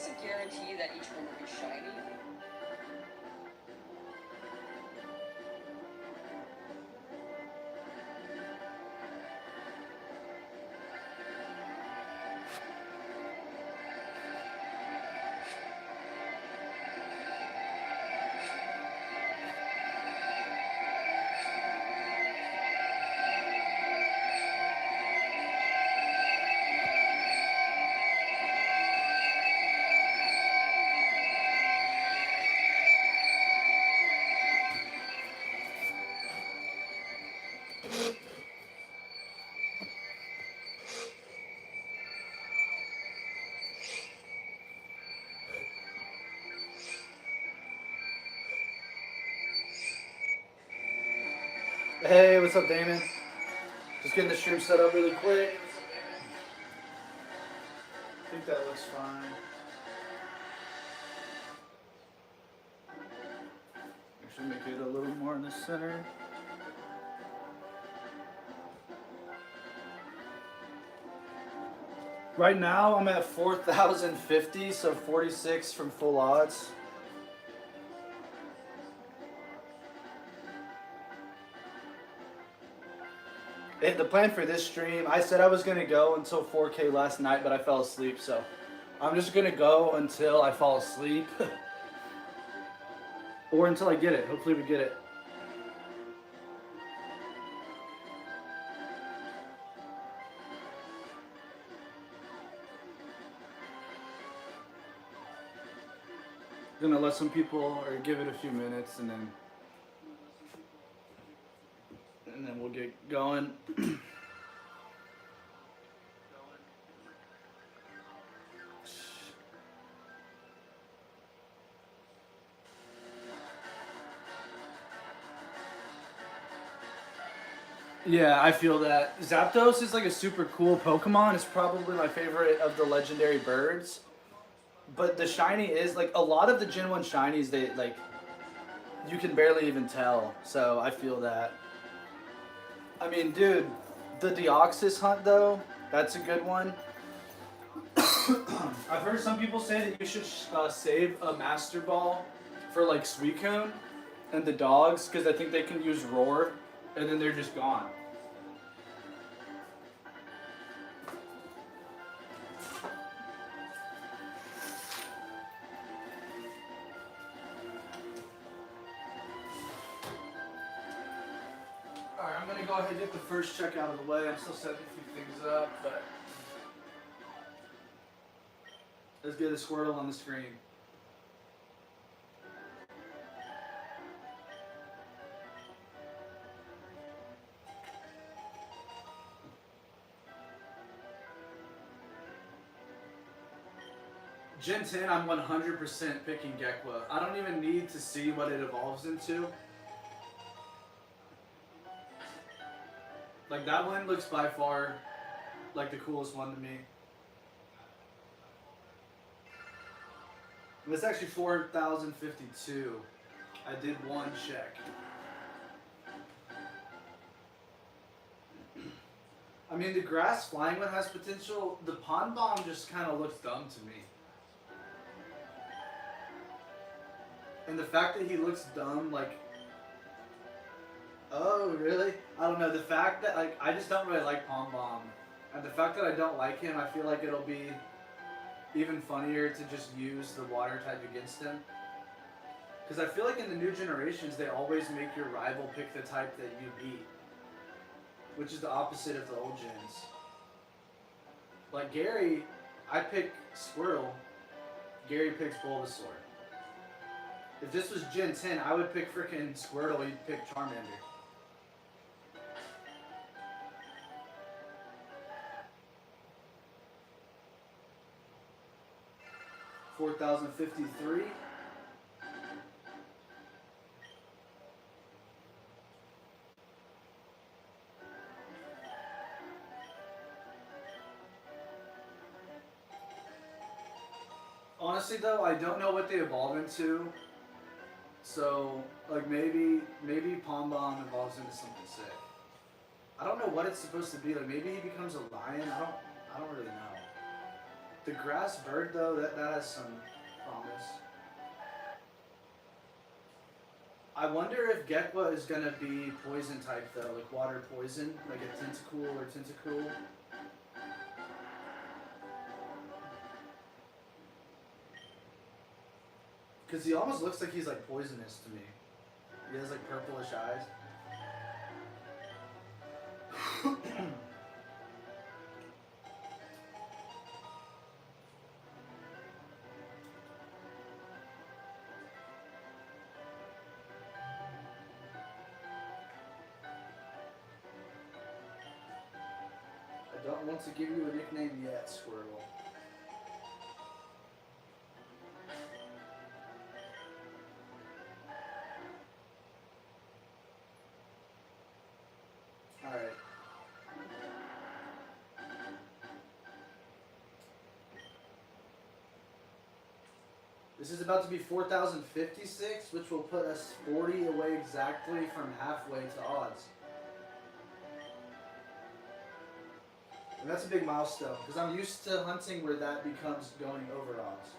what's a guarantee that each one will be shiny? Hey, what's up, Damon? Just getting the stream set up really quick. I think that looks fine. Actually, make it a little more in the center. Right now, I'm at 4,050, so 46 from full odds. The plan for this stream, I said I was going to go until 4K last night, but I fell asleep, so I'm just going to go until I fall asleep. Or until I get it. Hopefully we get it. I'm going to let some people, or give it a few minutes, and then we'll get going. Yeah, I feel that. Zapdos is like a super cool Pokemon. It's probably my favorite of the legendary birds. But the shiny is, like, a lot of the Gen 1 shinies, they, like, you can barely even tell. So I feel that. I mean, dude, the Deoxys hunt, though, that's a good one. I've heard some people say that you should save a Master Ball for, like, Suicune and the dogs, because I think they can use Roar, and then they're just gone. Alright, I'm gonna go ahead and get the first check out of the way. I'm still setting a few things up, but let's get a Squirtle on the screen. Gen 10, I'm 100% picking Gekwa. I don't even need to see what it evolves into. Like, that one looks by far like the coolest one to me. It's actually 4,052. I did one check. I mean, the grass flying one has potential. The Pond Bomb just kind of looks dumb to me. And the fact that he looks dumb, like, oh, really? I don't know. The fact that, like, I just don't really like Pom Bomb. And the fact that I don't like him, I feel like it'll be even funnier to just use the water type against him. Because I feel like in the new generations, they always make your rival pick the type that you beat. Which is the opposite of the old gens. Like Gary, I pick Squirtle. Gary picks Bulbasaur. If this was Gen 10, I would pick frickin' Squirtle, he'd pick Charmander. $4,053. Honestly though, I don't know what they evolve into. So, like, maybe Pom Bomb evolves into something sick. I don't know what it's supposed to be. Like, maybe he becomes a lion. I don't really know. The grass bird though, that has some promise. I wonder if Gekwa is gonna be poison type though, like water poison, like a Tentacool or Tentacool. Because he almost looks like he's like poisonous to me. He has like purplish eyes. I don't want to give you a nickname yet, Squirtle. Alright. This is about to be 4,056, which will put us 40 away exactly from halfway to odds. And that's a big milestone, because I'm used to hunting where that becomes going over odds.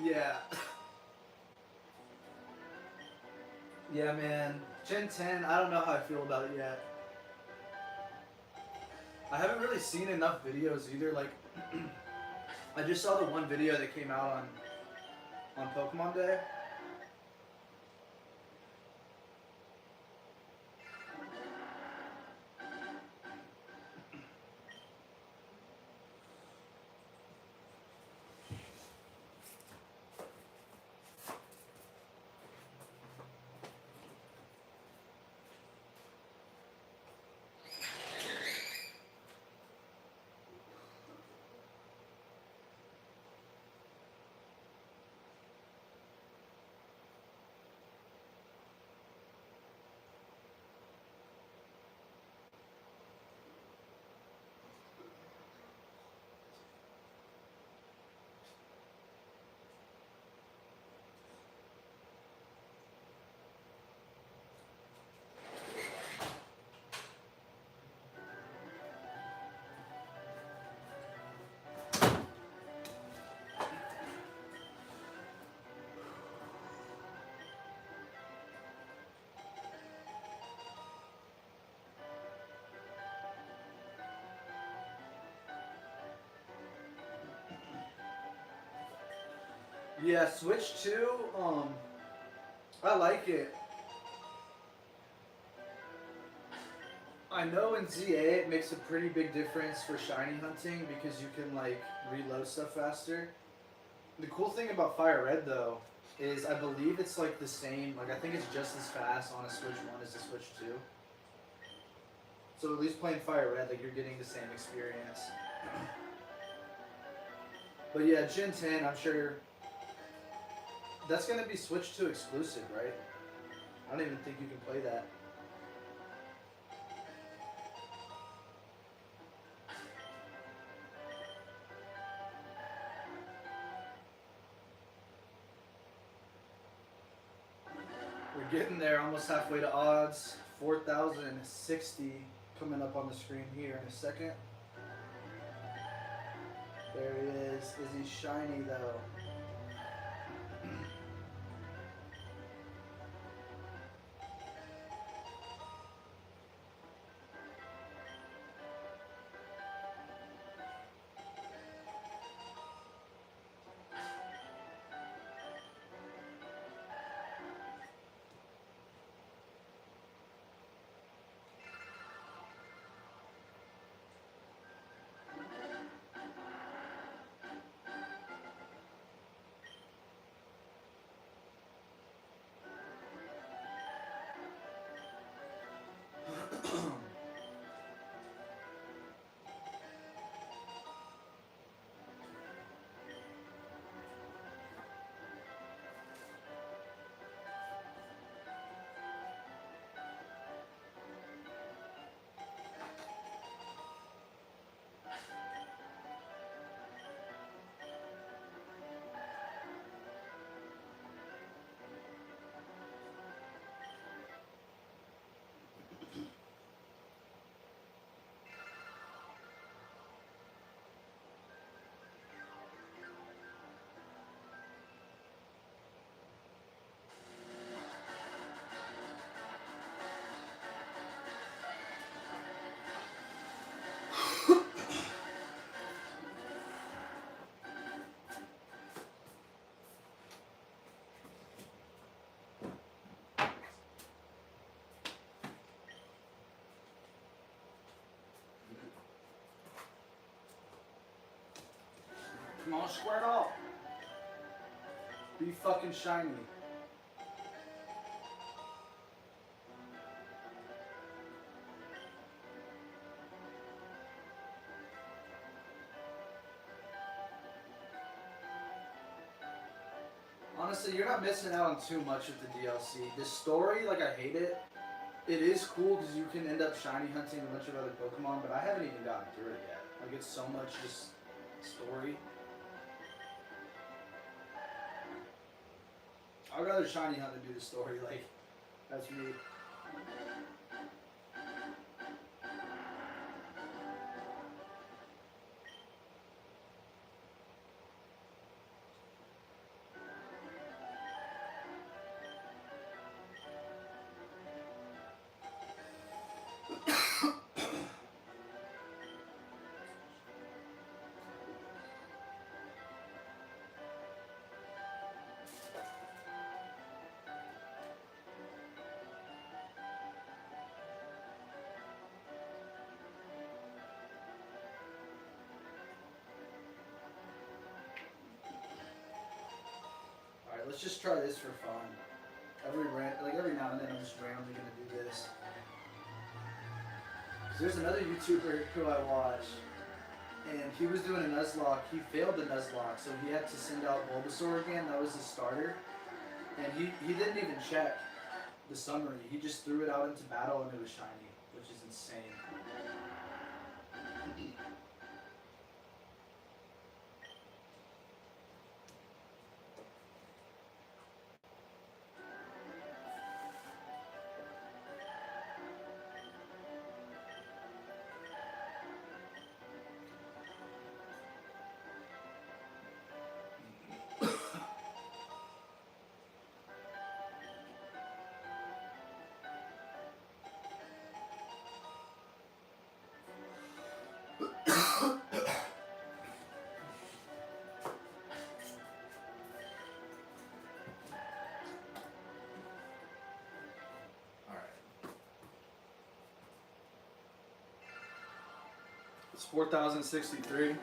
Yeah. Yeah, man. Gen 10, I don't know how I feel about it yet. I haven't really seen enough videos either. Like, I just saw the one video that came out on Pokemon Day. Yeah, Switch 2, I like it. I know in ZA it makes a pretty big difference for shiny hunting because you can like reload stuff faster. The cool thing about FIRERED though is I believe it's like the same, like I think it's just as fast on a Switch 1 as a Switch 2. So at least playing FIRERED, like you're getting the same experience. But yeah, Gen 10, I'm sure that's gonna be Switch 2 exclusive, right? I don't even think you can play that. We're getting there, almost halfway to odds. 4,060 coming up on the screen here in a second. There he is. Is he shiny though? Come on, Squirtle. Be fucking shiny. Honestly, you're not missing out on too much with the DLC. The story, like, I hate it. It is cool because you can end up shiny hunting a bunch of other Pokemon, but I haven't even gotten through it yet. Like, it's so much just story. I'd rather shiny hunt than do the story. Like, that's me. Alright, let's just try this for fun. Every now and then I'm just randomly gonna do this. There's another YouTuber who I watch, and he was doing a Nuzlocke. He failed the Nuzlocke, so he had to send out Bulbasaur again. That was his starter. And he didn't even check the summary. He just threw it out into battle and it was shiny, which is insane. It's 4,063.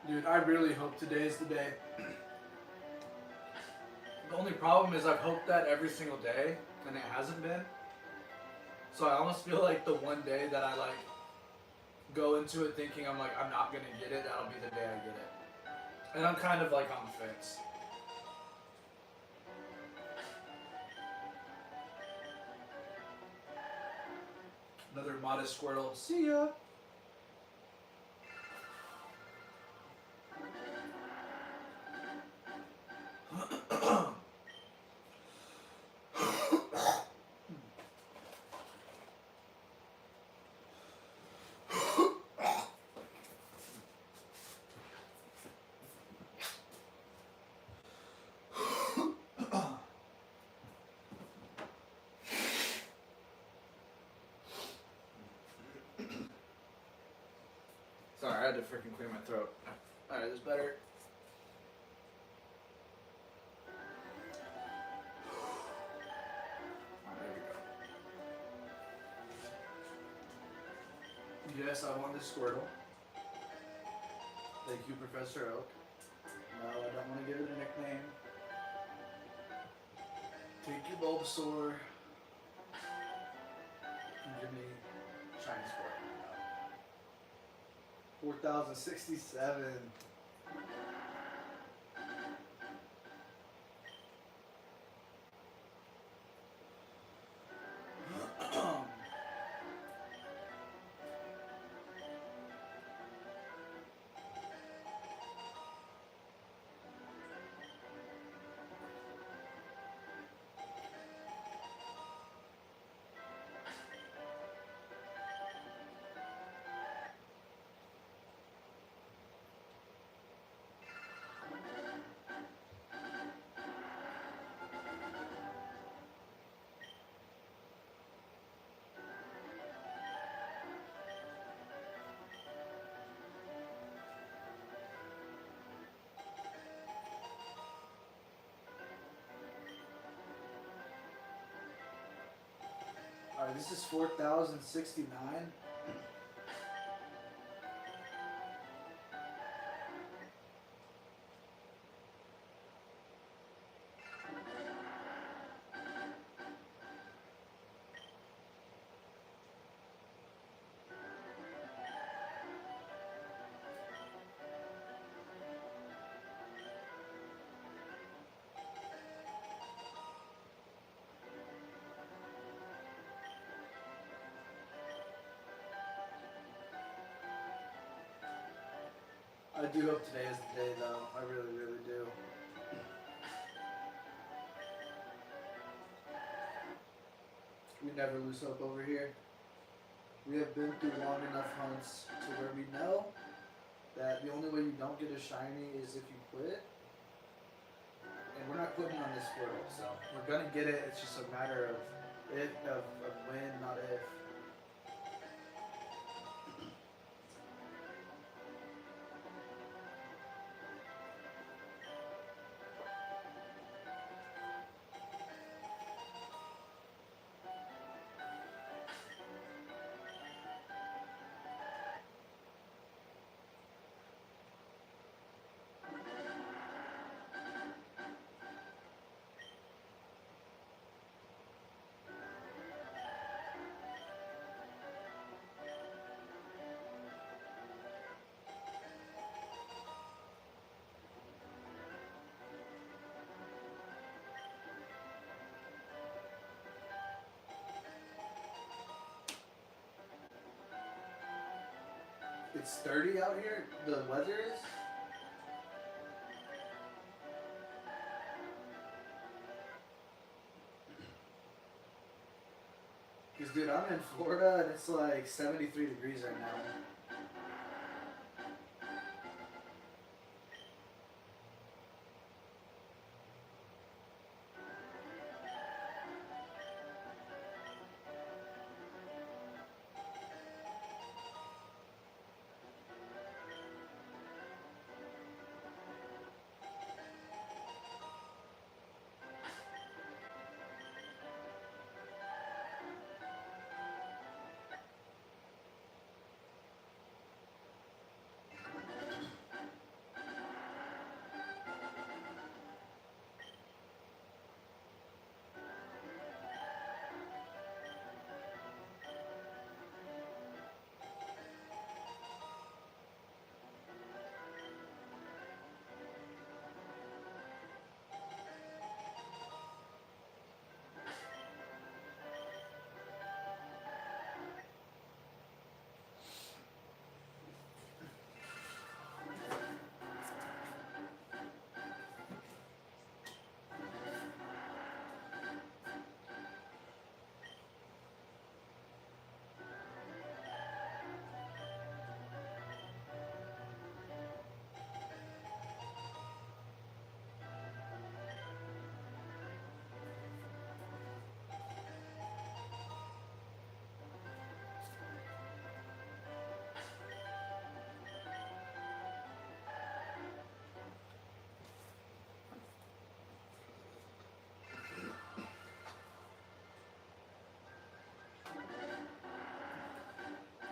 Dude, I really hope today's the day. The only problem is I've hoped that every single day, and it hasn't been. So I almost feel like the one day that I like go into it thinking I'm like, I'm not gonna get it, that'll be the day I get it. And I'm kind of like on the fence. Another modest Squirtle. See ya! Sorry, I had to freaking clear my throat. Alright, this better. There we go. Yes, I won this Squirtle. Thank you, Professor Oak. No, I don't want to give it a nickname. Take your Bulbasaur. And give me shiny Squirtle. 4,067. Alright, this is 4,069. I do hope today is the day, though. I really, really do. We never lose hope over here. We have been through long enough hunts to where we know that the only way you don't get a shiny is if you quit. And we're not quitting on this Squirtle, so we're gonna get it. It's just a matter of when, not if. It's 30 out here, the weather is. Because, dude, I'm in Florida and it's like 73 degrees right now.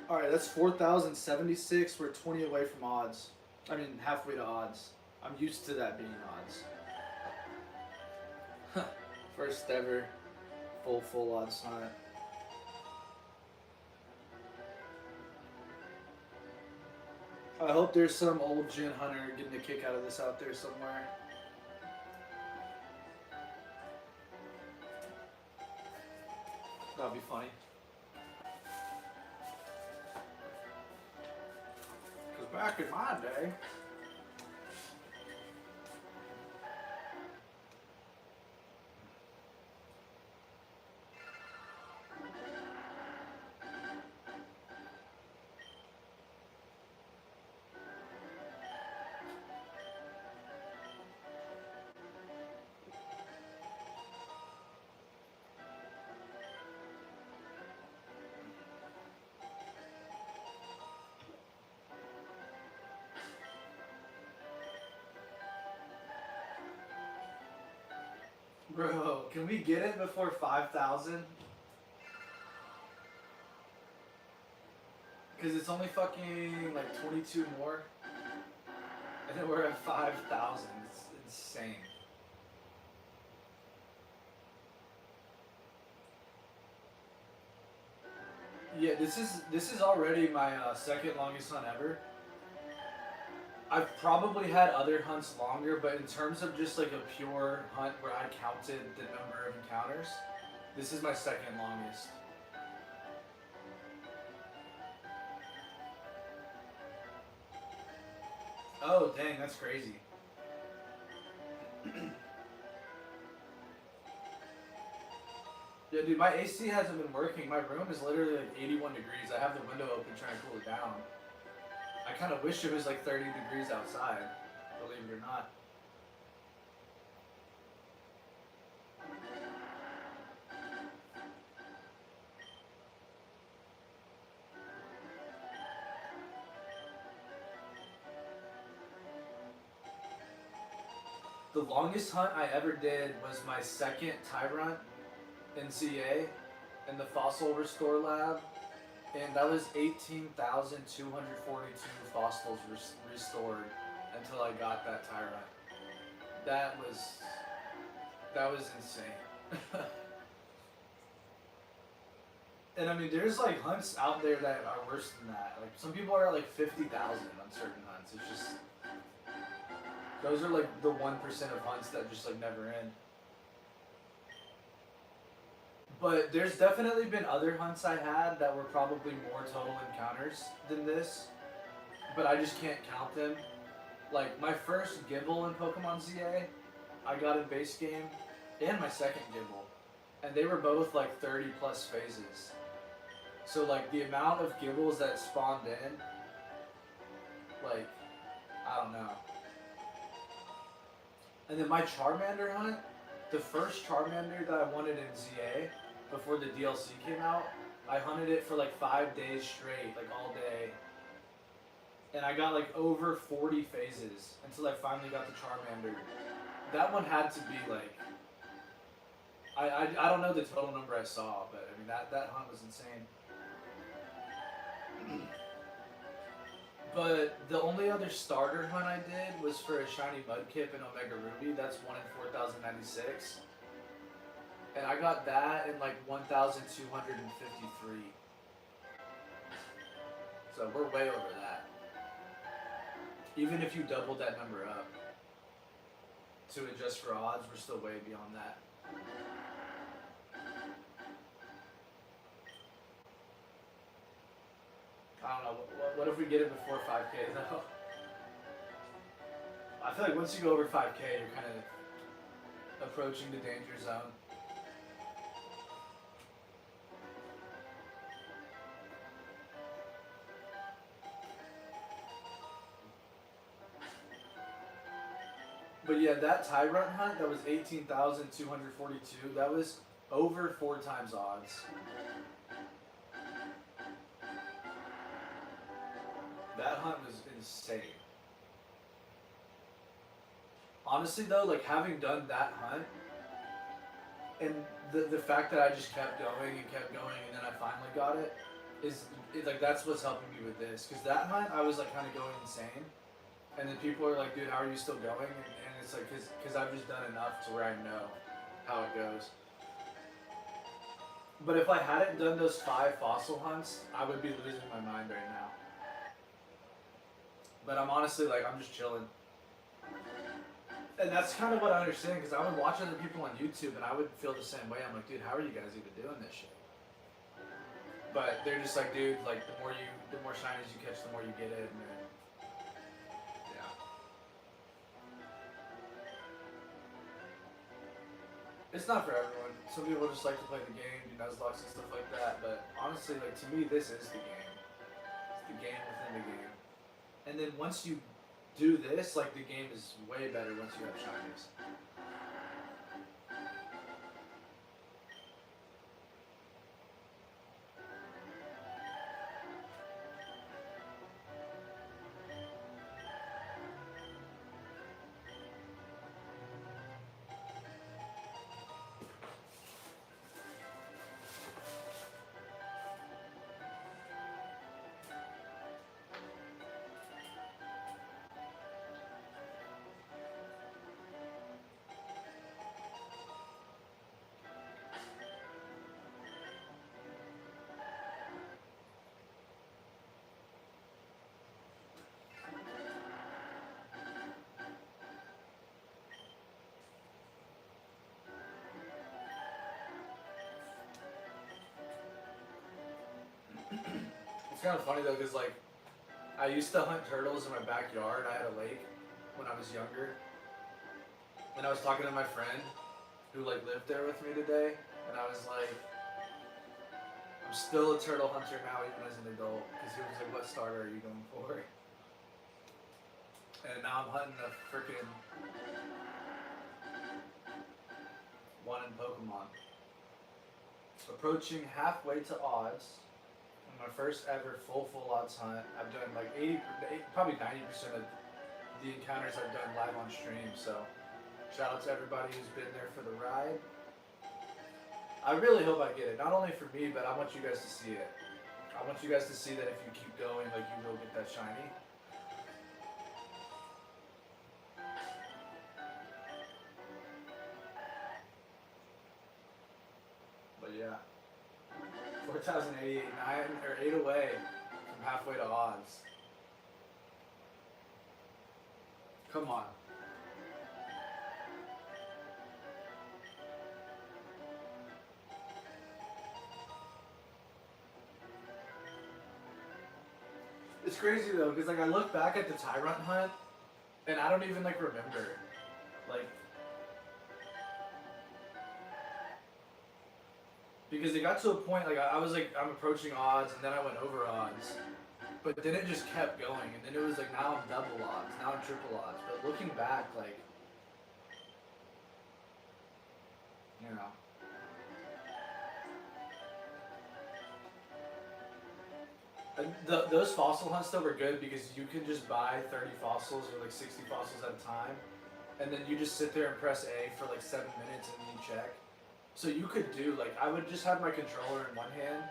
Alright, that's 4,076. We're 20 away from odds. I mean, halfway to odds. I'm used to that being odds. First ever full odds hunt. I hope there's some old gin hunter getting a kick out of this out there somewhere. That'd be funny. Because back in my day, bro, can we get it before 5,000? Because it's only fucking like 22 more. And then we're at 5,000. It's insane. Yeah, this is already my second longest hunt ever. I've probably had other hunts longer, but in terms of just like a pure hunt where I counted the number of encounters, this is my second longest. Oh, dang, that's crazy. Yeah, dude, my AC hasn't been working. My room is literally like 81 degrees. I have the window open trying to cool it down. I kind of wish it was like 30 degrees outside, believe it or not. The longest hunt I ever did was my second Tyrant in CA in the Fossil Restore Lab, and that was 18,242 fossils restored until I got that Tyrant. That was insane. And I mean, there's like hunts out there that are worse than that. Like some people are at like 50,000 on certain hunts. It's just, those are like the 1% of hunts that just like never end. But there's definitely been other hunts I had that were probably more total encounters than this, but I just can't count them. Like my first Gible in Pokemon ZA, I got in base game, and my second Gible, and they were both like 30 plus phases. So like the amount of Gibles that spawned in, like, I don't know. And then my Charmander hunt, the first Charmander that I wanted in ZA, before the DLC came out, I hunted it for like 5 days straight, like all day. And I got like over 40 phases until I finally got the Charmander. That one had to be like, I don't know the total number I saw, but I mean that hunt was insane. But the only other starter hunt I did was for a shiny Mudkip in Omega Ruby. That's 1 in 4,096. And I got that in like 1,253. So we're way over that. Even if you doubled that number up to adjust for odds, we're still way beyond that. I don't know, what if we get it before 5K though? I feel like once you go over 5K, you're kind of approaching the danger zone. But yeah, that Tyrant hunt, that was 18,242, that was over 4 times odds. That hunt was insane. Honestly though, like having done that hunt, and the fact that I just kept going and then I finally got it, like that's what's helping me with this. Because that hunt, I was like kind of going insane, and then people are like, "Dude, how are you still going?" And it's like, because I've just done enough to where I know how it goes. But if I hadn't done those 5 fossil hunts, I would be losing my mind right now. But I'm honestly like, I'm just chilling. And that's kind of what I understand, because I would watch other people on YouTube and I would feel the same way. I'm like, dude, how are you guys even doing this shit? But they're just like, dude, like the more shinies you catch, the more you get it, and then, yeah. It's not for everyone. Some people just like to play the game, do Nuzlocke and stuff like that. But honestly, like to me, this is the game. It's the game within the game. And then once you do this, like the game is way better once you have shinies. It's kind of funny though, because like I used to hunt turtles in my backyard. I had a lake when I was younger, and I was talking to my friend who like lived there with me today, and I was like, I'm still a turtle hunter now even as an adult, because he was like, what starter are you going for? And now I'm hunting a freaking one in Pokemon. Approaching halfway to odds. My first ever full odds hunt. I've done like 80, probably 90% of the encounters I've done live on stream. So shout out to everybody who's been there for the ride. I really hope I get it. Not only for me, but I want you guys to see it. I want you guys to see that if you keep going, like you will get that shiny. But yeah. 4,088, 8 away from halfway to odds. Come on. It's crazy though, because like I look back at the Tyrant hunt, and I don't even like remember, like. Because it got to a point, like, I was like, I'm approaching odds, and then I went over odds. But then it just kept going, and then it was like, now I'm double odds, now I'm triple odds. But looking back, like, you know. Those fossil hunts, though, were good because you can just buy 30 fossils or like 60 fossils at a time. And then you just sit there and press A for like 7 minutes and you check. So you could do, like, I would just have my controller in one hand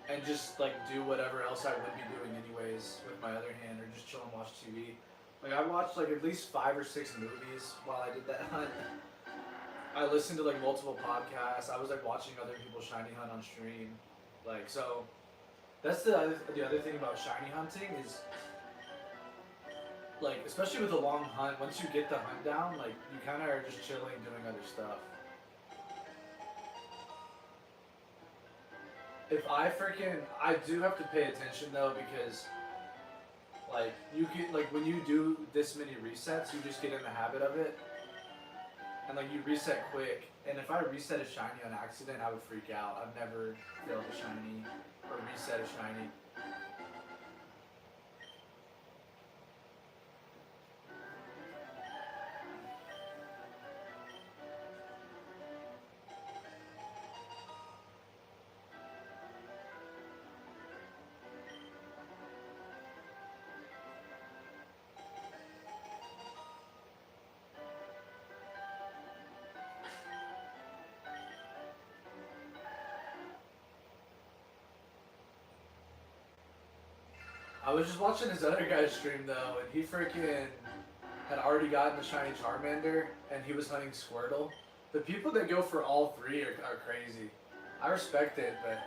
and just, like, do whatever else I would be doing anyways with my other hand, or just chill and watch TV. Like, I watched, like, at least 5 or 6 movies while I did that hunt. I listened to, like, multiple podcasts. I was, like, watching other people shiny hunt on stream. Like, so, that's the other thing about shiny hunting is, like, especially with a long hunt, once you get the hunt down, like, you kind of are just chilling doing other stuff. If I do have to pay attention though, because like you get, like when you do this many resets, you just get in the habit of it, and like you reset quick. And if I reset a shiny on accident, I would freak out. I've never failed a shiny or reset a shiny. I was just watching this other guy's stream though, and he freaking had already gotten the shiny Charmander, and he was hunting Squirtle. The people that go for all three are crazy. I respect it, but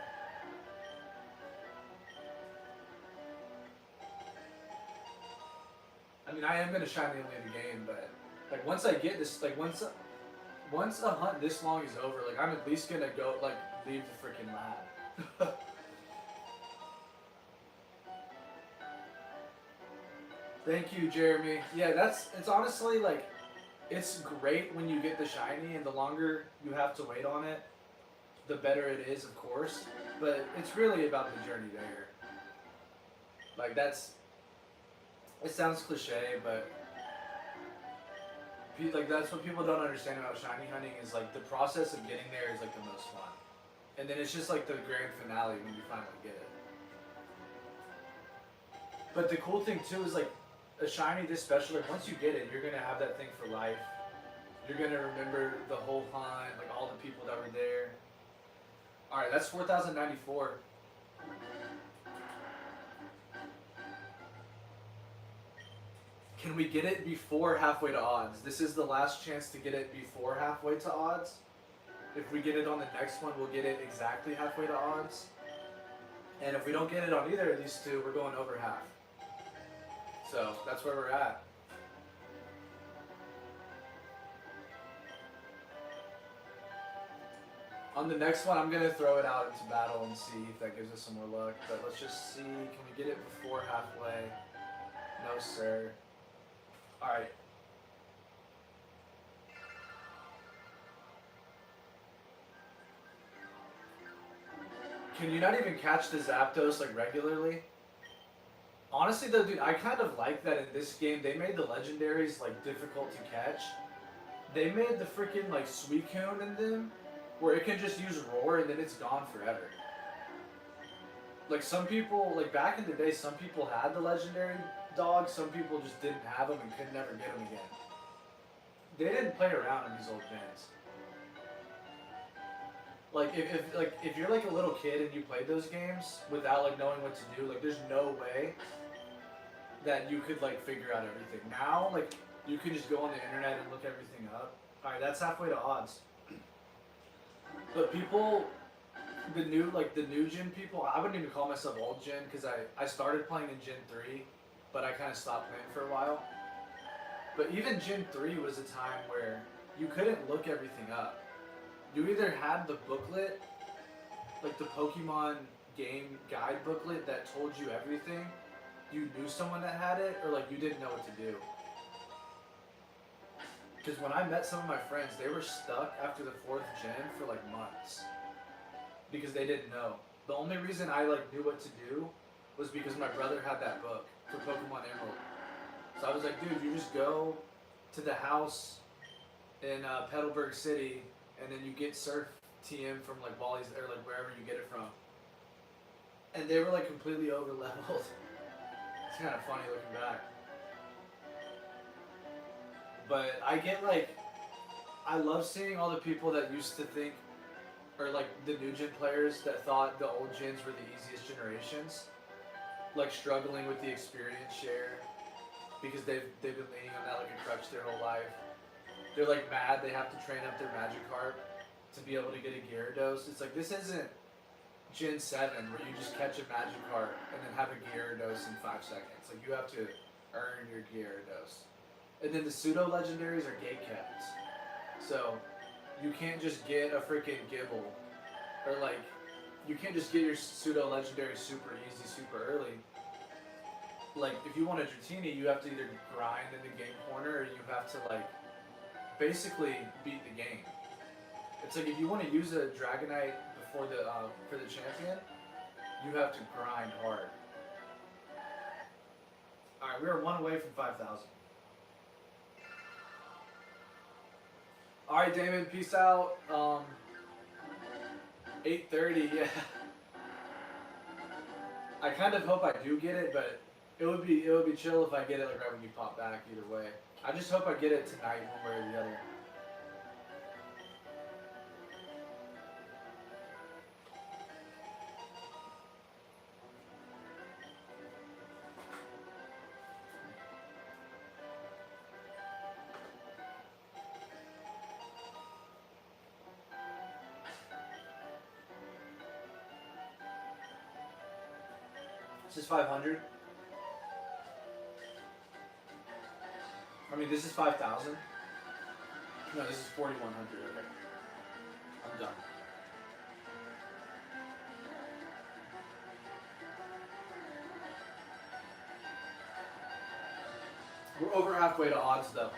I mean, I am gonna shiny only the game, but like once I get this, like once a hunt this long is over, like I'm at least gonna go like leave the freaking lab. Thank you, Jeremy. Yeah, it's honestly like, it's great when you get the shiny, and the longer you have to wait on it, the better it is, of course. But it's really about the journey there. Like it sounds cliche, but like that's what people don't understand about shiny hunting is like the process of getting there is like the most fun, and then it's just like the grand finale when you finally get it. But the cool thing too is like a shiny this special, like once you get it, you're gonna have that thing for life. You're gonna remember the whole hunt, like all the people that were there. All right, that's 4,094. Can we get it before halfway to odds? This is the last chance to get it before halfway to odds. If we get it on the next one, we'll get it exactly halfway to odds. And if we don't get it on either of these two, we're going over half. So that's where we're at. On the next one, I'm going to throw it out into battle and see if that gives us some more luck. But let's just see, can we get it before halfway? No, sir. Alright. Can you not even catch the Zapdos like regularly? Honestly though, dude, I kind of like that in this game. They made the legendaries like difficult to catch. They made the freaking like Suicune in them where it can just use Roar and then it's gone forever. Like some people, like back in the day, some people had the legendary dogs, some people just didn't have them and could never get them again. They didn't play around in these old gens. Like if you're like a little kid and you played those games without like knowing what to do, like there's no way that you could like figure out everything. Now, like you can just go on the internet and look everything up. Alright, that's halfway to odds. But people, the new gen people, I wouldn't even call myself old gen because I started playing in Gen 3, but I kind of stopped playing for a while. But even Gen 3 was a time where you couldn't look everything up. You either had the booklet, like the Pokemon game guide booklet that told you everything, you knew someone that had it, or like you didn't know what to do. Because when I met some of my friends, they were stuck after the 4th gen for like months. Because they didn't know. The only reason I like knew what to do was because my brother had that book for Pokemon Emerald. So I was like, dude, you just go to the house in Petalburg City, and then you get Surf TM from like Wally's or like wherever you get it from. And they were like completely over leveled. It's kind of funny looking back. But I get like, I love seeing all the people that used to think, or like the new gen players that thought the old gens were the easiest generations, like struggling with the experience share because they've been leaning on that like a crutch their whole life. They're like mad they have to train up their Magikarp to be able to get a Gyarados. It's like, this isn't Gen 7 where you just catch a Magikarp and then have a Gyarados in 5 seconds. Like you have to earn your Gyarados. And then the pseudo legendaries are gate kept. So you can't just get a freaking Gibble, or like you can't just get your pseudo legendary super easy, super early. Like if you want a Dratini, you have to either grind in the game corner or you have to like basically beat the game. It's like if you want to use a Dragonite before the for the champion, you have to grind hard. All right, we are 1 away from 5,000. All right, Damon, peace out. 8:30, yeah. I kind of hope I do get it, but it would be chill if I get it like right when you pop back. Either way, I just hope I get it tonight, one way or the other. This is 500. I mean, this is 5,000. No, this is 4,100. Okay. I'm done. We're over halfway to odds, though.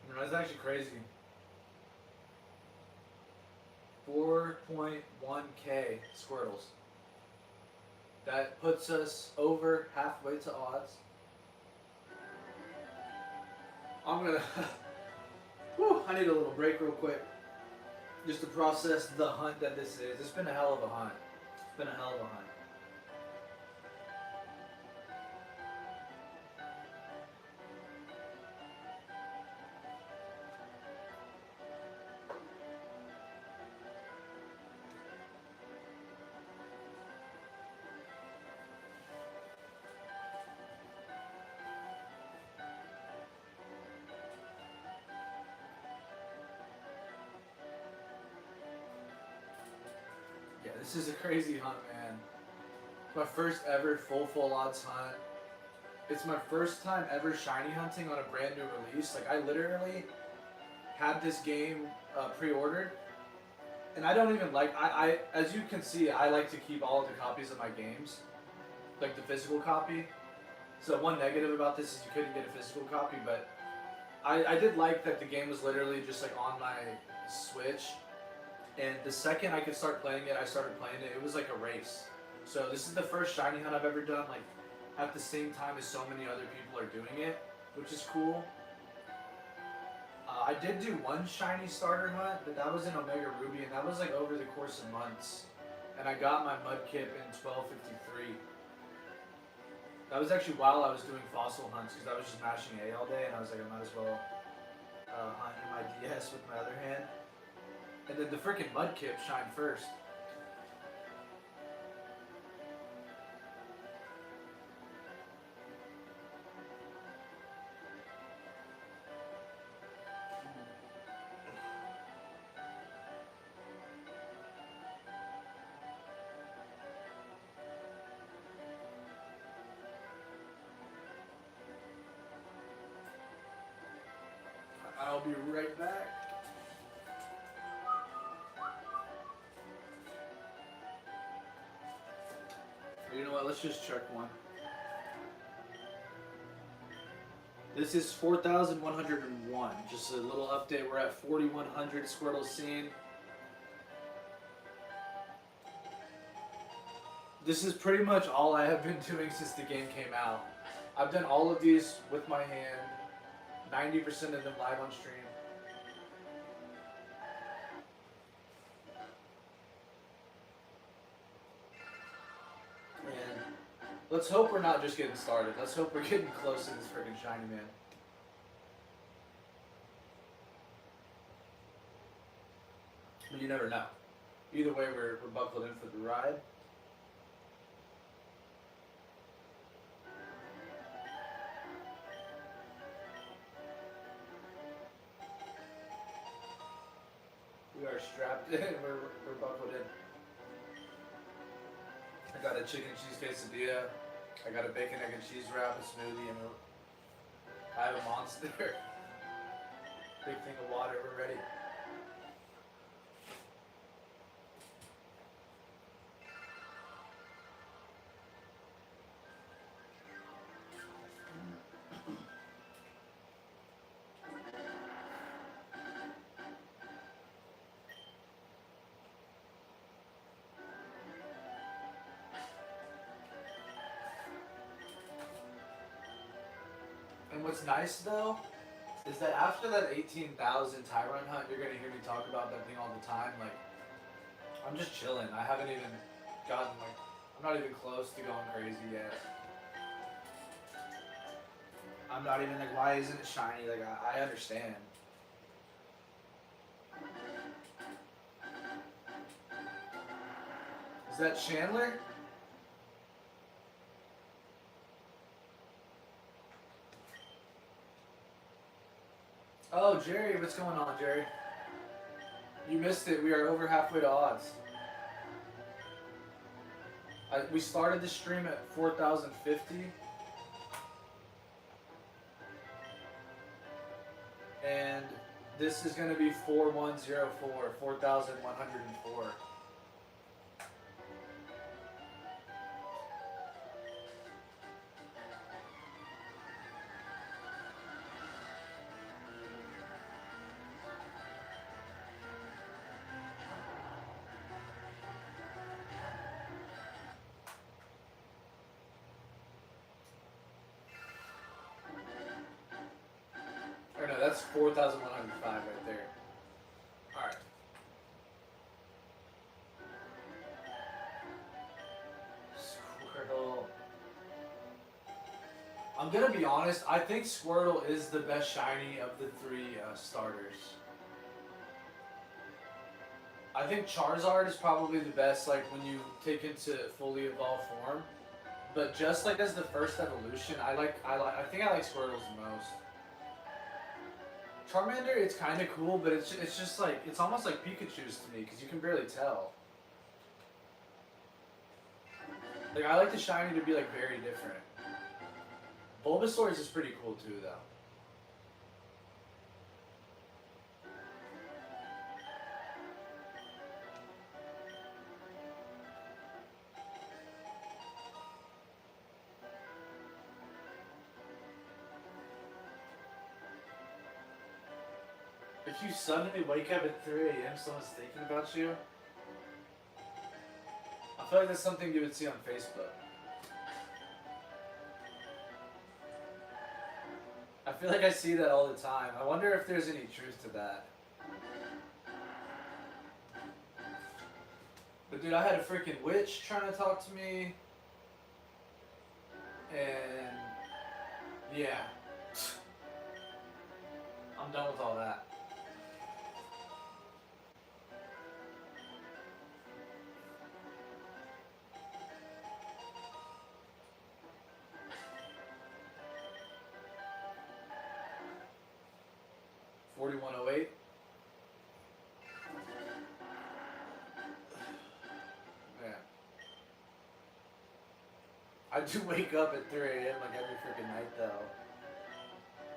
You know, that's actually crazy. 4.1k Squirtles. That puts us over halfway to odds. I'm gonna. Whew, I need a little break real quick. Just to process the hunt that this is. It's been a hell of a hunt. It's been a hell of a hunt. Yeah, this is a crazy hunt, man. My first ever full odds hunt. It's my first time ever shiny hunting on a brand new release. Like, I literally had this game pre-ordered, and I don't even like. I as you can see, I like to keep all of the copies of my games, like the physical copy. So one negative about this is you couldn't get a physical copy, but I did like that the game was literally just like on my Switch. And the second I could start playing it, I started playing it. It was like a race. So this is the first shiny hunt I've ever done, like at the same time as so many other people are doing it, which is cool. I did do one shiny starter hunt, but that was in Omega Ruby, and that was like over the course of months. And I got my Mudkip in 1253. That was actually while I was doing fossil hunts, because I was just mashing A all day, and I was like, I might as well hunt in my DS with my other hand. And then the freaking Mudkip shined first. I'll be right back. You know what, let's just check one. This is 4,101. Just a little update. We're at 4,100 Squirtle seen. This is pretty much all I have been doing since the game came out. I've done all of these with my hand. 90% of them live on stream. And let's hope we're not just getting started. Let's hope we're getting close to this freaking shiny man. But you never know. Either way, we're buckled in for the ride. We are strapped in. We're buckled in. I got a chicken cheese quesadilla. I got a bacon, egg, and cheese wrap, a smoothie, and I have a monster. Big thing of water. We're ready. And what's nice though, is that after that 18,000 Tyrant hunt, you're gonna hear me talk about that thing all the time. Like, I'm just chilling. I haven't even gotten I'm not even close to going crazy yet. I'm not even like, why isn't it shiny? Like, I understand. Is that Chandler? Oh, Jerry, what's going on, Jerry? You missed it. We are over halfway to odds. We started the stream at 4,050. And this is going to be 4104, 4,104. Or no, that's 4,105 right there. Alright. Squirtle. I'm gonna be honest, I think Squirtle is the best shiny of the three starters. I think Charizard is probably the best, like, when you take into fully evolved form. But just like as the first evolution, I think I like Squirtles the most. Charmander, it's kind of cool, but it's just like, it's almost like Pikachu's to me, because you can barely tell. Like, I like the shiny to be, like, very different. Bulbasaur's is pretty cool, too, though. If you suddenly wake up at 3 a.m., someone's thinking about you, I feel like that's something you would see on Facebook. I feel like I see that all the time. I wonder if there's any truth to that. But dude, I had a freaking witch trying to talk to me. And yeah. I'm done with all that. $41.08. Man. I do wake up at 3 a.m. like every freaking night though.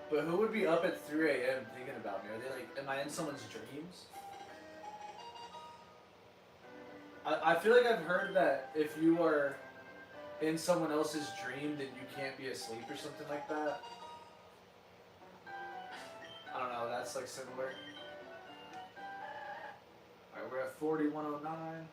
But who would be up at 3 a.m. thinking about me? Are they like, am I in someone's dreams? I feel like I've heard that if you are in someone else's dream, then you can't be asleep or something like that. I don't know, that's like similar. Alright, we're at 4109.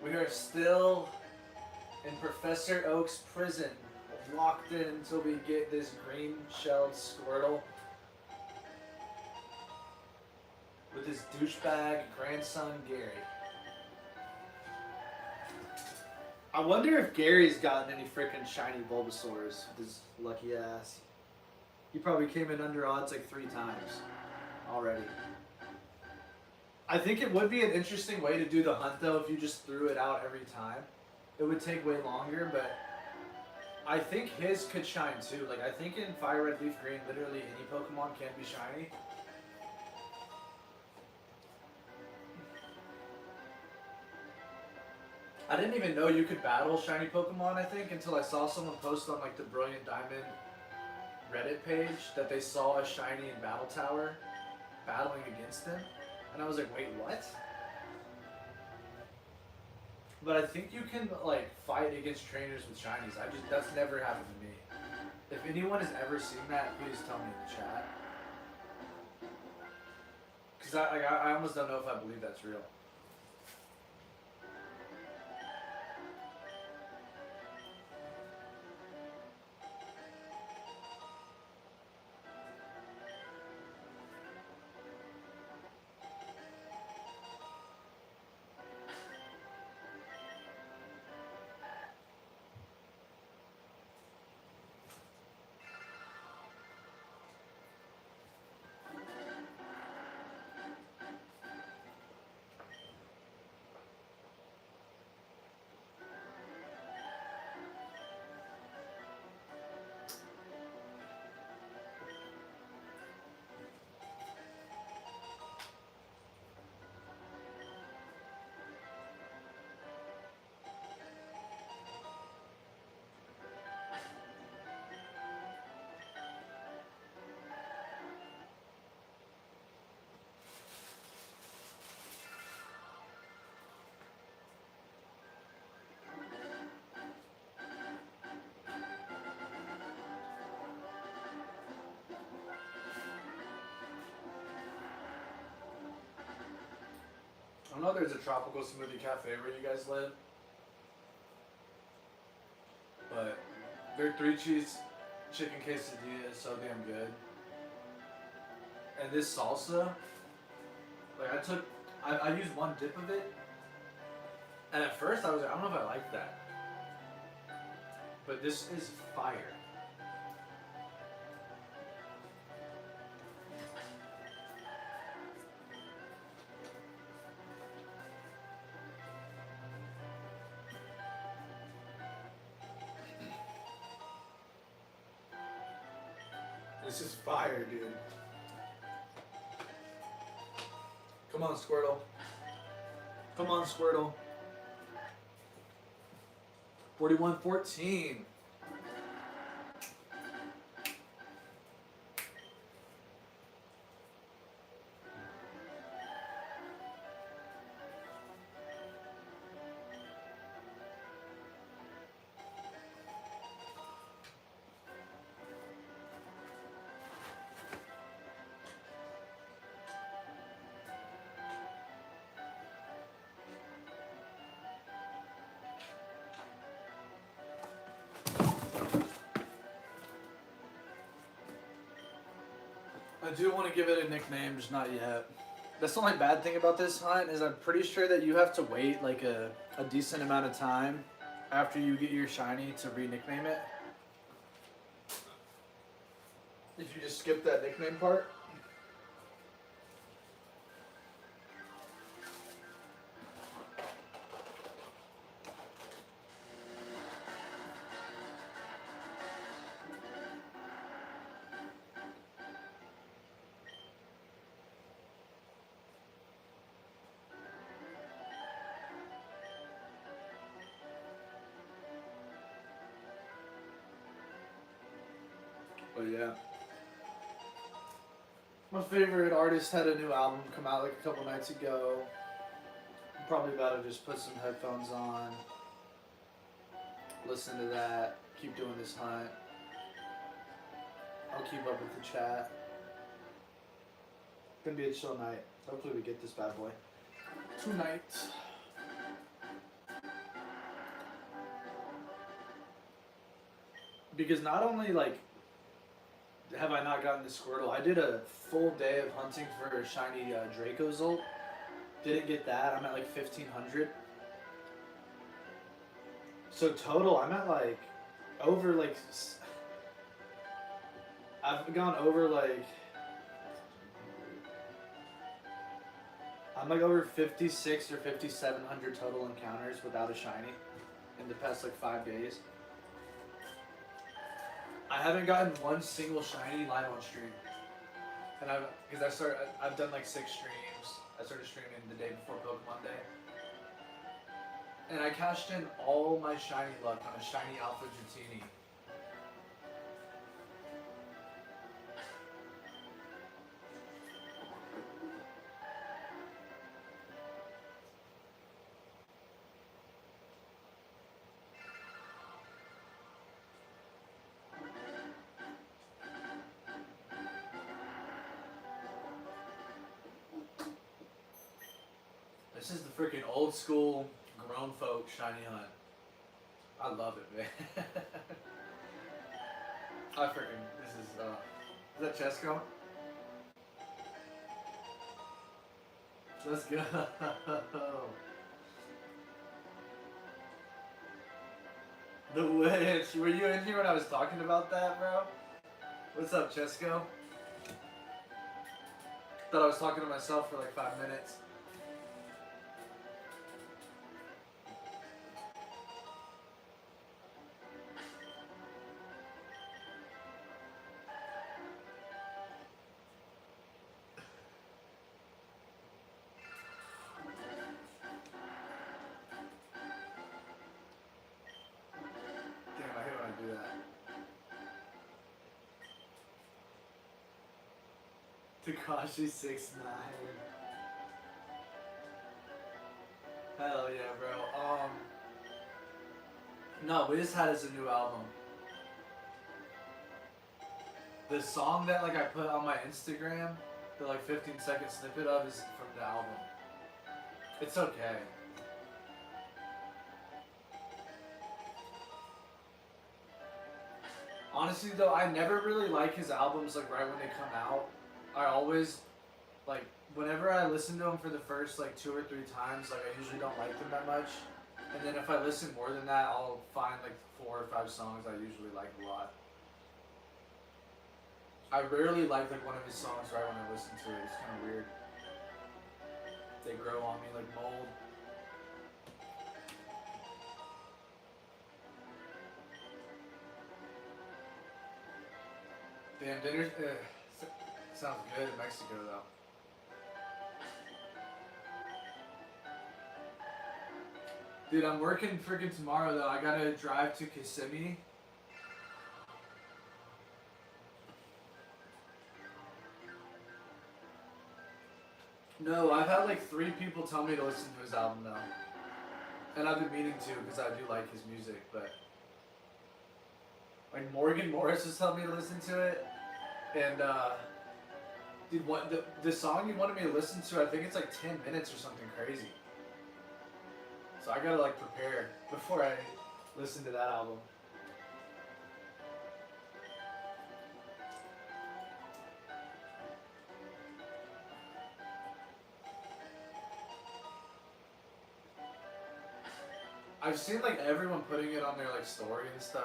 We are still in Professor Oak's prison, locked in until we get this green-shelled Squirtle with his douchebag grandson Gary. I wonder if Gary's gotten any freaking shiny Bulbasaurs with his lucky ass. He probably came in under odds like 3 times already. I think it would be an interesting way to do the hunt though if you just threw it out every time. It would take way longer, but I think his could shine too. Like, I think in Fire Red Leaf Green, literally any Pokemon can be shiny. I didn't even know you could battle shiny Pokemon, I think, until I saw someone post on like the Brilliant Diamond Reddit page that they saw a shiny in Battle Tower battling against him. And I was like, wait, what? But I think you can like fight against trainers with shinies. That's never happened to me. If anyone has ever seen that, please tell me in the chat. Cause I almost don't know if I believe that's real. I know there's a tropical smoothie cafe where you guys live, but their 3-cheese chicken quesadilla is so damn good. And this salsa, like I used one dip of it, and at first I was like, I don't know if I like that, but this is fire. This is fire, dude. Come on, Squirtle. Come on, Squirtle. 41-14. I do want to give it a nickname, just not yet. That's the only bad thing about this hunt is I'm pretty sure that you have to wait like a decent amount of time after you get your shiny to re-nickname it. If you just skip that nickname part. But yeah. My favorite artist had a new album come out like a couple nights ago. I'm probably about to just put some headphones on, listen to that, keep doing this hunt. I'll keep up with the chat. Gonna be a chill night. Hopefully we get this bad boy tonight. Because not only like have I not gotten the Squirtle, I did a full day of hunting for a shiny Draco Zolt. Didn't get that. I'm at like 1,500. So total, I'm at like over like I've gone over like I'm like over 5,600 or 5,700 total encounters without a shiny in the past like 5 days. I haven't gotten one single shiny live on stream, and I've done like 6 streams. I started streaming the day before Pokemon Day, and I cashed in all my shiny luck on a shiny Alpha Dratini. This is the freaking old school grown folk shiny hunt. I love it, man. Is that Chesco? Let's go. The witch. Were you in here when I was talking about that, bro? What's up, Chesco? Thought I was talking to myself for like 5 minutes. Takashi 6ix9ine. Hell yeah, bro. No, Wiz had as a new album. The song that like I put on my Instagram, the like 15-second snippet of, is from the album. It's okay. Honestly though, I never really like his albums like right when they come out. I always like whenever I listen to them for the first like 2 or 3 times, like I usually don't like them that much. And then if I listen more than that, I'll find like 4 or 5 songs I usually like a lot. I rarely like one of his songs right when I listen to it. It's kind of weird. They grow on me like mold. Damn, dinner sounds good in Mexico though. Dude, I'm working freaking tomorrow though. I gotta drive to Kissimmee. No, I've had like 3 people tell me to listen to his album though. And I've been meaning to because I do like his music, but like Morgan Morris has told me to listen to it. And dude, what the song you wanted me to listen to, I think it's like 10 minutes or something crazy. So I gotta like prepare before I listen to that album. I've seen like everyone putting it on their like story and stuff.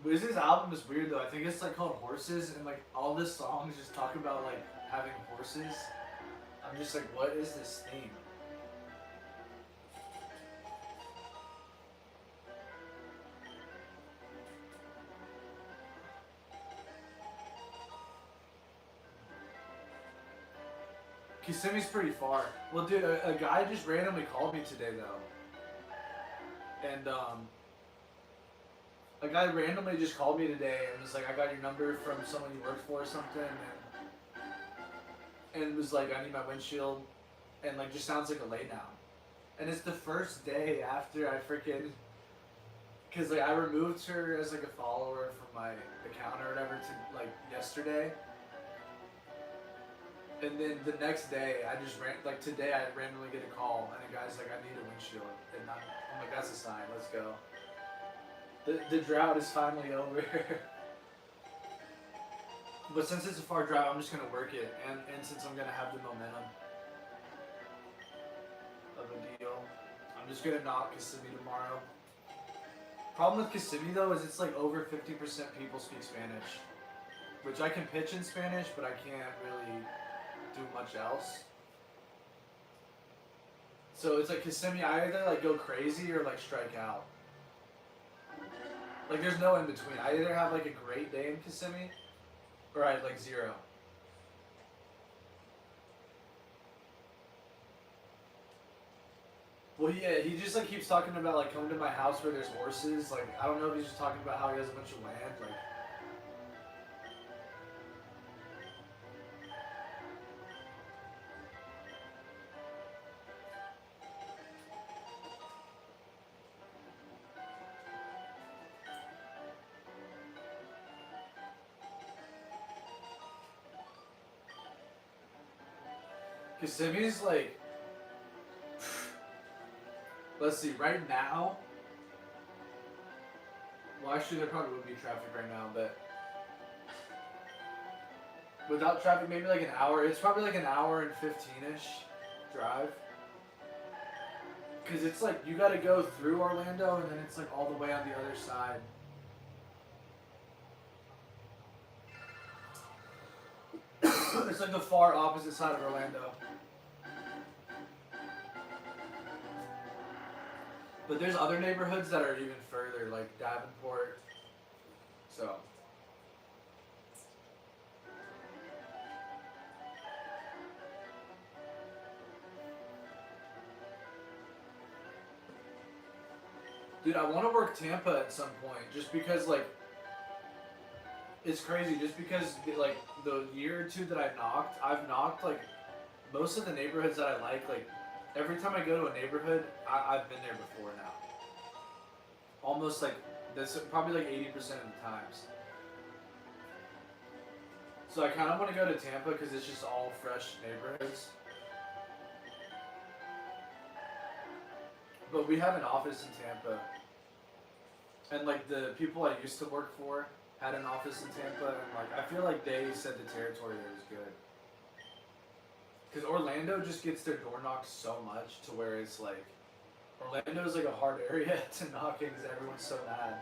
Wiz's album is weird though. I think it's like called Horses, and like all the songs just talk about like having horses. I'm just like, what is this theme? Kissimmee's pretty far. Well, dude, a guy just randomly called me today though, and a guy randomly just called me today and was like, I got your number from someone you worked for or something, and was like, I need my windshield, and like just sounds like a laydown. And it's the first day after I freaking, cause like I removed her as like a follower from my account or whatever to like yesterday. And then the next day, like today I randomly get a call and a guy's like, I need a windshield. And I'm like, that's a sign, let's go. The drought is finally over. But since it's a far drive, I'm just gonna work it. And since I'm gonna have the momentum of a deal, I'm just gonna knock Kissimmee tomorrow. Problem with Kissimmee though is it's like over 50% people speak Spanish. Which I can pitch in Spanish, but I can't really do much else. So it's like Kissimmee, I either like go crazy or like strike out. Like there's no in between. I either have like a great day in Kissimmee or I have like 0. Well, yeah, he just like keeps talking about like coming to my house where there's horses. Like I don't know if he's just talking about how he has a bunch of land. Like Kissimmee's like, let's see, right now, well actually there probably would be traffic right now, but without traffic maybe like an hour, it's probably like an hour and 15-ish drive. Cause it's like, you gotta go through Orlando and then it's like all the way on the other side. It's like the far opposite side of Orlando. But there's other neighborhoods that are even further, like Davenport. So. Dude, I want to work Tampa at some point, just because like, it's crazy, just because like the year or 2 that I've knocked like most of the neighborhoods that I like every time I go to a neighborhood, I've been there before now. almost like that's probably like 80% of the times. So I kind of want to go to Tampa because it's just all fresh neighborhoods. But we have an office in Tampa, and like the people I used to work for had an office in Tampa, and like I feel like they said the territory there was good. Because Orlando just gets their door knocked so much to where it's like Orlando's like a hard area to knock in because everyone's so mad.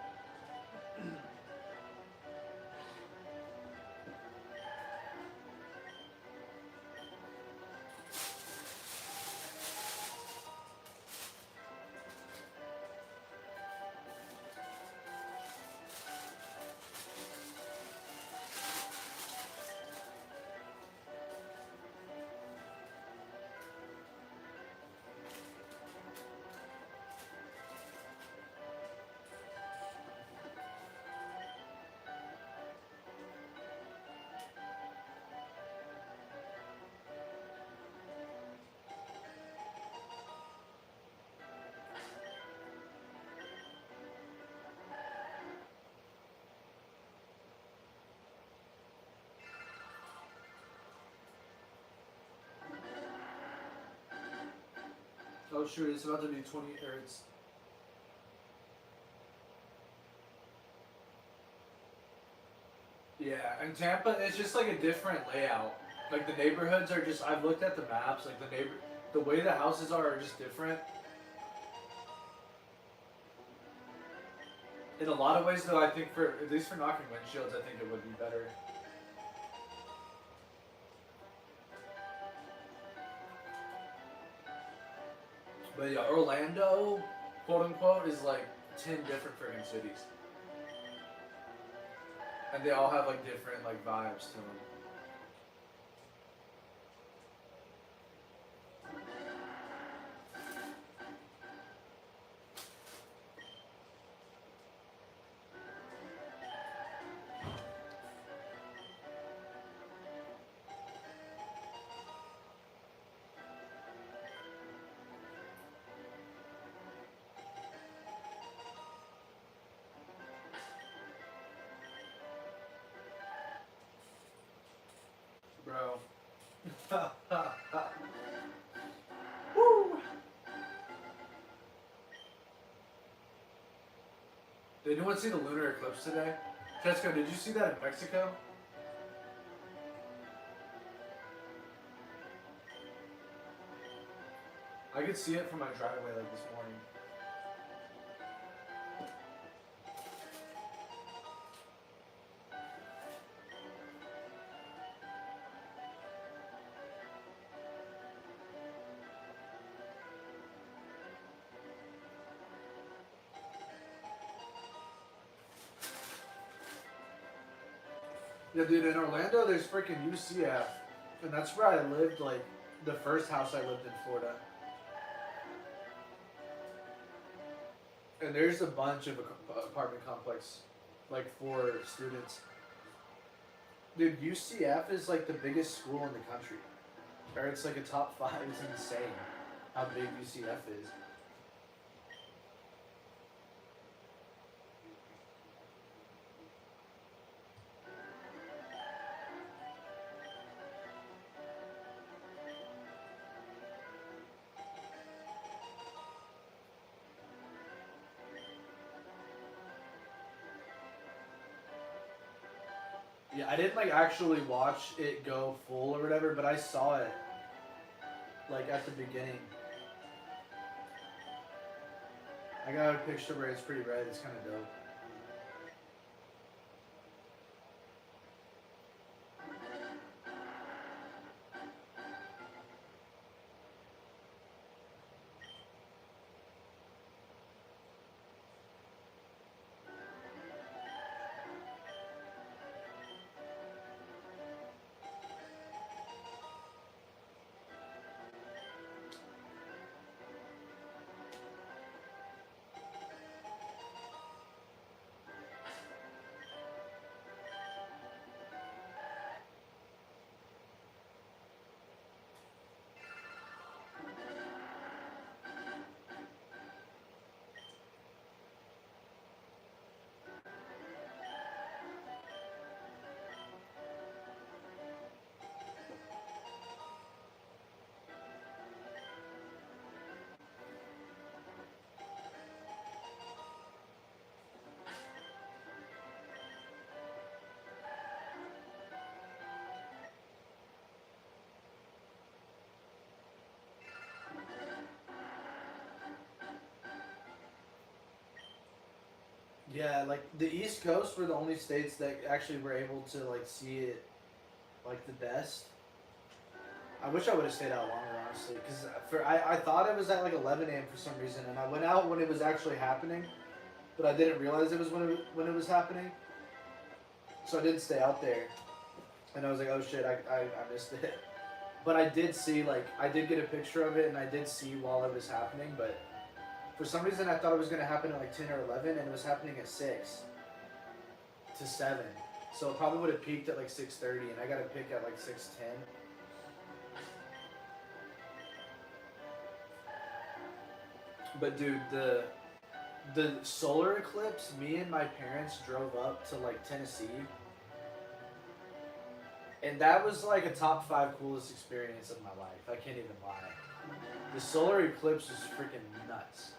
Oh shoot, it's about to be 20, or it's... Yeah, and Tampa, it's just like a different layout. Like the neighborhoods are just, I've looked at the maps, like the way the houses are just different. In a lot of ways though, I think for, at least for knocking windshields, I think it would be better. But yeah, Orlando, quote unquote, is like 10 different friggin' cities. And they all have like different like vibes to them. Bro. Woo! Did anyone see the lunar eclipse today? Tesco, did you see that in Mexico? I could see it from my driveway like this morning. Yeah, dude, in Orlando, there's freaking UCF, and that's where I lived, like, the first house I lived in Florida. And there's a bunch of apartment complex, like, for students. Dude, UCF is, like, the biggest school in the country. Or it's, like, a top 5. It's insane how big UCF is. Yeah, I didn't like actually watch it go full or whatever, but I saw it like at the beginning. I got a picture where it's pretty red. It's kind of dope. Yeah, like the East Coast were the only states that actually were able to like see it like the best. I wish I would have stayed out longer, honestly, because I thought it was at like 11 a.m. for some reason, and I went out when it was actually happening, but I didn't realize it was when it was happening, so I didn't stay out there, and I was like, oh shit, I missed it. But I did see like I did get a picture of it, and I did see while it was happening, but for some reason I thought it was gonna happen at like 10 or 11, and it was happening at 6 to 7, so it probably would have peaked at like 6:30, and I got a pick at like 6:10. But dude, the solar eclipse, me and my parents drove up to like Tennessee, and that was like a top 5 coolest experience of my life. I can't even lie. The solar eclipse was freaking nuts.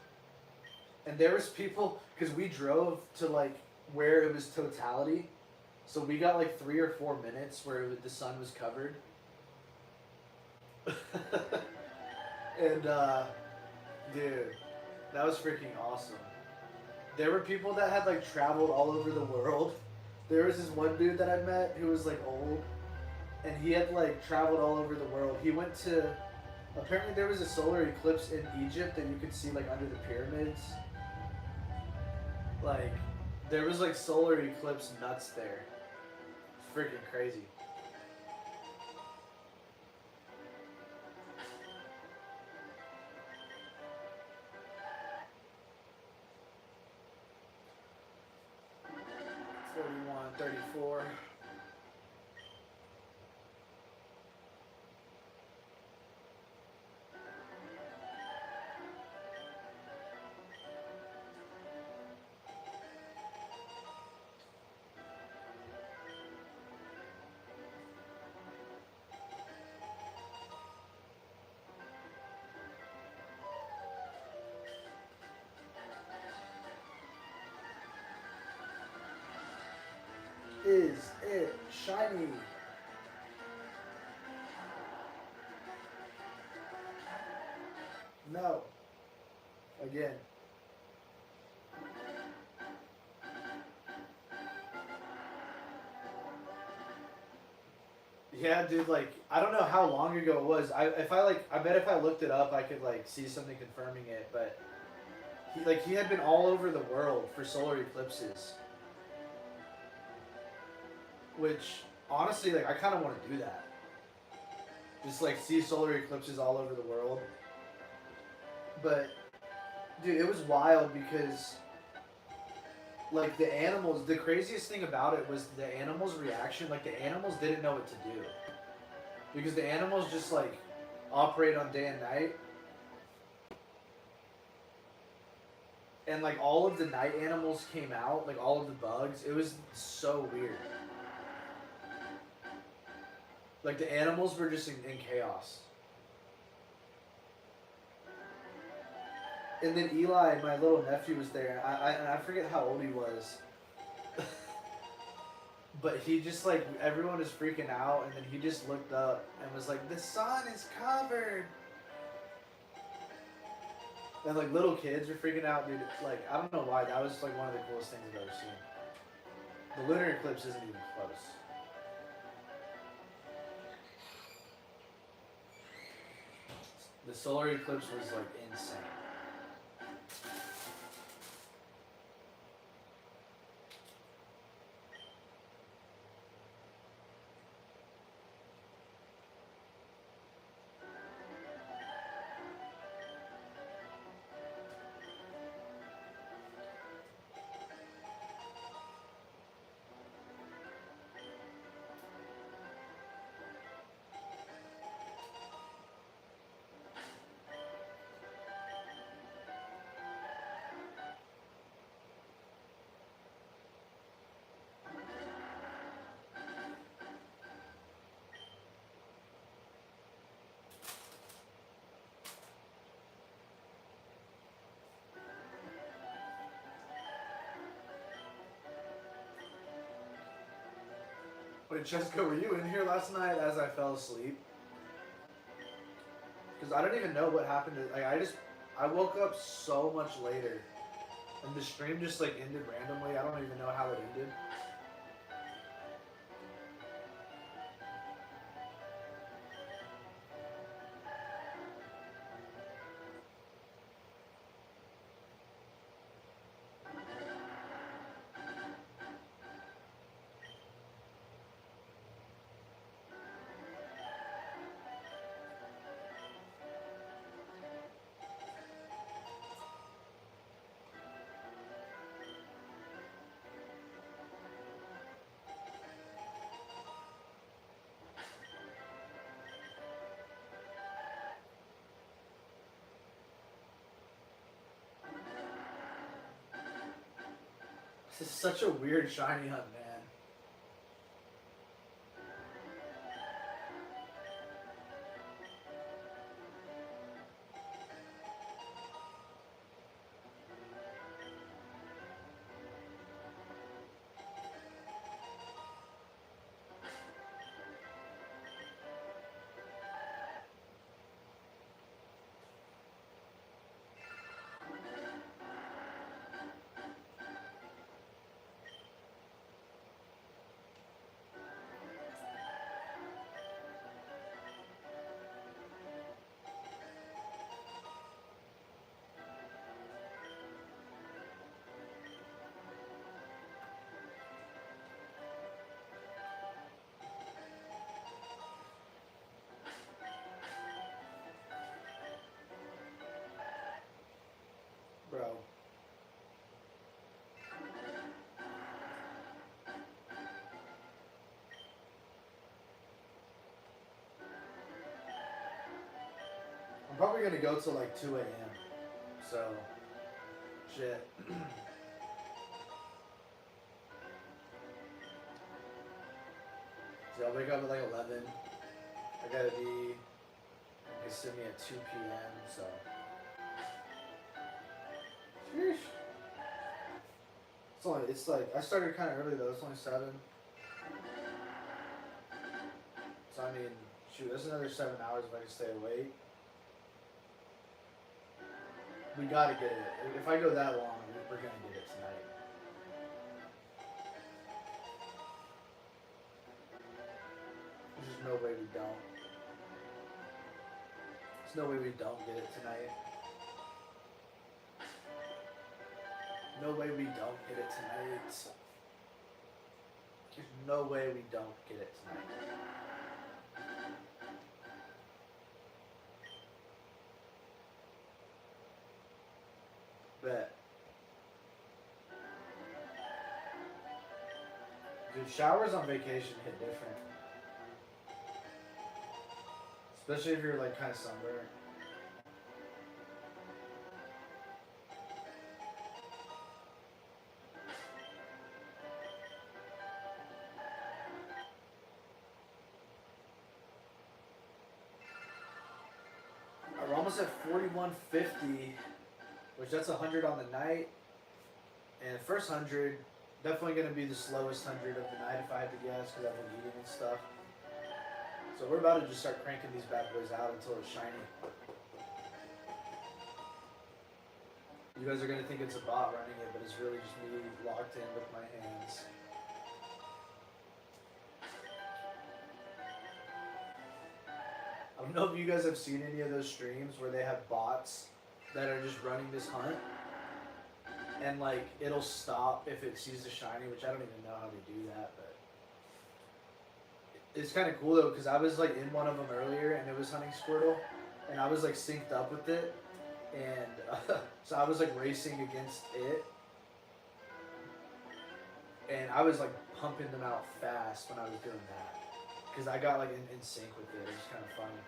And there was people, because we drove to like where it was totality, so we got like 3 or 4 minutes where the sun was covered. And dude, that was freaking awesome. There were people that had like traveled all over the world. There was this one dude that I met who was like old, and he had like traveled all over the world. He went to, apparently there was a solar eclipse in Egypt that you could see like under the pyramids. Like, there was like solar eclipse nuts there. It's freaking crazy. '41, '34. Is it shiny? No. Again. Yeah, dude, like, I don't know how long ago it was. I bet if I looked it up, I could, like, see something confirming it, but he had been all over the world for solar eclipses. Which, honestly, like, I kind of want to do that. Just, like, see solar eclipses all over the world. But, dude, it was wild because, like, the animals, the craziest thing about it was the animals' reaction. Like, the animals didn't know what to do. Because the animals just, like, operate on day and night. And, like, all of the night animals came out, like, all of the bugs. It was so weird. Like, the animals were just in chaos. And then Eli, my little nephew, was there. I forget how old he was. But he just, like, everyone was freaking out, and then he just looked up and was like, the sun is covered! And, like, little kids were freaking out, dude. Like, I don't know why, that was, like, one of the coolest things I've ever seen. The lunar eclipse isn't even close. The solar eclipse was, like, insane. Wait, Jessica, were you in here last night as I fell asleep? Because I don't even know what happened. I woke up so much later And the stream just like ended randomly. I don't even know how it ended. This is such a weird shiny hunt, man. Bro. I'm probably gonna go till like 2 a.m. So, shit. So I'll wake up at like 11. I gotta be in Sydney at 2 p.m. So. Sheesh. It's like, I started kind of early though, it's only 7. So I mean, shoot, that's another 7 hours if I can stay awake. We gotta get it. If I go that long, we're gonna get it tonight. There's just no way we don't. There's no way we don't get it tonight. No way we don't get it tonight. There's no way we don't get it tonight. Bet. Dude, showers on vacation hit different. Especially if you're like kind of sunburned. We're almost at 4150, which that's 100 on the night. And first 100, definitely going to be the slowest 100 of the night if I had to guess, because I've been eating and stuff. So we're about to just start cranking these bad boys out until it's shiny. You guys are going to think it's a bot running it, but it's really just me locked in with my hands. I don't know if you guys have seen any of those streams where they have bots that are just running this hunt. And like, it'll stop if it sees the shiny, which I don't even know how they do that, but it's kind of cool though, because I was like in one of them earlier and it was hunting Squirtle, and I was like synced up with it, and so I was like racing against it, and I was like pumping them out fast when I was doing that, because I got like in sync with it. It was kind of funny.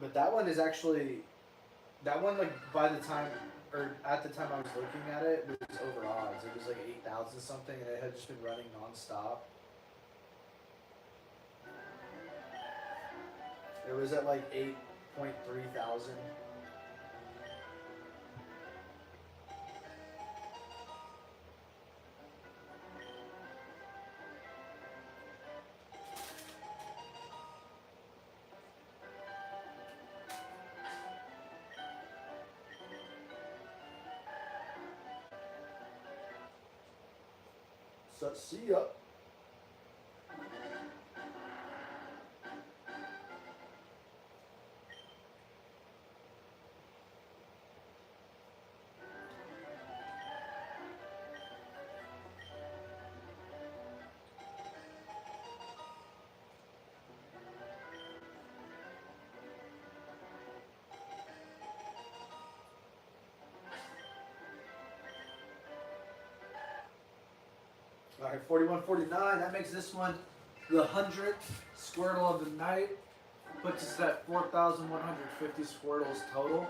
But that one is actually, that one like by the time, or at the time I was looking at it, it was over odds. It was like 8,000 something, and it had just been running non-stop. It was at like 8.3 thousand. So, see ya. All right, 41.49. That makes this one the 100th Squirtle of the night. Puts us at 4,150 Squirtles total.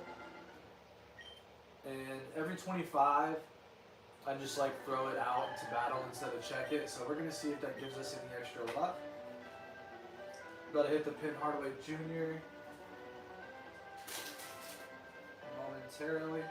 And every 25, I just like throw it out into battle instead of check it. So we're going to see if that gives us any extra luck. About to hit the pin Hardaway Jr. momentarily.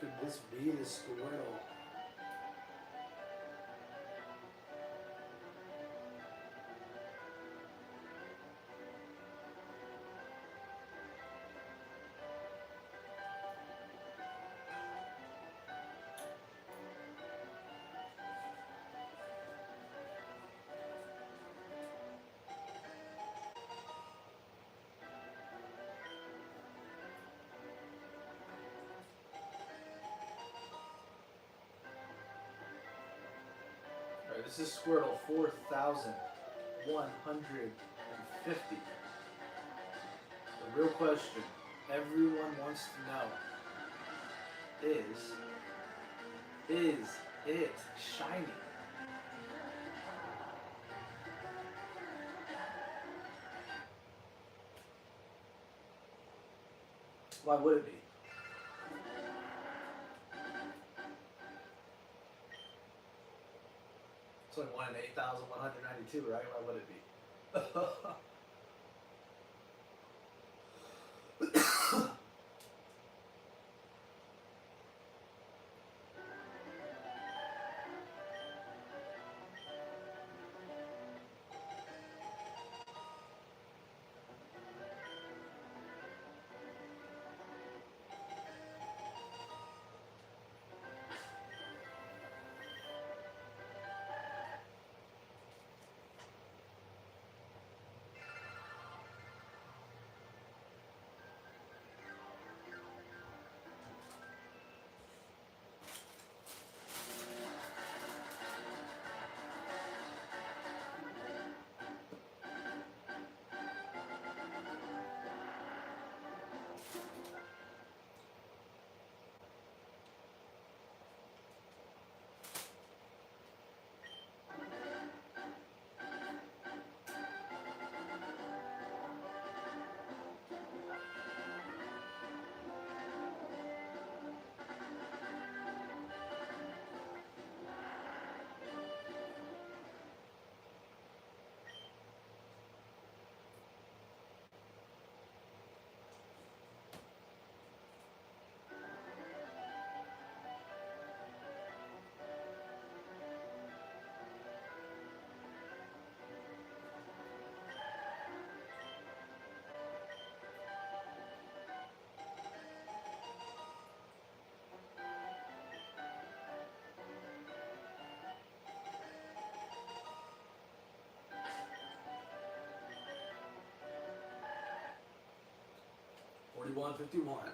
Could this be the Squirtle? Alright, this is Squirtle 4,150. The real question everyone wants to know is it shiny? Why would it be? It's only 1 in 8,192, right? Why would it be? 41-51.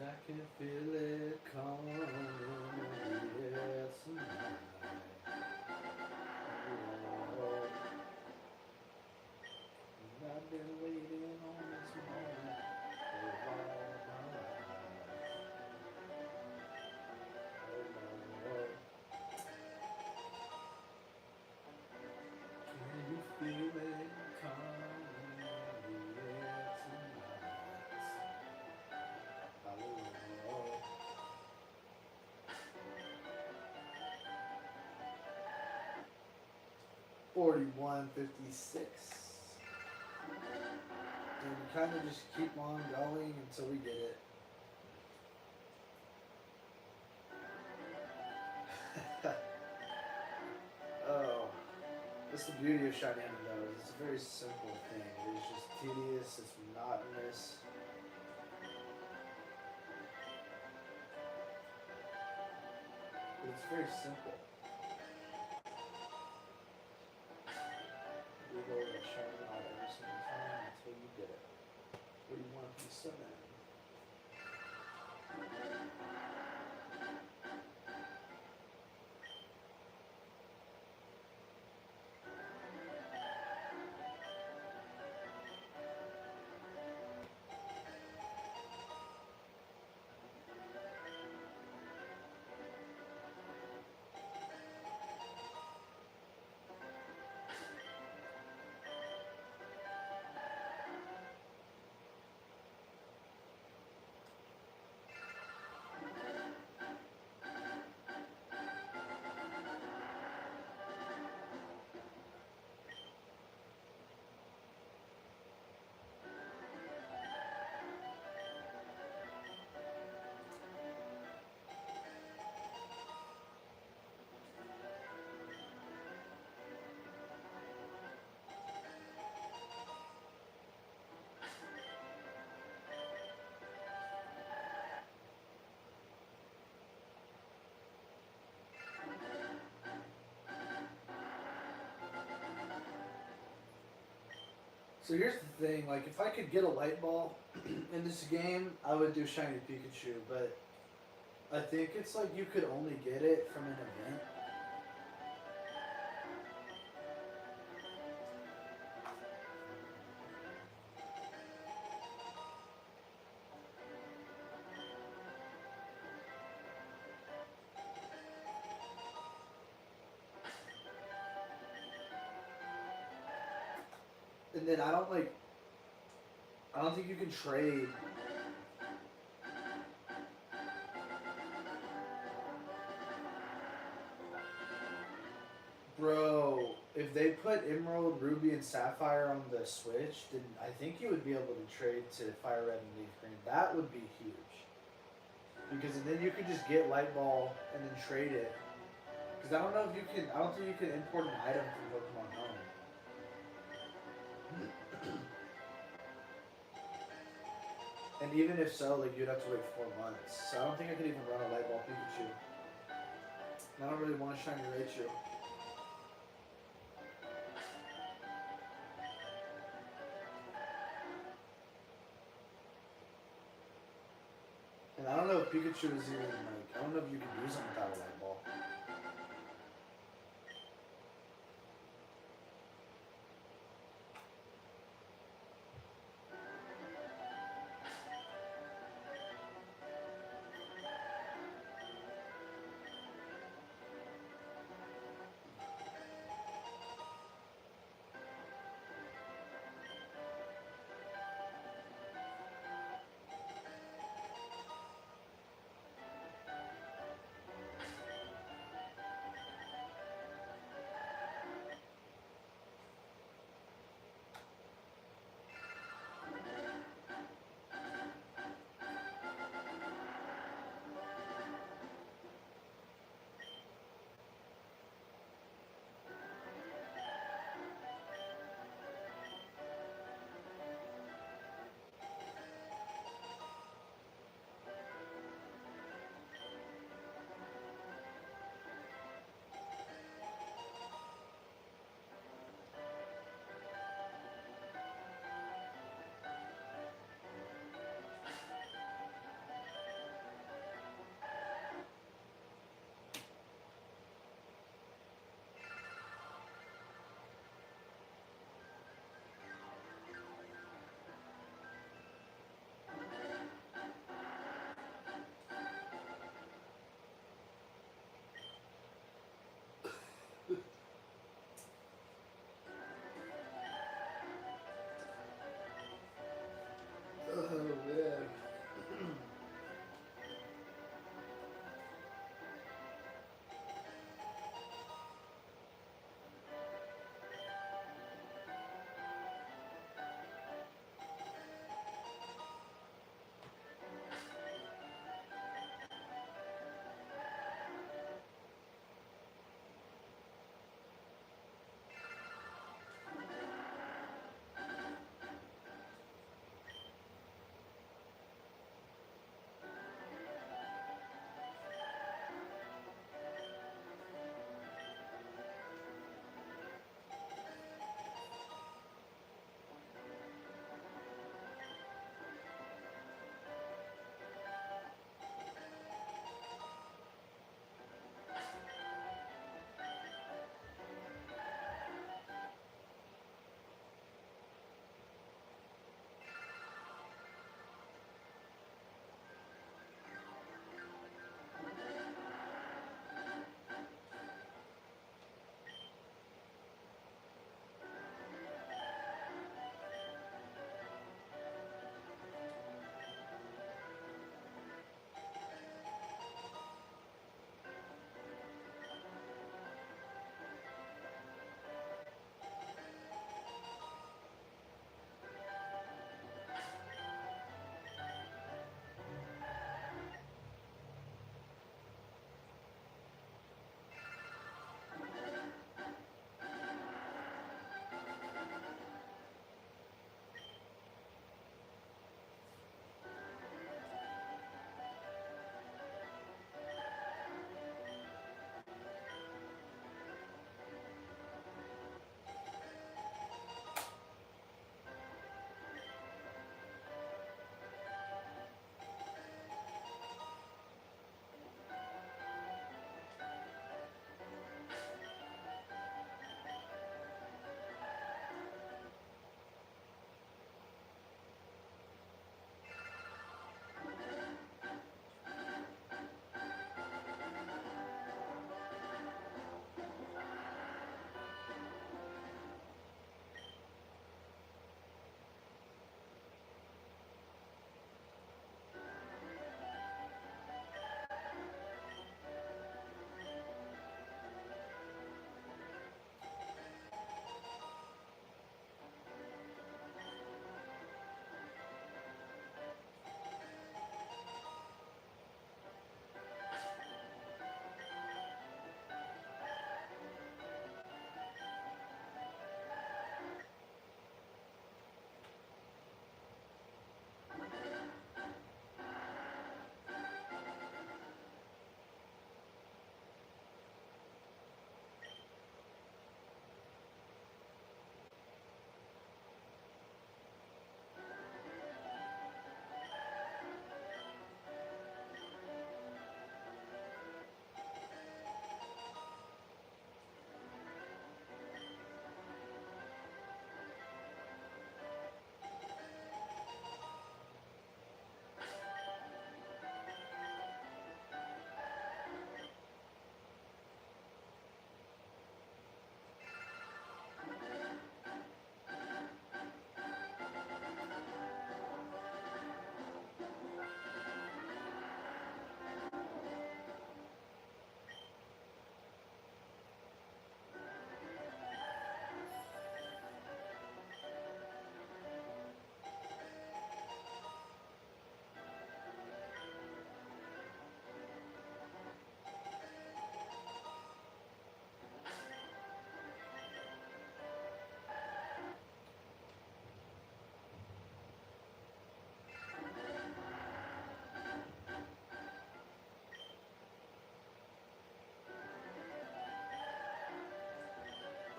I can feel it coming, yeah, tonight. Oh, and I've been waiting on this moment for all my life. Oh, can you feel it coming, yeah, tonight? Oh. 41-56. And we kind of just keep on going until we get it. Oh, that's the beauty of shiny though. It's a very simple thing. It's just tedious, it's monotonous. But it's very simple. You go to shiny out every single time until you get it. 41-57. So here's the thing, like if I could get a light ball in this game, I would do shiny Pikachu, but I think it's like you could only get it from an event. And then I don't think you can trade. Bro, if they put Emerald, Ruby, and Sapphire on the Switch, then I think you would be able to trade to Fire Red and Leaf Green. That would be huge. Because then you could just get Light Ball and then trade it. Because I don't know if you can, I don't think you can import an item from Pokemon Home. And even if so, like, you'd have to wait 4 months. So I don't think I could even run a Light Ball Pikachu. And I don't really want a shiny Raichu. And I don't know if Pikachu is even, like, I don't know if you can use him without a Light Ball.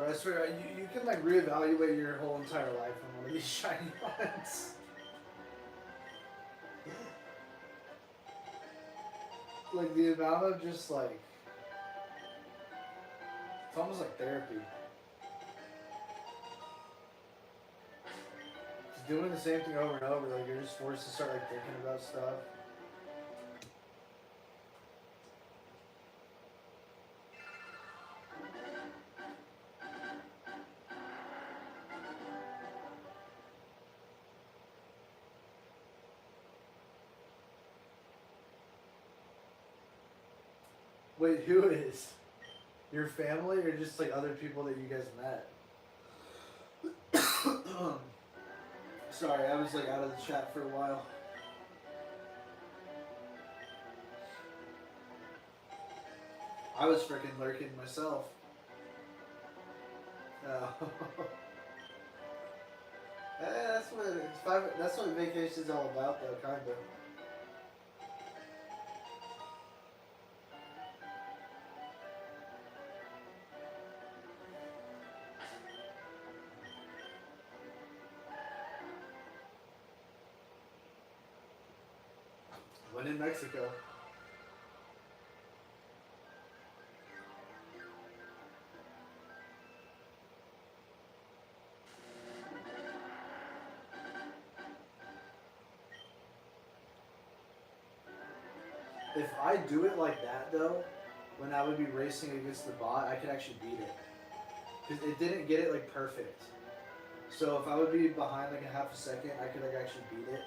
But I swear, you can like reevaluate your whole entire life on one of these shiny ones. Like the amount of just like, it's almost like therapy. Just doing the same thing over and over, like you're just forced to start like thinking about stuff. Wait, who is? Your family or just like other people that you guys met? Sorry, I was like out of the chat for a while. I was freaking lurking myself. Oh. That's what vacation's all about, though, kind of. When in Mexico. If I do it like that though, when I would be racing against the bot, I could actually beat it. Because it didn't get it like perfect. So if I would be behind like a half a second, I could like actually beat it.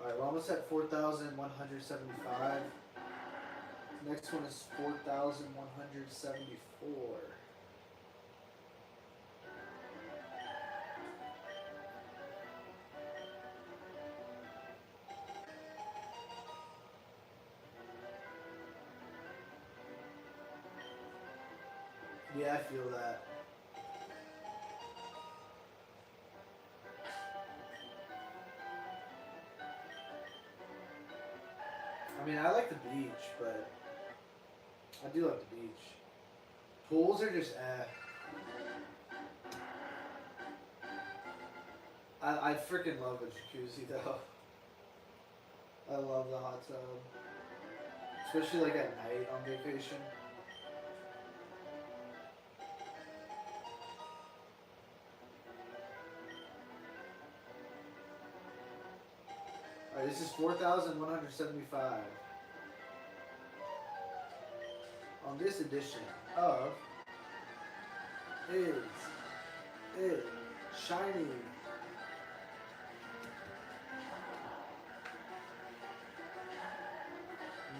Alright, we're almost at 4,175. Next one is 4,174. Yeah, I feel that. I mean, I like the beach, but I do like the beach. Pools are just I freaking love a jacuzzi though. I love the hot tub. Especially like at night on vacation. Alright, this is 4,175. On this edition of Is It Shiny?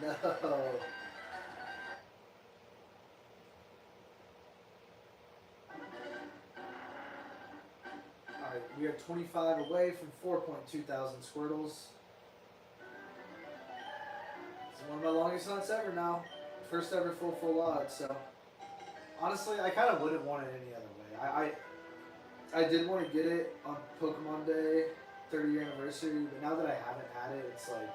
No. Alright, we are 25 away from 4.2 thousand Squirtles. This is one of my longest hunts ever now. First ever full odds, so honestly, I kind of wouldn't want it any other way. I did want to get it on Pokemon Day, 30-year anniversary, but now that I haven't had it, it's like,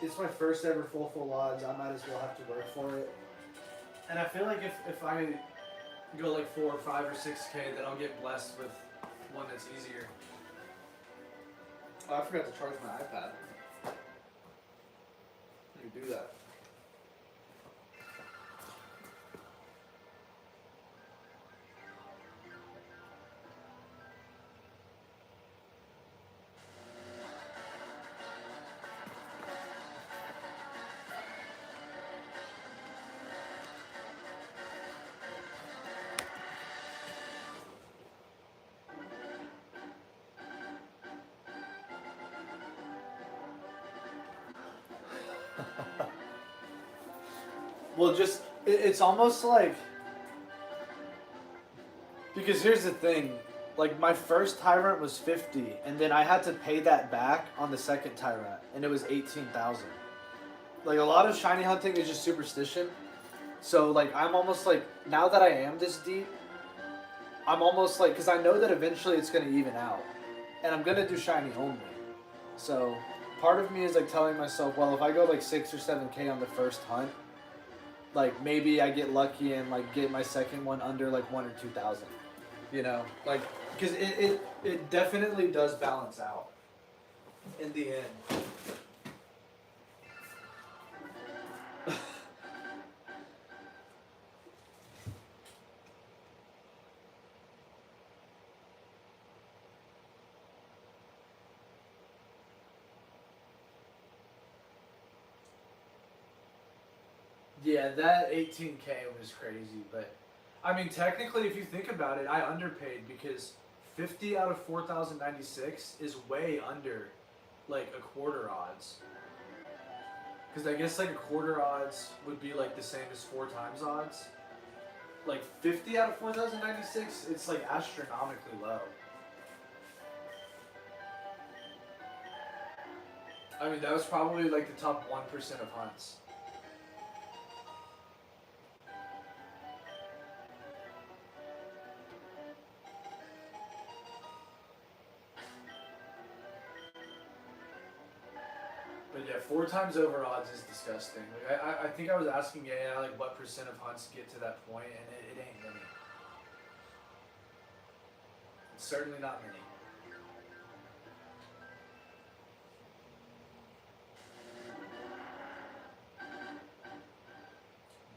it's my first ever full odds. I might as well have to work for it. And I feel like if I go like 4 or 5 or 6K, then I'll get blessed with one that's easier. Oh, I forgot to charge my iPad. You do that. Well, just, it's almost like, because here's the thing, like my first Tyrant was 50, and then I had to pay that back on the second Tyrant, and it was 18,000. Like a lot of shiny hunting is just superstition, so like I'm almost like, now that I am this deep, I'm almost like, because I know that eventually it's going to even out. And I'm going to do shiny only. So part of me is like telling myself, well, if I go like 6 or 7K on the first hunt, like maybe I get lucky and like get my second one under like 1 or 2,000. You know? Like, because it definitely does balance out in the end. Yeah, that 18K was crazy, but I mean, technically, if you think about it, I underpaid because 50 out of 4,096 is way under like a quarter odds. Because I guess like a quarter odds would be like the same as 4 times odds. Like 50 out of 4,096, it's like astronomically low. I mean, that was probably like the top 1% of hunts. But yeah, 4 times over odds is disgusting. Like I think I was asking yeah, like what percent of hunts get to that point, and it ain't many. It's certainly not many.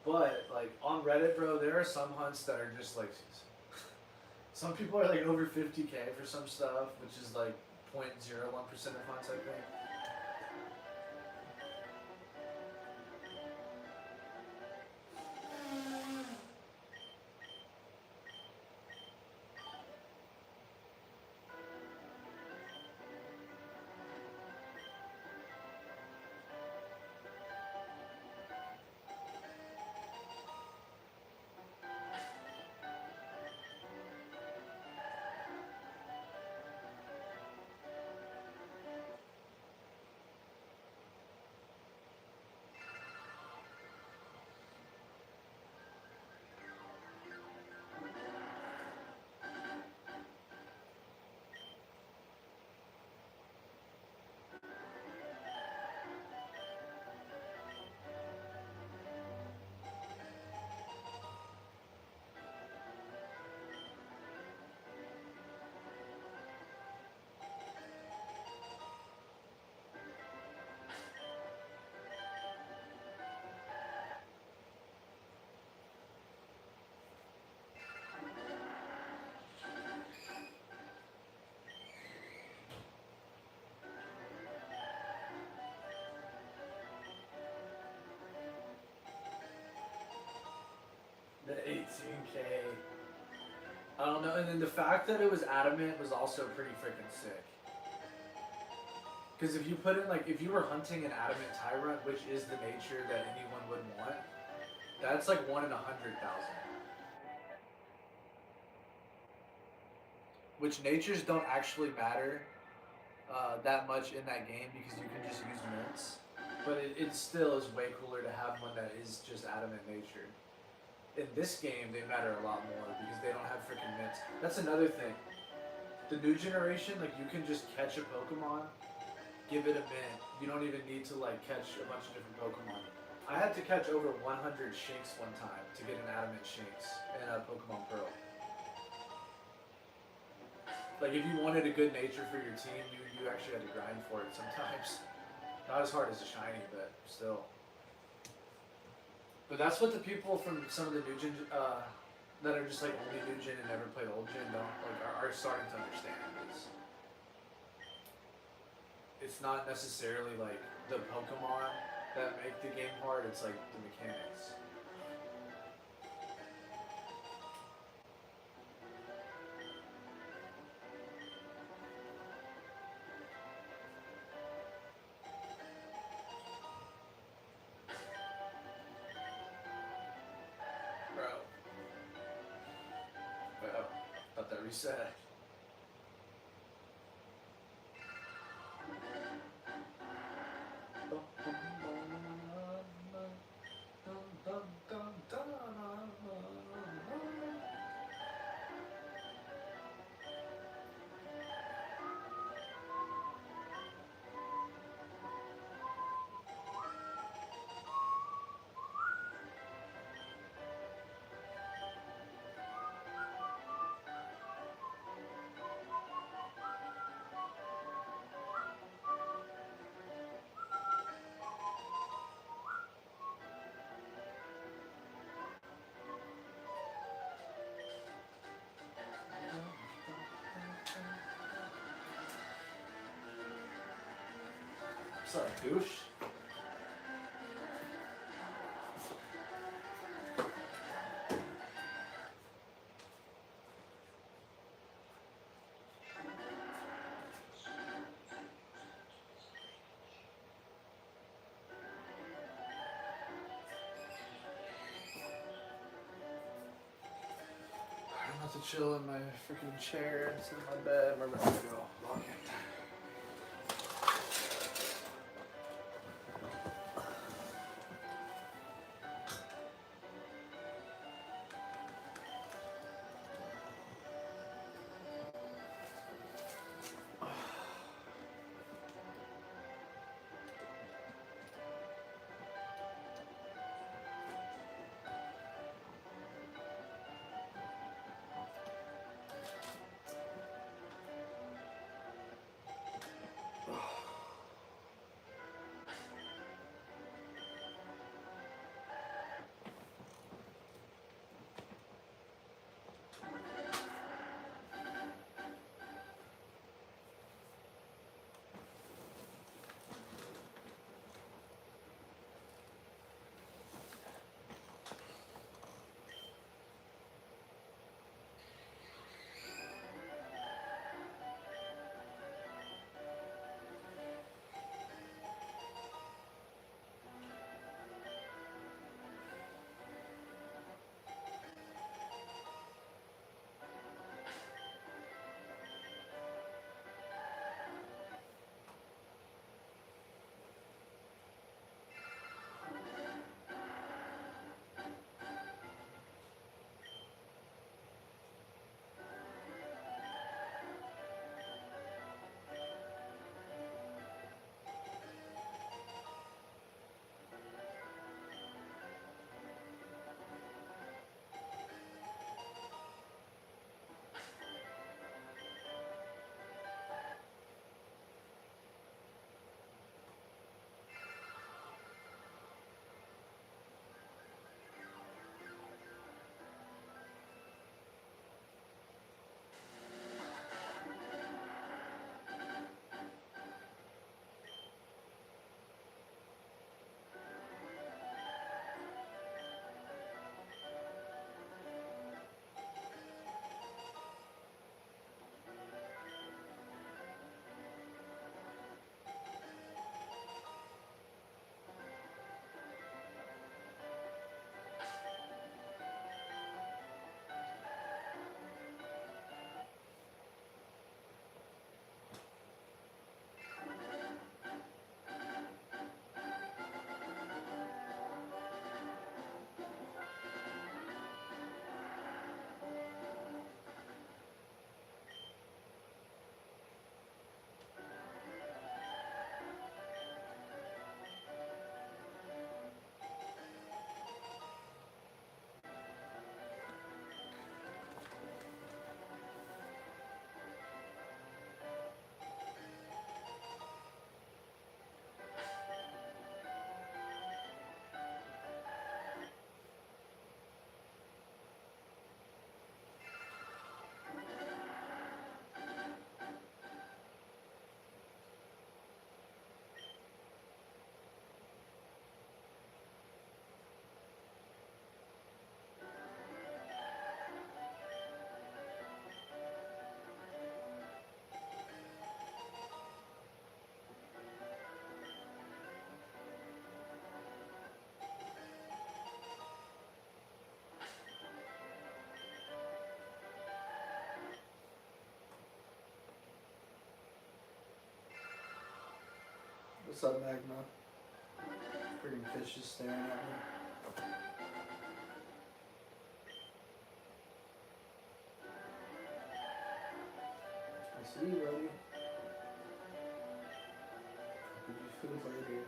But like on Reddit, bro, there are some hunts that are just like some people are like over 50K for some stuff, which is like 0.01% of hunts, I think. The 18K. I don't know, and then the fact that it was adamant was also pretty freaking sick. Because if you put in like, if you were hunting an adamant tyrant, which is the nature that anyone would want, that's like 1 in 100,000. Which natures don't actually matter that much in that game because you can just use mints. But it still is way cooler to have one that is just adamant nature. In this game, they matter a lot more because they don't have freaking mints. That's another thing. The new generation, like you can just catch a Pokemon, give it a mint. You don't even need to like catch a bunch of different Pokemon. I had to catch over 100 Shinx one time to get an adamant Shinx in a Pokemon Pearl. Like if you wanted a good nature for your team, you actually had to grind for it sometimes. Not as hard as a shiny, but still. But that's what the people from some of the new gen that are just like only new gen and never played old gen don't like are starting to understand. It's not necessarily like the Pokemon that make the game hard. It's like the mechanics. Bro. Well, thought that reset. Sorry, douche. I'm about to chill in my freaking chair instead of my bed. We're about to go log in. What's up, Magma? Freaking fish is staring at me. I see you, buddy. Did you feel later?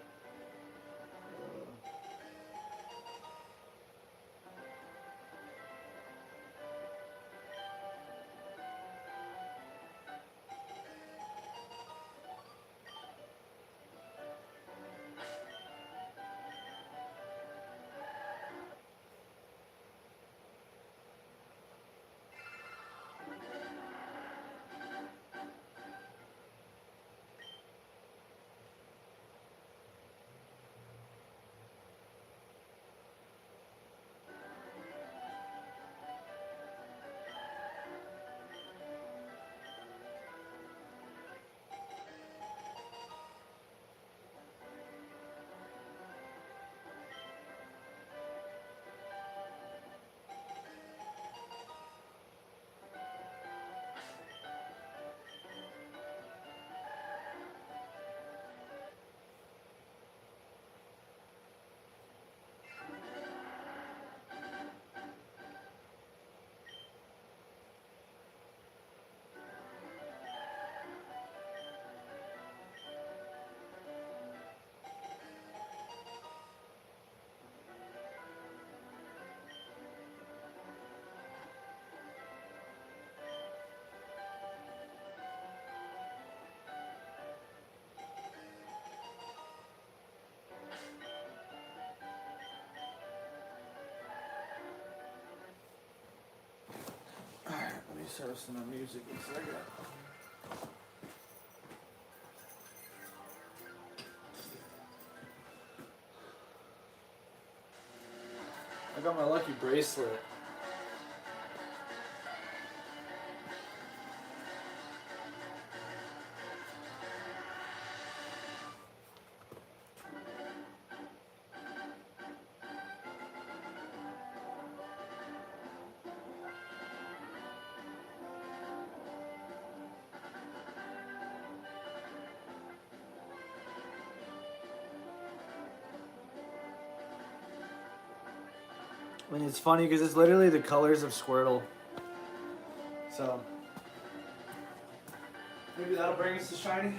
Set us some music in a second. I got my lucky bracelet. And it's funny because it's literally the colors of Squirtle. So maybe that'll bring us to shiny.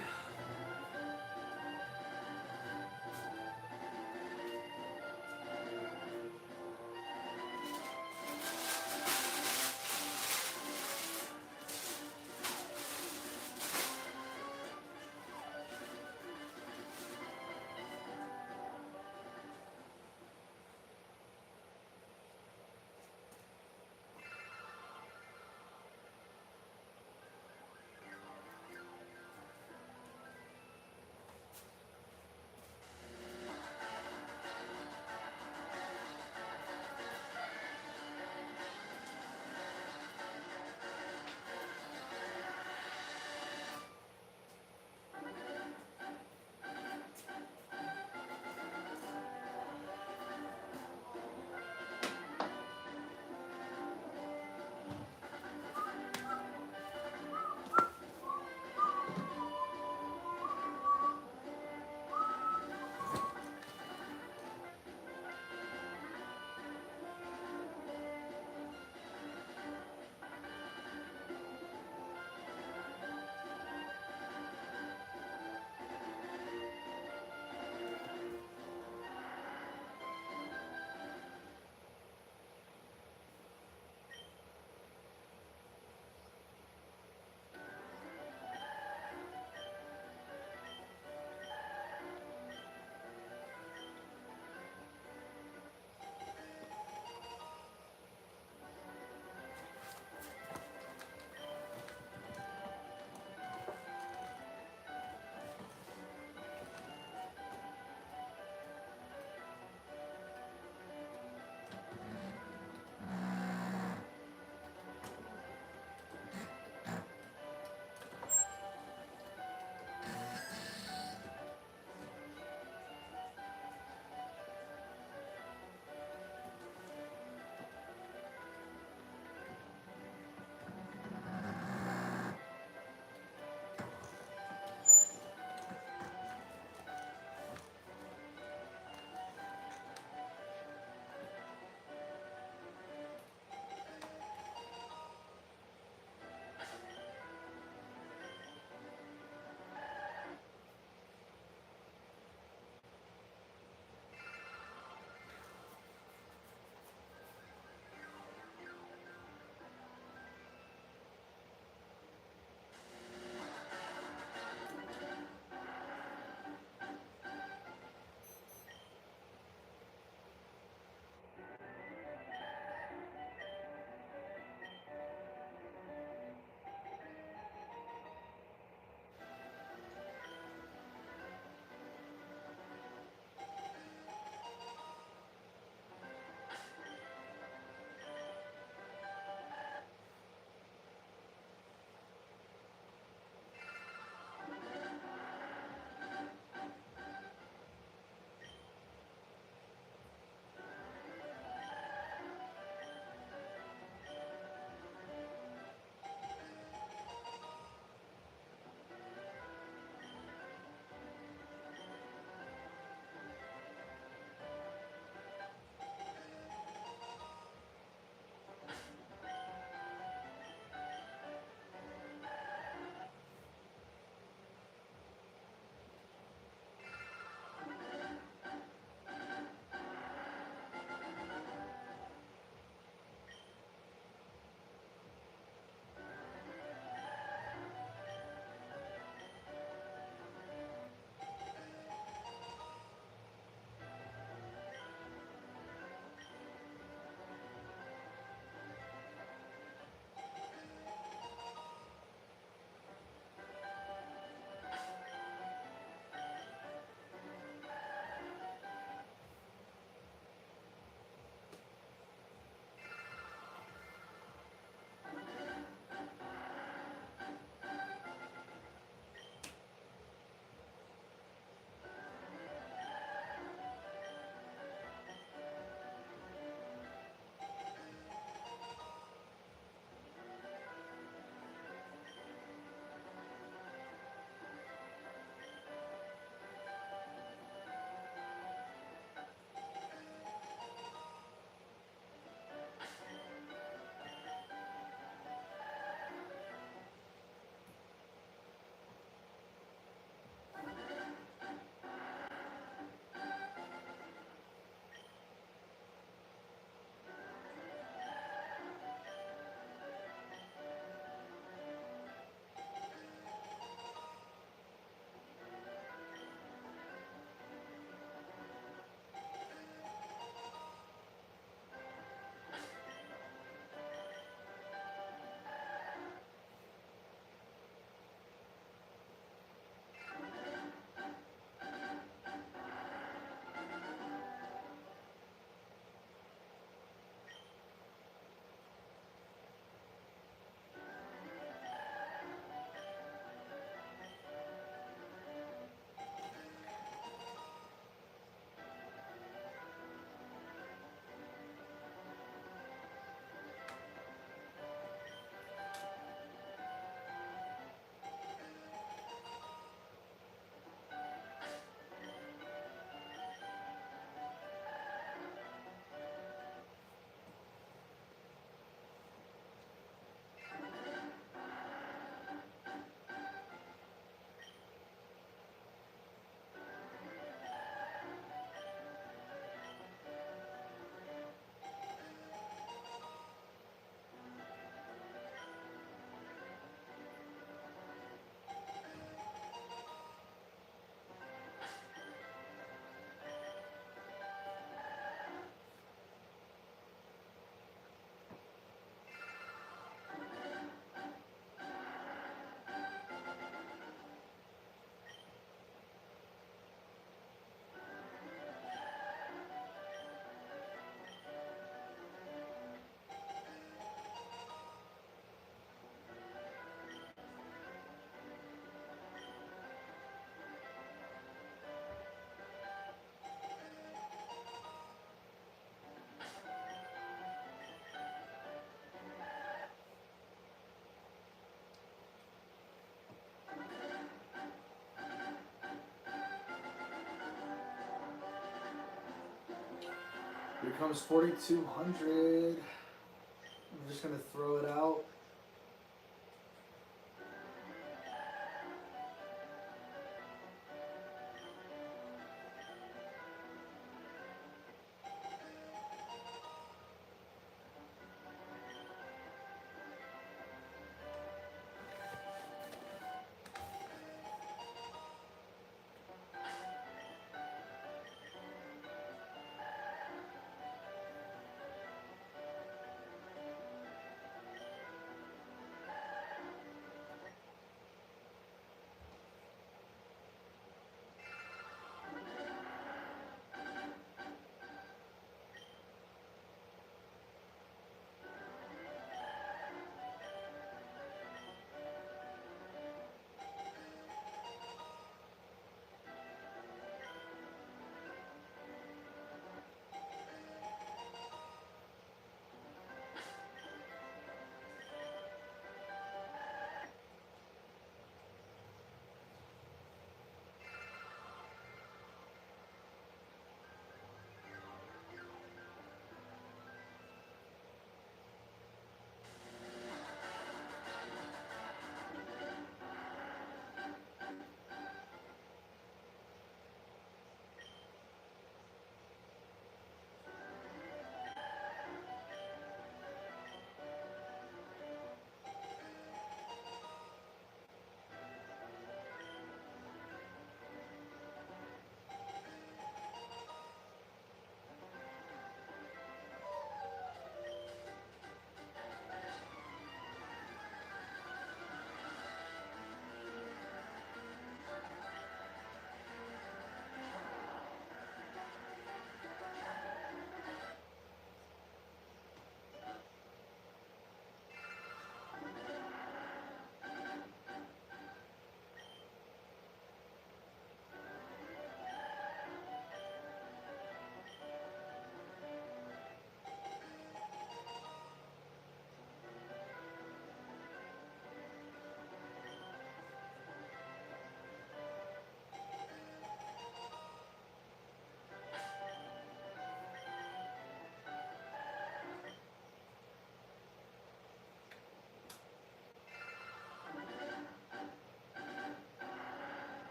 Becomes 4,200. I'm just gonna throw it out.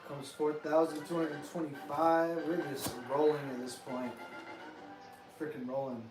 Comes 4,225. We're just rolling at this point. Freaking rolling.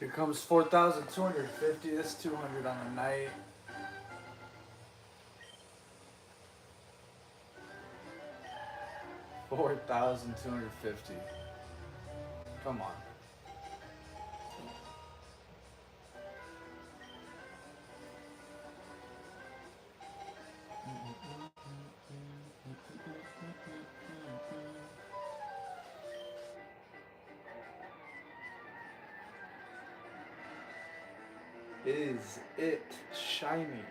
Here comes 4,250. That's 200 on the night. $4,250. Come on. Is it shiny?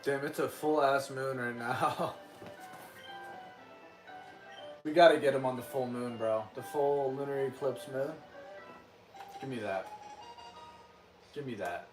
Damn, it's a full ass moon right now. We gotta get him on the full moon, bro. The full lunar eclipse moon. Give me that. Give me that.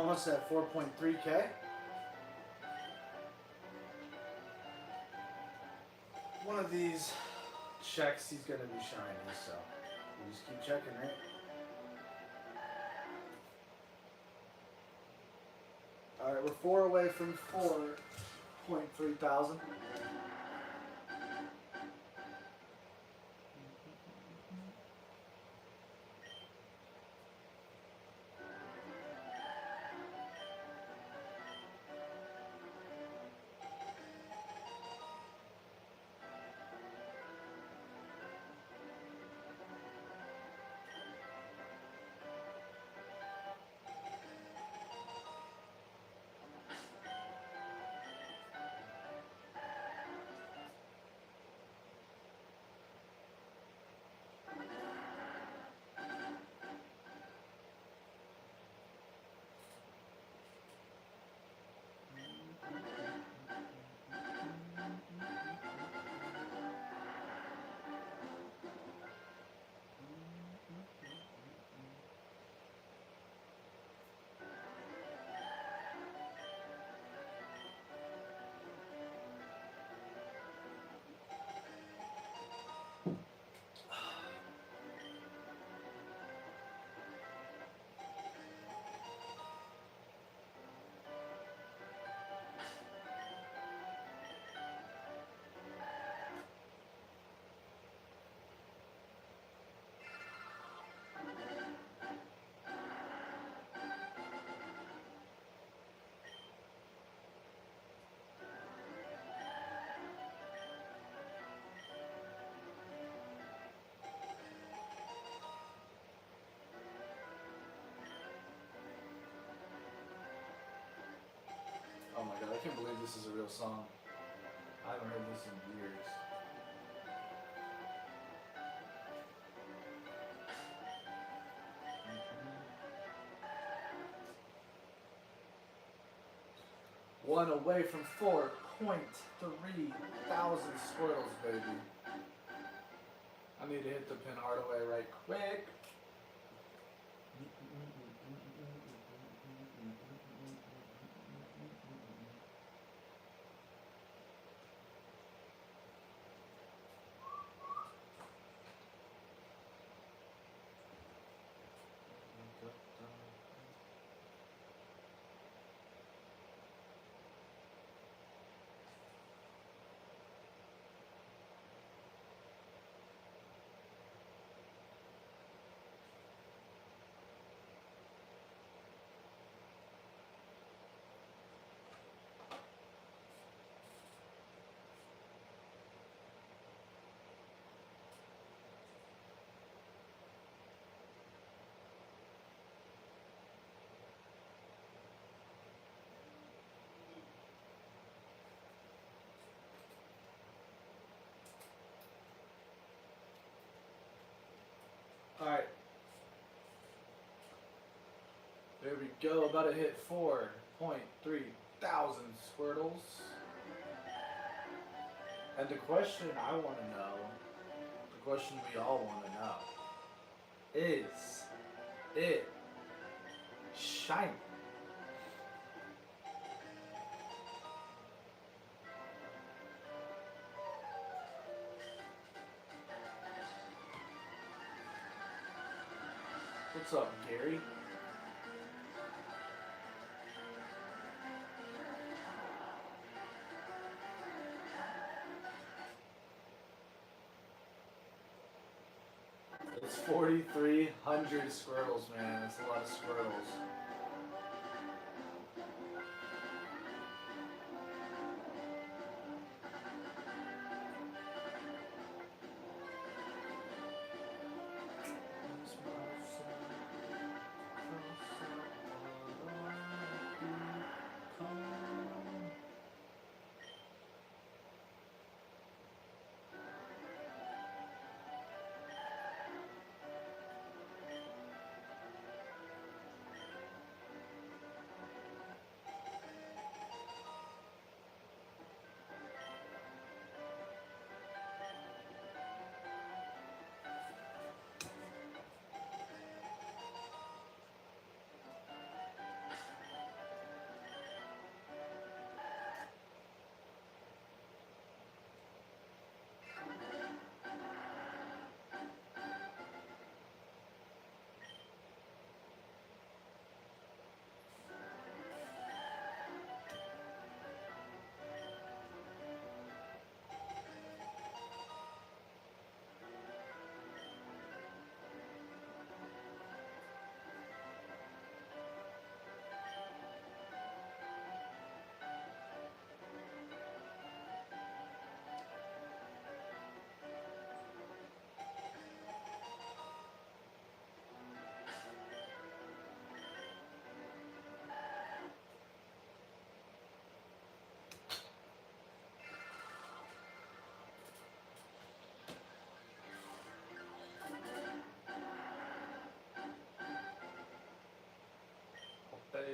almost at 4.3K. One of these checks, he's gonna be shiny, so we just keep checking, right? Alright, we're 4 away from 4.3 thousand. Oh my god, I can't believe this is a real song. I haven't heard this in years. One away from 4.3 thousand squirtles, baby. I need to hit the pin hard away right quick. Alright. There we go. About to hit 4.3 thousand squirtles. And the question I want to know, the question we all want to know, is it shiny? What's up, Gary? It's 4,300 squirtles, man. That's a lot of squirtles.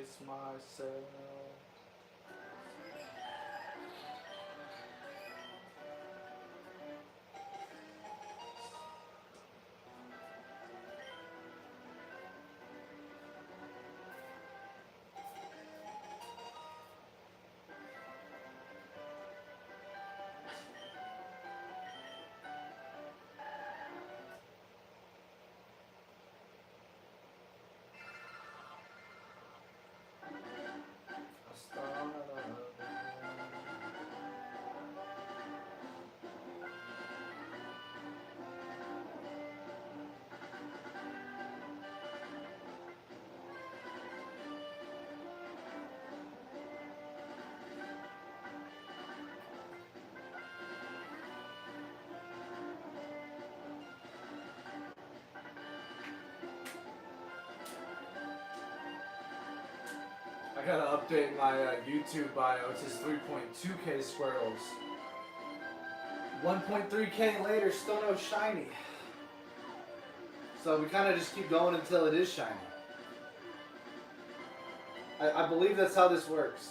brace myself. I gotta update my YouTube bio. It says 3.2k squirrels. 1.3k later, still no shiny. So we kind of just keep going until it is shiny. I believe that's how this works.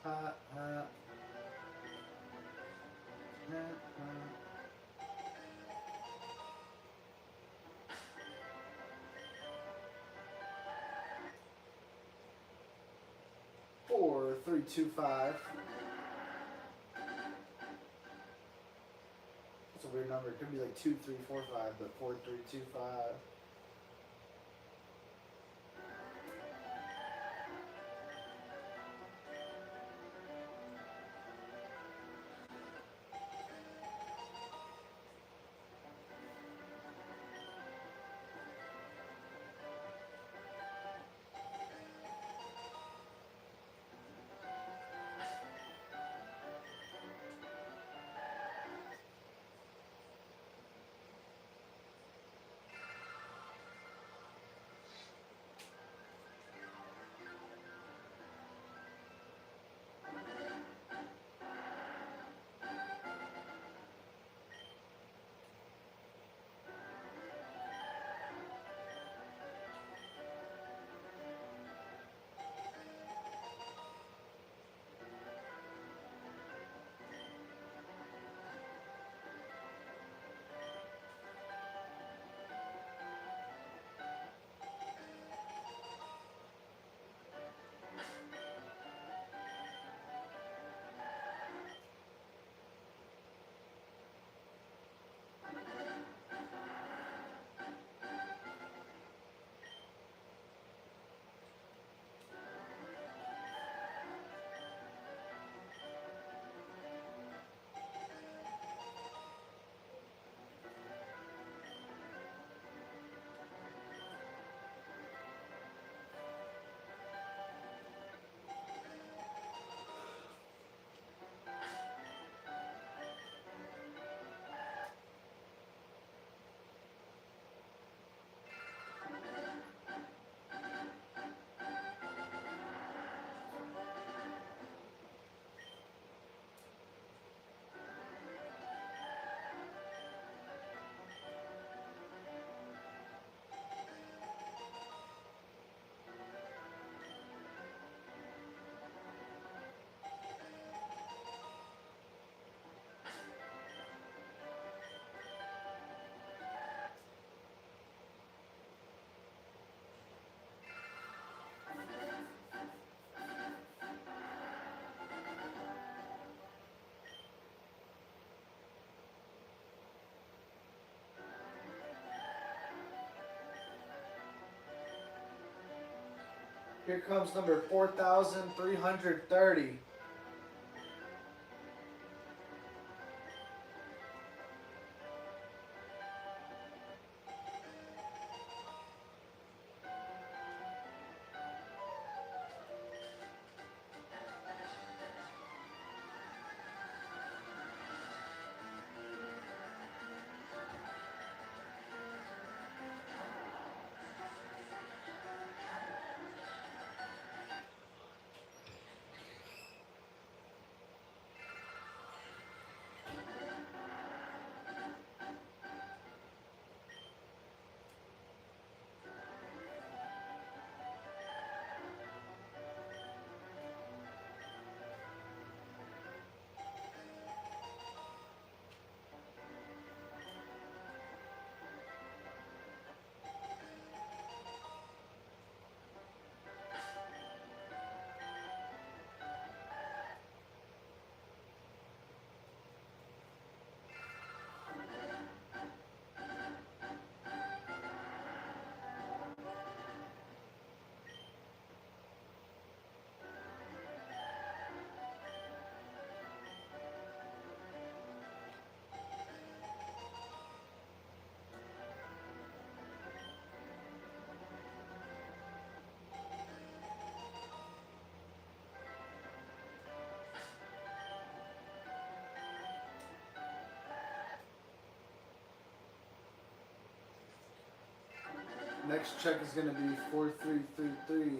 Hot, hot. 4-3-2-5. That's a weird number. It could be like 2-3-4-5, but 4-3-2-5. Here comes number 4,330. Next check is going to be 4,333.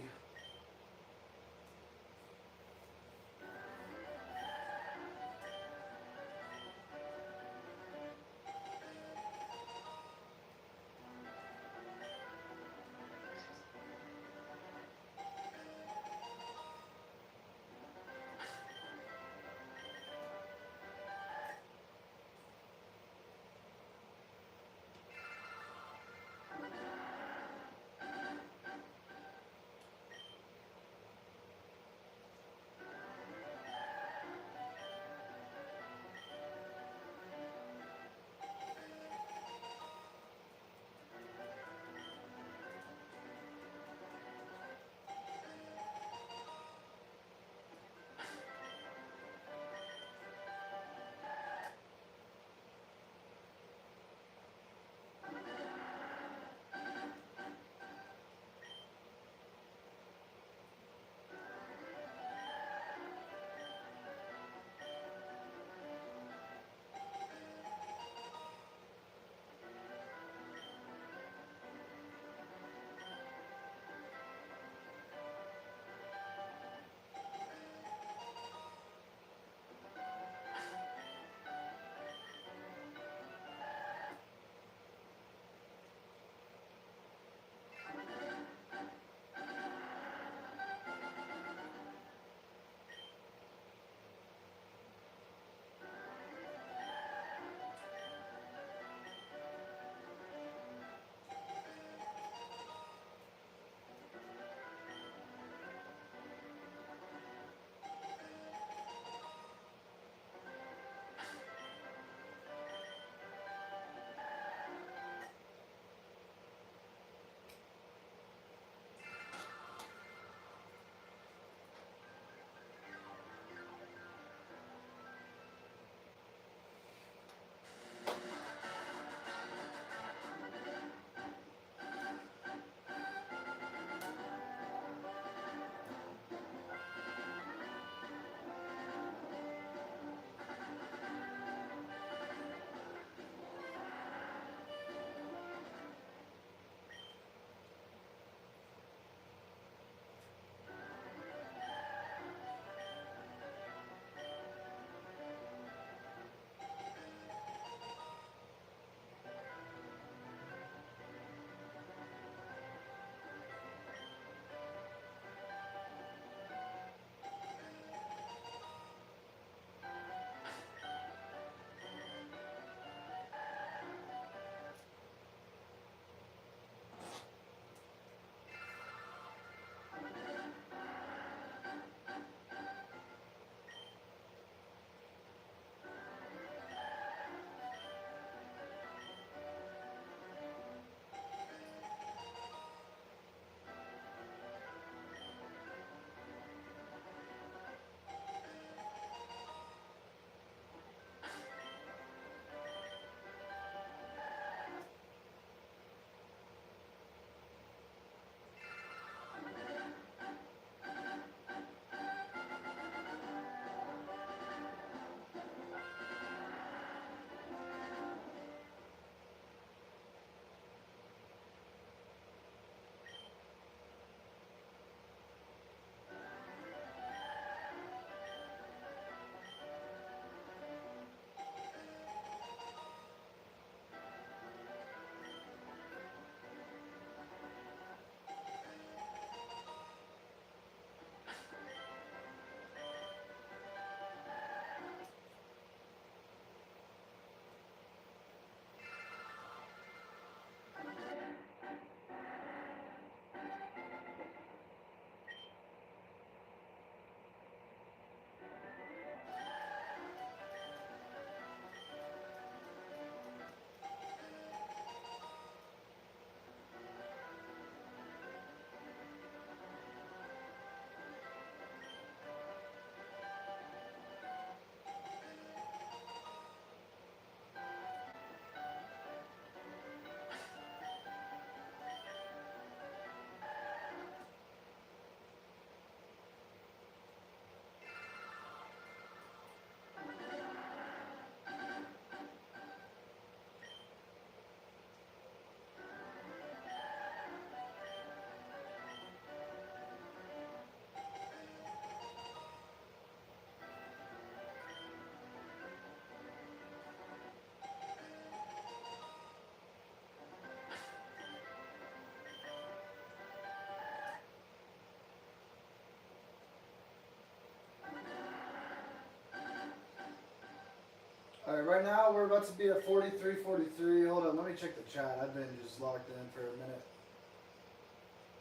Alright, right now we're about to be at 43-43. Hold on, let me check the chat. I've been just locked in for a minute.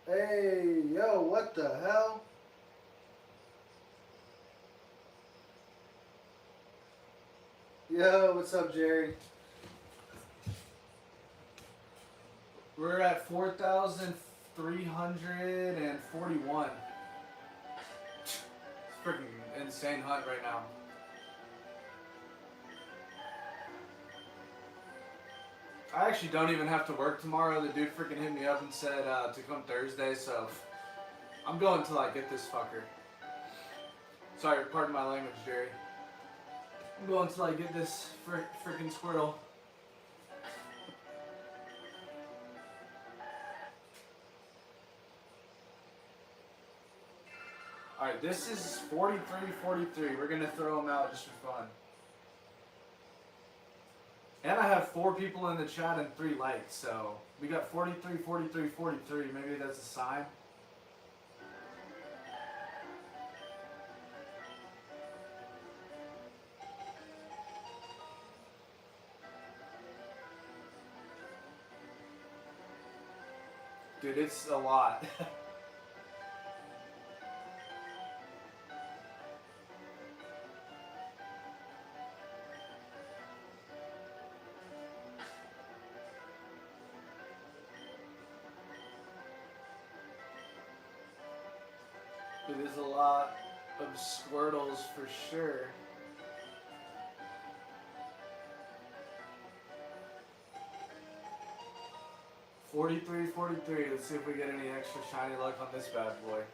Hey, yo, what the hell? Yo, what's up, Jerry? We're at 4,341. It's freaking insane hunt right now. I actually don't even have to work tomorrow. The dude freaking hit me up and said to come Thursday, so I'm going till I get this fucker. Sorry, pardon my language, Jerry. I'm going till I get this freaking Squirtle. Alright, this is 43-43. We're gonna throw them out just for fun. And I have 4 people in the chat and 3 likes, so we got 43-43-43. Maybe that's a sign. Dude, it's a lot. It is a lot of Squirtles for sure. $43.43. Let's see if we get any extra shiny luck on this bad boy.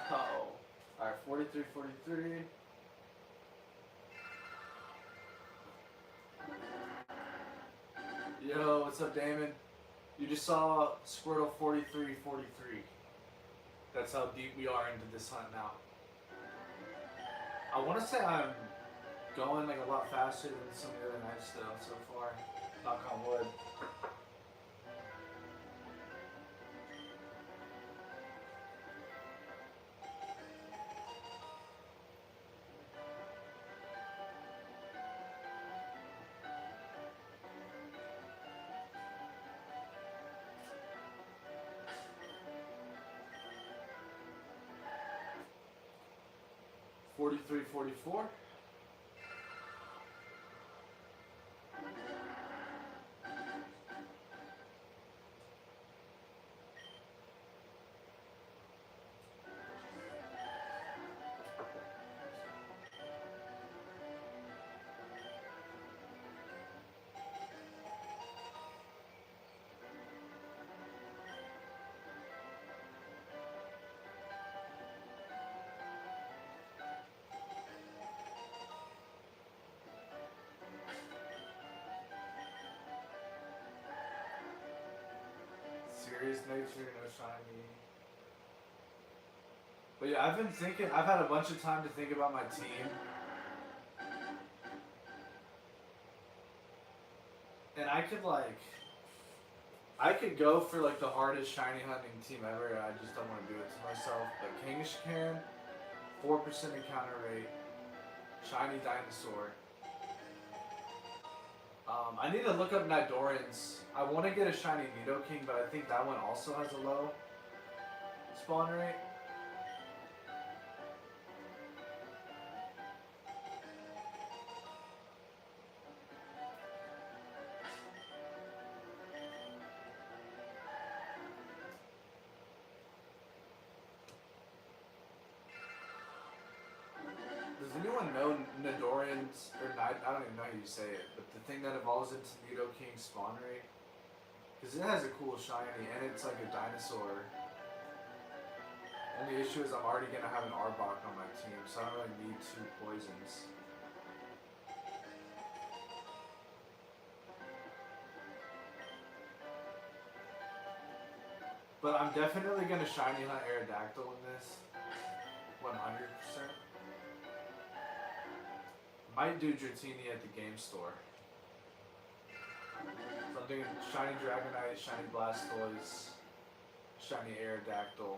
No. Alright, 43.43. Yo, what's up, Damon? You just saw Squirtle 43.43. That's how deep we are into this hunt now. I want to say I'm going like a lot faster than some of the other nights though so far. Knock on wood. $43.44. Serious nature, no shiny. But yeah, I've been thinking, I've had a bunch of time to think about my team. And I could go for like the hardest shiny hunting team ever. I just don't want to do it to myself. But Kangaskhan, 4% encounter rate, shiny dinosaur. I need to look up Nidorans. I want to get a shiny Nidoking, but I think that one also has a low spawn rate. Does anyone know Nidorans, or I don't even know how you say it, but the thing that evolves into Nidoking spawn rate? Because it has a cool shiny, and it's like a dinosaur. Only issue is I'm already going to have an Arbok on my team, so I don't really need 2 poisons. But I'm definitely going to shiny hunt Aerodactyl in this. 100%. Might do Dratini at the game store. So I'm thinking shiny Dragonite, shiny Blastoise, shiny Aerodactyl.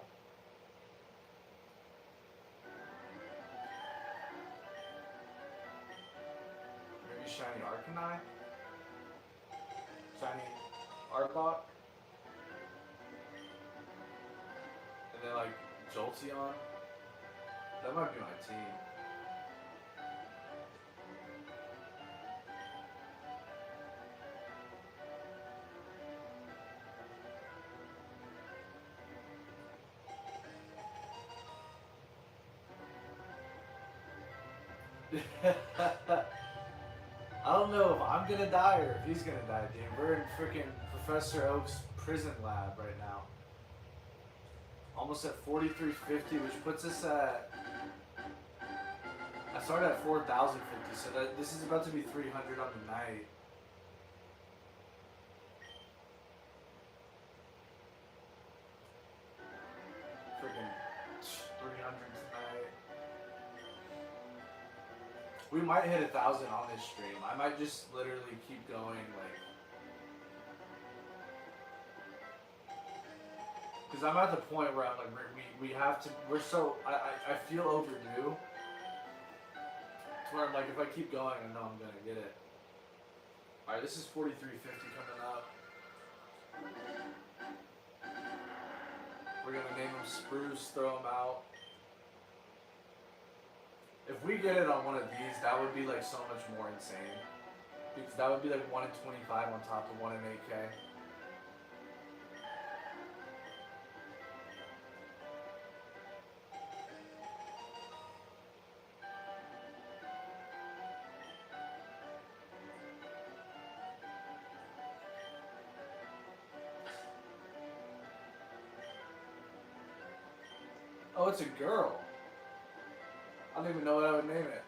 Maybe shiny Arcanine? Shiny Arbok? And then like Jolteon? That might be my team. I don't know if I'm gonna die or if he's gonna die, dude. We're in freaking Professor Oak's prison lab right now. Almost at 4350, which puts us at. I started at 4050, so this is about to be 300 on the night. Freaking 300 tonight. We might hit 1,000 on this stream. I might just literally keep going, like. Because I'm at the point where I'm like, we have to, we're so, I feel overdue. It's where I'm like, if I keep going, I know I'm going to get it. Alright, this is 4350 coming up. We're going to name him Spruce, throw him out. If we get it on one of these, that would be like so much more insane. Because that would be like 1 in 25 on top of 1 in 8K. Oh, it's a girl. I don't even know what I would name it.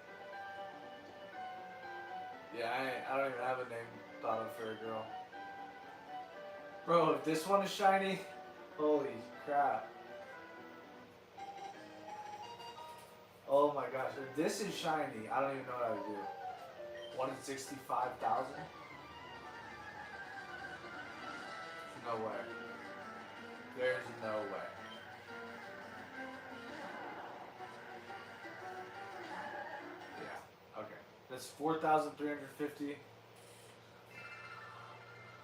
Yeah, I don't even have a name thought of for a girl. Bro, if this one is shiny, holy crap. Oh my gosh, if this is shiny, I don't even know what I would do. 1 in 65,000? No way. There's no way. That's 4,350.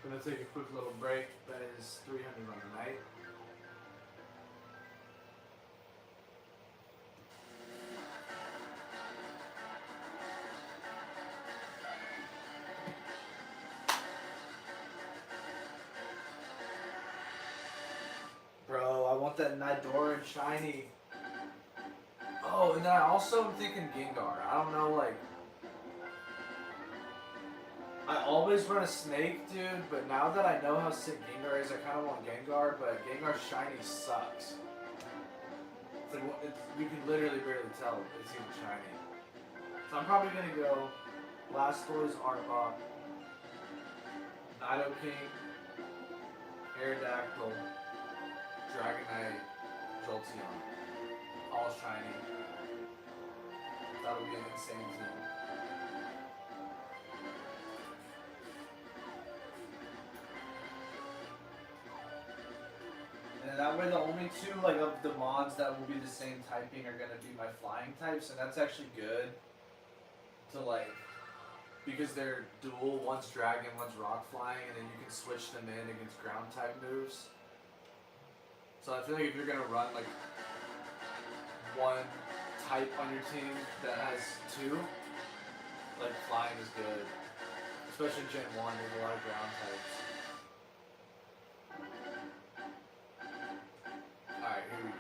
Gonna take a quick little break. That is 300 on the night. Bro, I want that Nidoran shiny. Oh, and then I also am thinking Gengar. I don't know, like. I always run a snake, dude, but now that I know how sick Gengar is, I kind of want Gengar, but Gengar's shiny sucks. It's like, you can literally barely tell it's even shiny. So I'm probably going to go Blastoise, Arbok, Nidoking, Aerodactyl, Dragonite, Jolteon. All shiny. That would be an insane team. And that way the only two like of the mons that will be the same typing are gonna be my flying types, and that's actually good to like, because they're dual, one's dragon, one's rock flying, and then you can switch them in against ground type moves. So I feel like if you're gonna run like one type on your team that has two, like flying is good. Especially Gen 1, there's a lot of ground types. Alright, here we go.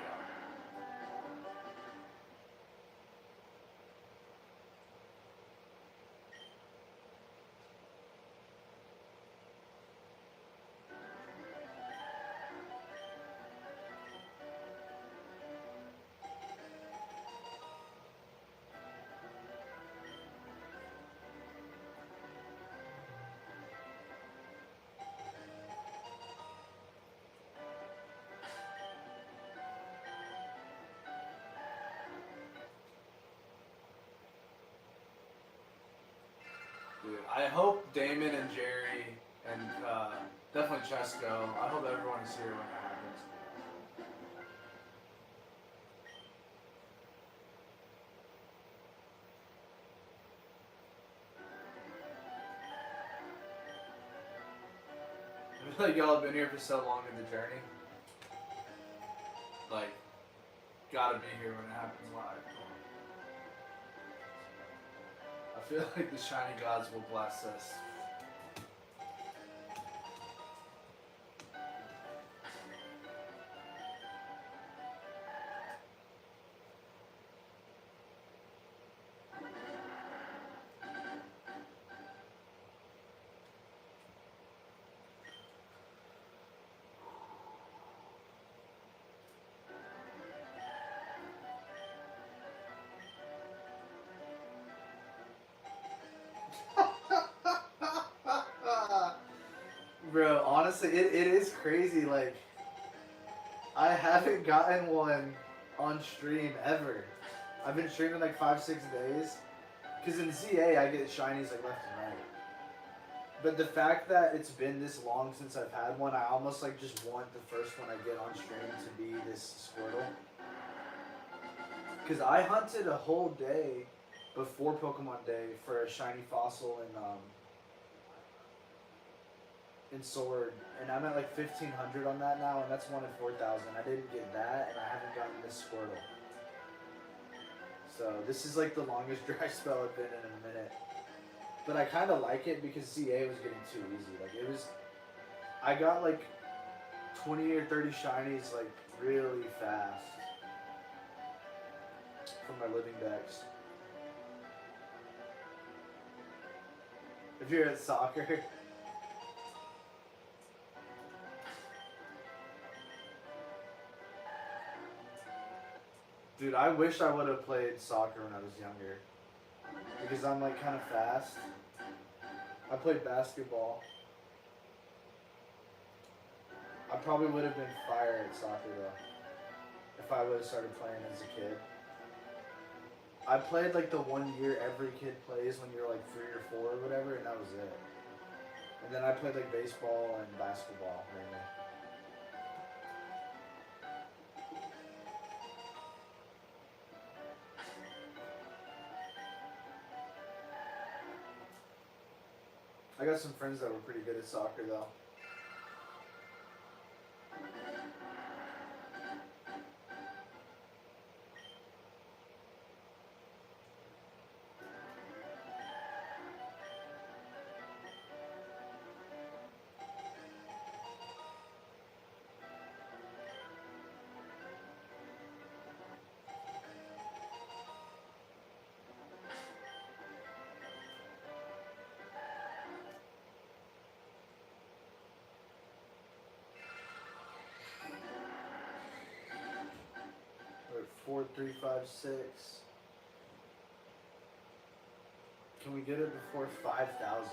Dude, I hope Damon and Jerry And definitely Chesco. I hope everyone is here when it happens. I feel like y'all have been here for so long in the journey. Like, gotta be here when it happens live. I feel like the shiny gods will bless us. Bro, honestly, it is crazy. Like, I haven't gotten one on stream ever. I've been streaming like 5-6 days. Because in ZA, I get shinies like left and right. But the fact that it's been this long since I've had one, I almost like just want the first one I get on stream to be this Squirtle. Because I hunted a whole day before Pokemon Day for a shiny fossil in Sword, and I'm at like 1500 on that now, and that's 1 in 4,000. I didn't get that, and I haven't gotten this Squirtle. So this is like the longest dry spell I've been in a minute. But I kind of like it because CA was getting too easy. Like it was, I got like 20 or 30 shinies like really fast from my living decks. If you're at soccer. Dude, I wish I would have played soccer when I was younger. Because I'm like kind of fast. I played basketball. I probably would have been fire at soccer though. If I would have started playing as a kid. I played like the 1 year every kid plays when you're like 3 or 4 or whatever, and that was it. And then I played like baseball and basketball mainly. I got some friends that were pretty good at soccer though. We're at 4, 3, 5, 6. Can we get it before 5,000?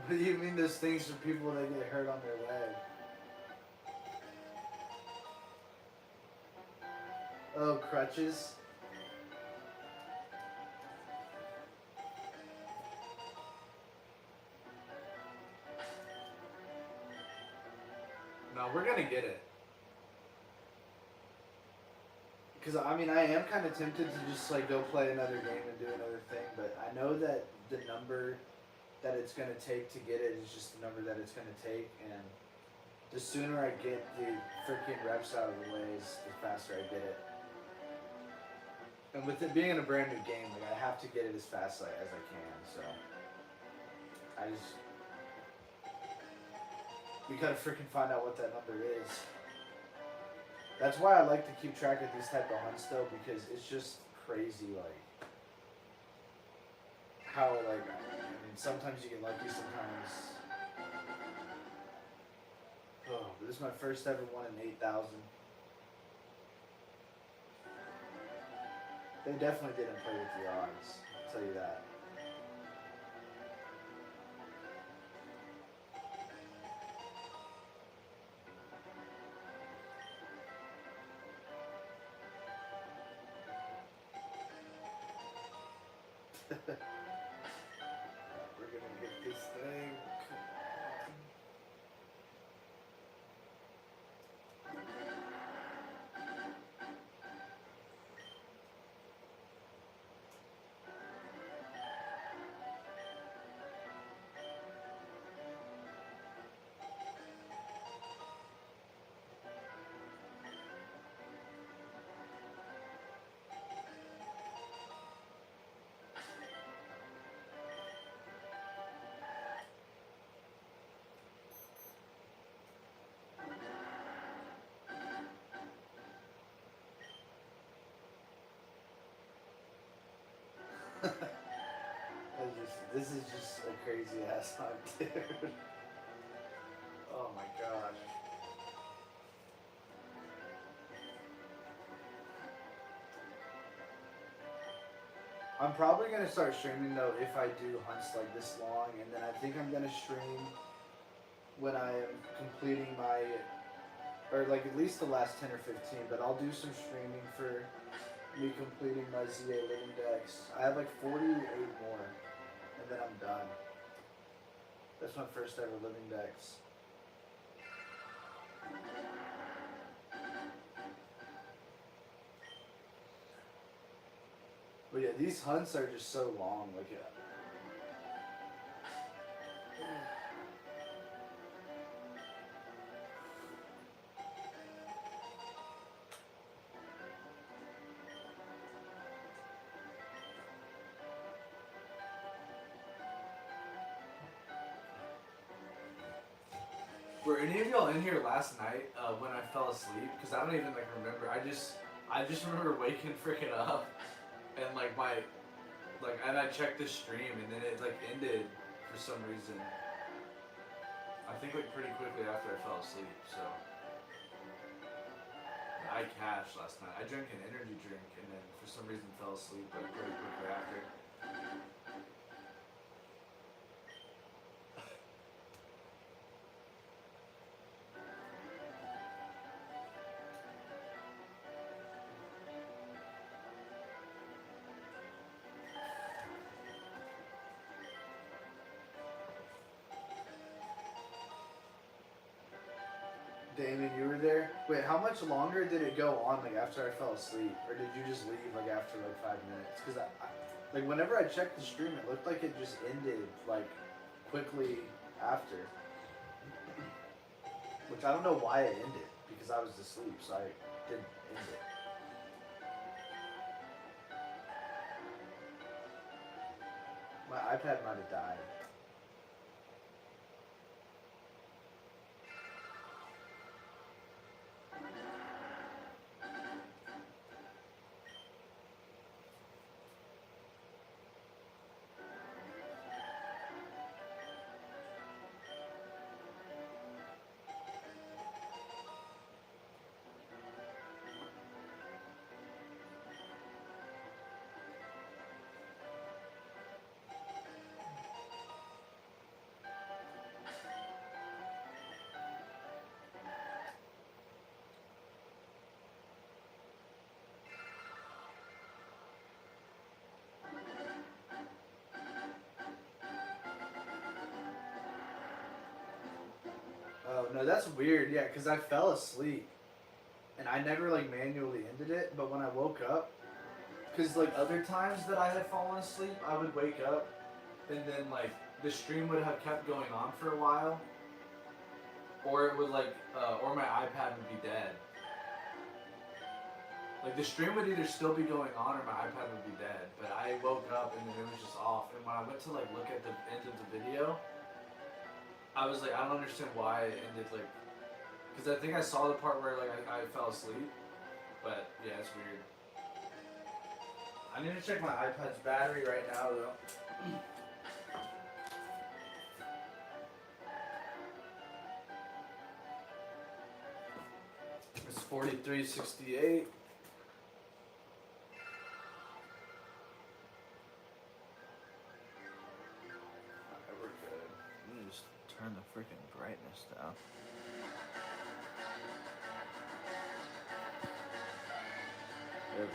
What do you mean there's things for people that get hurt on their leg? Oh, crutches? No, we're gonna get it. Because, I mean, I am kind of tempted to just, like, go play another game and do another thing, but I know that the number that it's going to take to get it is just the number that it's going to take, and the sooner I get the freaking reps out of the way, the faster I get it. And with it being in a brand new game, like, I have to get it as fast as I can, so I just... We gotta freaking find out what that number is. That's why I like to keep track of these type of hunts though, because it's just crazy, like, how, like, I mean, sometimes you get lucky, sometimes... Oh, but this is my first ever one in 8,000. They definitely didn't play with the odds, I'll tell you that. We're gonna get this thing. This is just a crazy ass hunt, dude. Oh my gosh. I'm probably gonna start streaming though if I do hunts like this long, and then I think I'm gonna stream when I am completing my, or like at least the last 10 or 15, but I'll do some streaming for me completing my ZA living decks. I have like 48 more, and then I'm done. That's my first ever living decks. But yeah, these hunts are just so long. Like, were any of y'all in here last night when I fell asleep? Because I don't even like remember. I just remember waking freaking up and like and I checked the stream and then it like ended for some reason. I think like pretty quickly after I fell asleep. So I cashed last night. I drank an energy drink and then for some reason fell asleep like pretty quickly after. Damon, you were there? Wait, how much longer did it go on, like, after I fell asleep? Or did you just leave, like, after, like, 5 minutes? Because, like, whenever I checked the stream, it looked like it just ended, like, quickly after. Which I don't know why it ended, because I was asleep, so I didn't end it. My iPad might have died. no, that's weird. Yeah, because I fell asleep, and I never like manually ended it. But when I woke up, because like other times that I had fallen asleep, I would wake up, and then like the stream would have kept going on for a while, or it would like, or my iPad would be dead. Like the stream would either still be going on or my iPad would be dead. But I woke up and then it was just off. And when I went to like look at the end of the video, I was like, I don't understand why it ended like, because I think I saw the part where like I fell asleep. But yeah, it's weird. I need to check my iPad's battery right now though. It's 4368. Turn the freaking brightness down. There we go.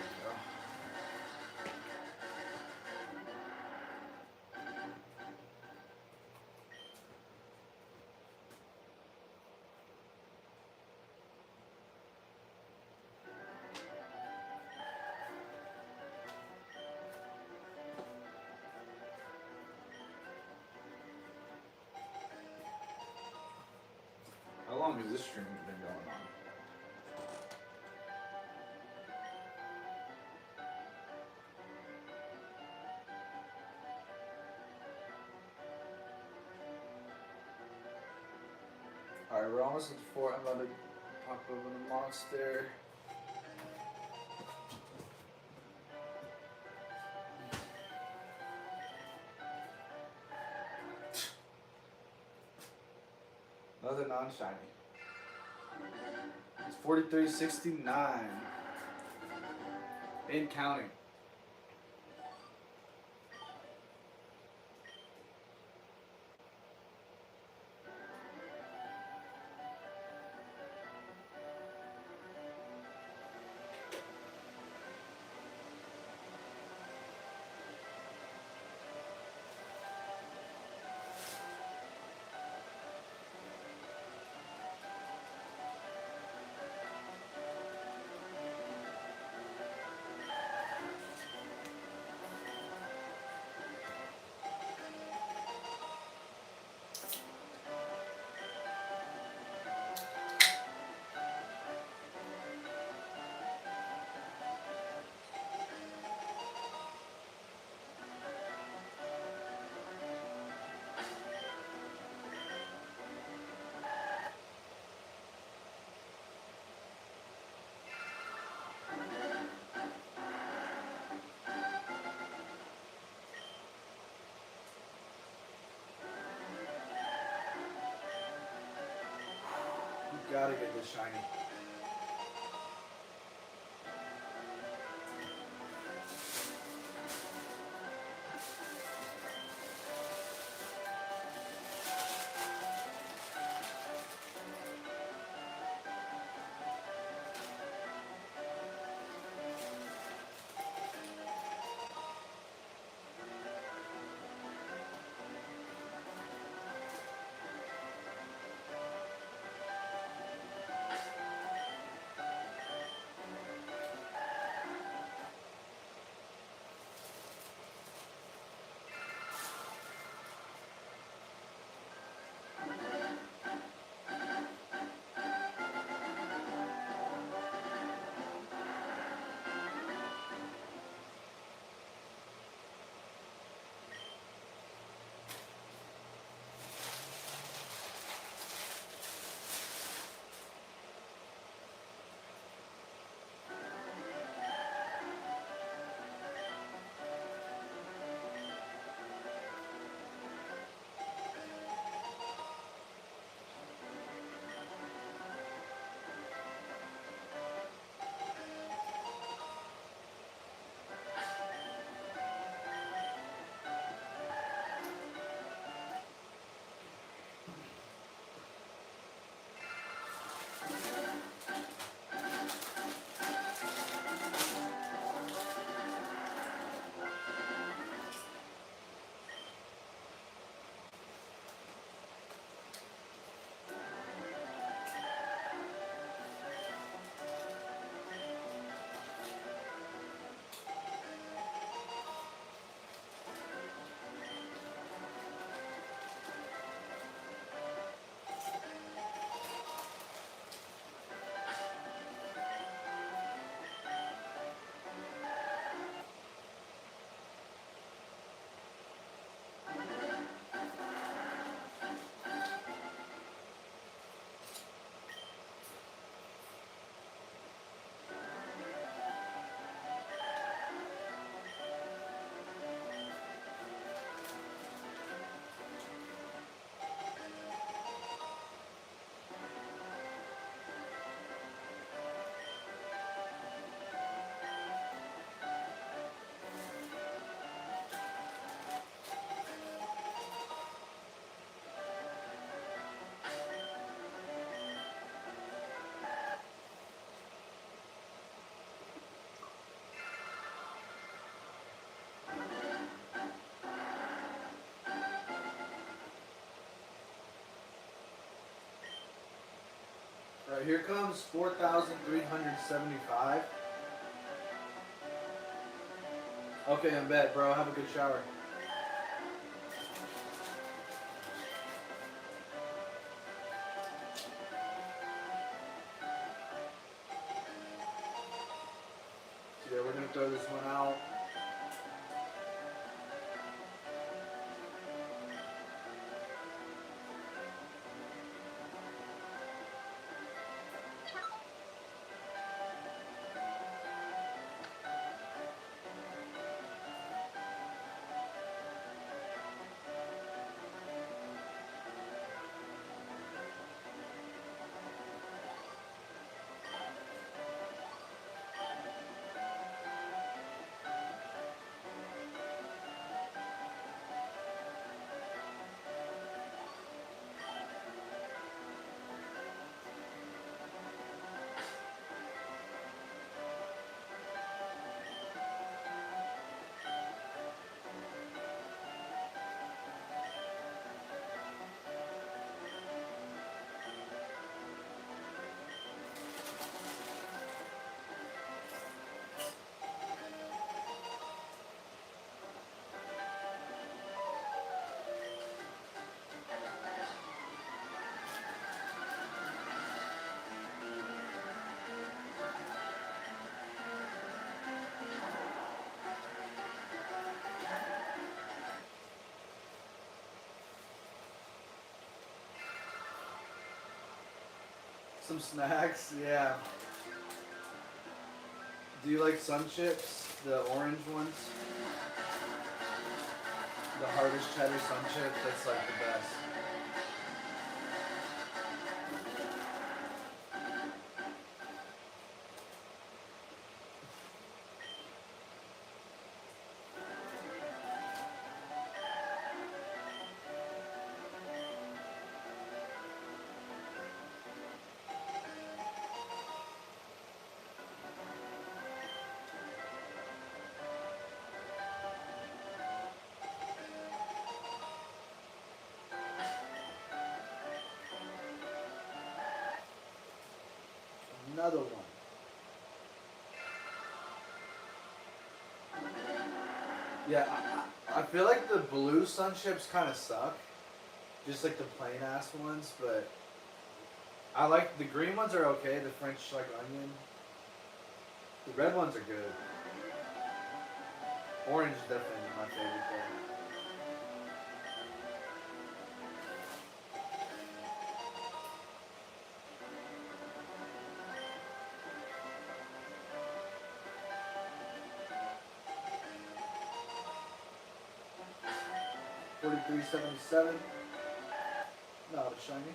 How long has this stream been going on? Alright, we're almost at 4. I'm about to pop over the monster. Another non-shiny. It's 4369. And counting. Gotta get this shiny. Alright, here comes 4,375. Okay, I'm bed, bro. Have a good shower. So yeah, we're gonna throw this one out. Some snacks, yeah. Do you like Sun Chips? The orange ones? The hardest cheddar Sun Chip, that's like the best. Another one. Yeah, I feel like the blue Sun Chips kind of suck. Just like the plain ass ones, but I like the green ones are okay. The French like onion. The red ones are good. Orange is definitely my favorite though. $43.77. Not a shiny.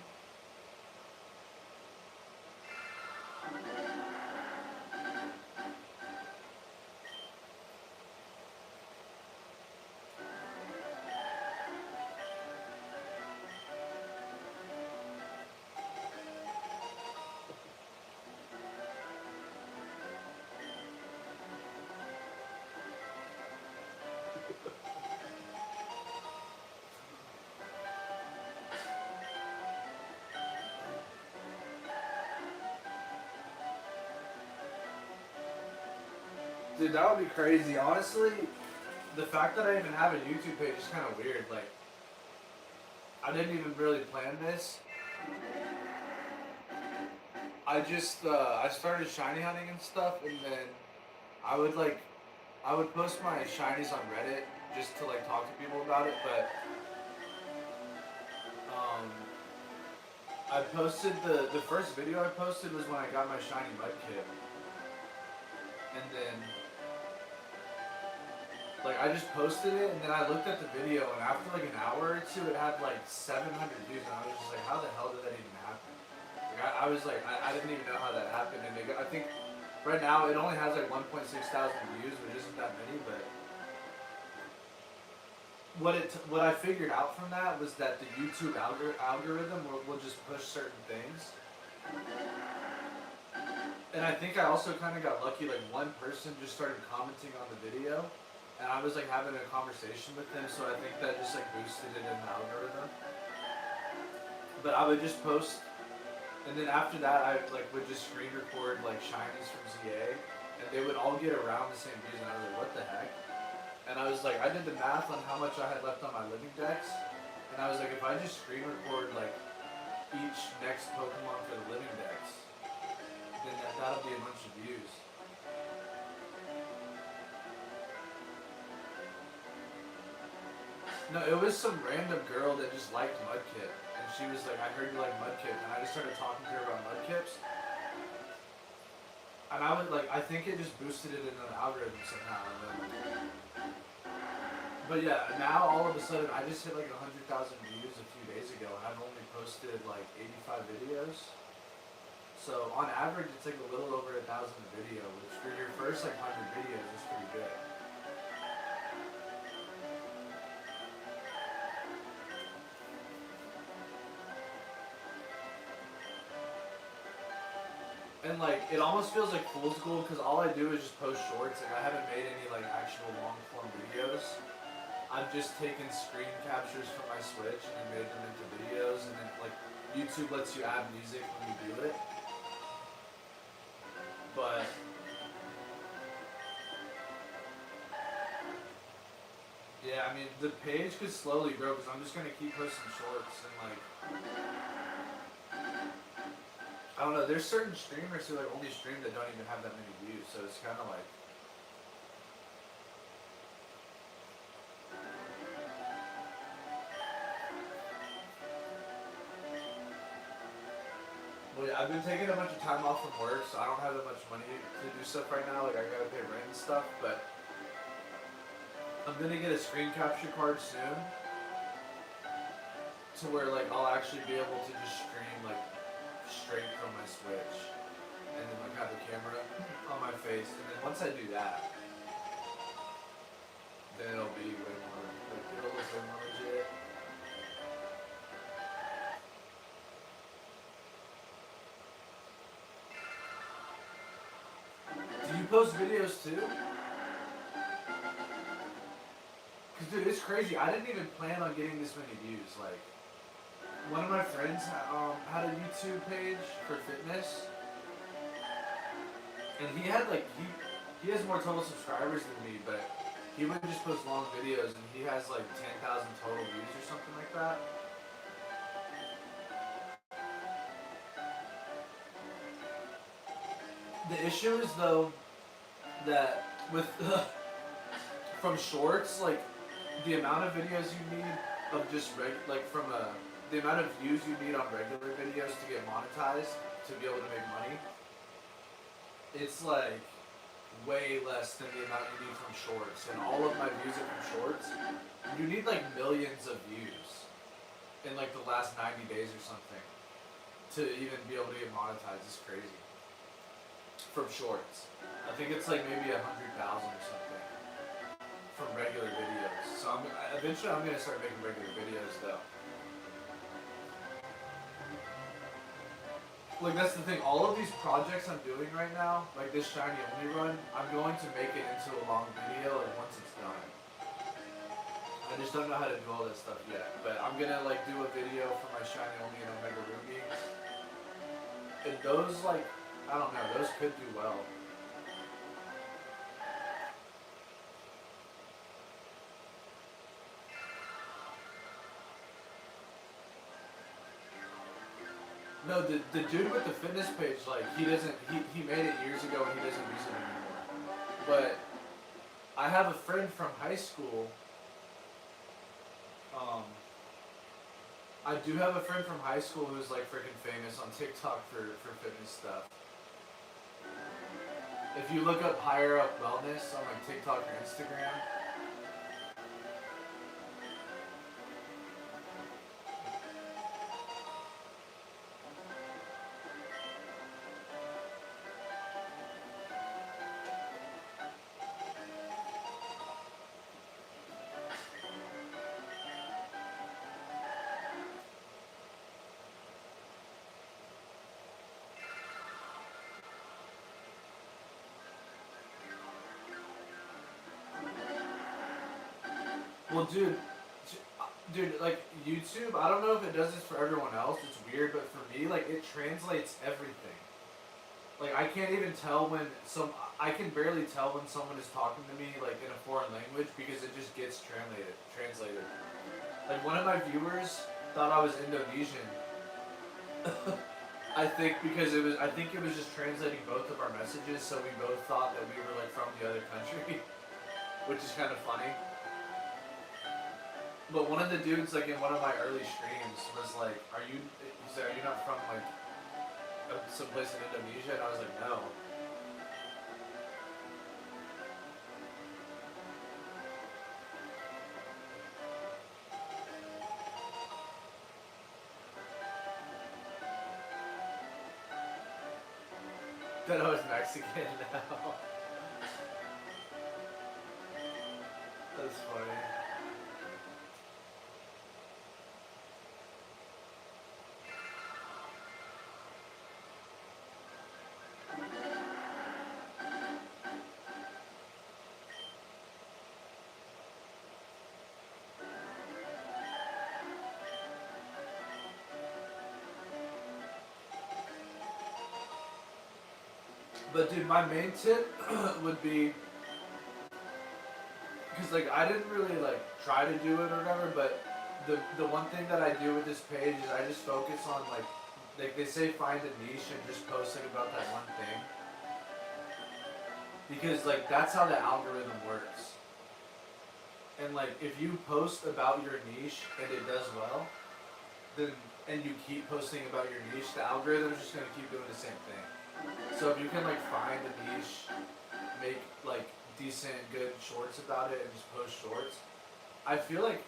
Dude, that would be crazy. Honestly, the fact that I even have a YouTube page is kind of weird. Like, I didn't even really plan this. I just, I started shiny hunting and stuff, and then I would post my shinies on Reddit just to like talk to people about it, but, I posted the first video I posted was when I got my shiny mud kit. And then, like, I just posted it, and then I looked at the video, and after like an hour or two, it had like 700 views, and I was just like, how the hell did that even happen? Like, I was like, I didn't even know how that happened, and I think right now it only has like 1.6 thousand views, which isn't that many, but what I figured out from that was that the YouTube algorithm will just push certain things. And I think I also kind of got lucky, like one person just started commenting on the video, and I was like having a conversation with them, so I think that just like boosted it in the algorithm. But I would just post And then after that, I like would just screen record like shinies from ZA, and they would all get around the same views, and I was like, what the heck? And I was like, I did the math on how much I had left on my living decks, and I was like, if I just screen record like each next Pokemon for the living decks, then that'll be a bunch of views. No, it was some random girl that just liked Mudkip, and she was like, I heard you like Mudkip, and I just started talking to her about Mudkips. And I was like, I think it just boosted it into the algorithm somehow. But yeah, now all of a sudden I just hit like 100,000 views a few days ago, and I've only posted like 85 videos. So on average, it's like a little over 1,000 a video, which for your first like 100 videos is pretty good. And like, it almost feels like fool's gold because all I do is just post shorts, and I haven't made any like actual long form videos. I've just taken screen captures from my Switch and then made them into videos, and then like YouTube lets you add music when you do it. But yeah, I mean the page could slowly grow because I'm just gonna keep posting shorts and like. I don't know, there's certain streamers who like only stream that don't even have that many views, so it's kind of like... Well, yeah, I've been taking a bunch of time off from work, so I don't have that much money to do stuff right now, like I gotta pay rent and stuff, but... I'm gonna get a screen capture card soon, to where like I'll actually be able to just stream like straight from my Switch, and then like have the camera on my face, and then once I do that, then it'll be way more, like it'll look way more legit. Do you post videos too? Cause dude, it's crazy, I didn't even plan on getting this many views, like, one of my friends had a YouTube page for fitness, and he had like, he has more total subscribers than me, but he would just post long videos, and he has like 10,000 total views or something like that. The issue is though, that with, from shorts, like, the amount of videos you need of just the amount of views you need on regular videos to get monetized, to be able to make money, it's like way less than the amount you need from shorts. And all of my views are from shorts. You need like millions of views in like the last 90 days or something to even be able to get monetized. It's crazy. From shorts. I think it's like maybe 100,000 or something from regular videos. So eventually I'm gonna start making regular videos though. Like that's the thing, all of these projects I'm doing right now, like this shiny only run, I'm going to make it into a long video like once it's done. I just don't know how to do all this stuff yet, but I'm gonna like do a video for my shiny only and Omega Ruby. And those like, I don't know, those could do well. No, the dude with the fitness page, like, he made it years ago and he doesn't use it anymore. But I have a friend from high school, I do have a friend from high school who's like freaking famous on TikTok for fitness stuff. If you look up Higher Up Wellness on like TikTok or Instagram, well, dude, Dude, like YouTube, I don't know if it does this for everyone else. It's weird, but for me, like it translates everything. Like I can't even tell when I can barely tell when someone is talking to me like in a foreign language because it just gets translated. Like one of my viewers thought I was Indonesian. I think it was just translating both of our messages, so we both thought that we were like from the other country, which is kind of funny. But one of the dudes, like in one of my early streams, was like, he said, are you not from like someplace in Indonesia? And I was like, no. That I was Mexican now. That's funny. But dude, my main tip would be, because like I didn't really like try to do it or whatever, but the one thing that I do with this page is I just focus on like they say find a niche and just post like about that one thing. Because like that's how the algorithm works. And like if you post about your niche and it does well, then and you keep posting about your niche, the algorithm is just gonna keep doing the same thing. So if you can like find a niche, make like decent, good shorts about it, and just post shorts, I feel like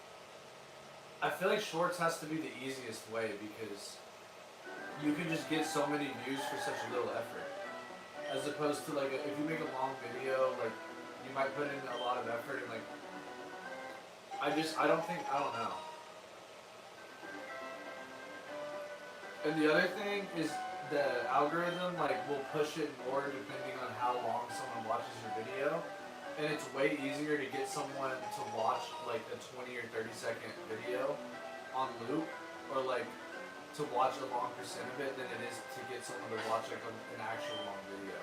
shorts has to be the easiest way because you can just get so many views for such little effort. As opposed to like if you make a long video, like you might put in a lot of effort and like I don't know. And the other thing is the algorithm like will push it more depending on how long someone watches your video, and it's way easier to get someone to watch like a 20 or 30-second video on loop, or like to watch a long percent of it than it is to get someone to watch like an actual long video.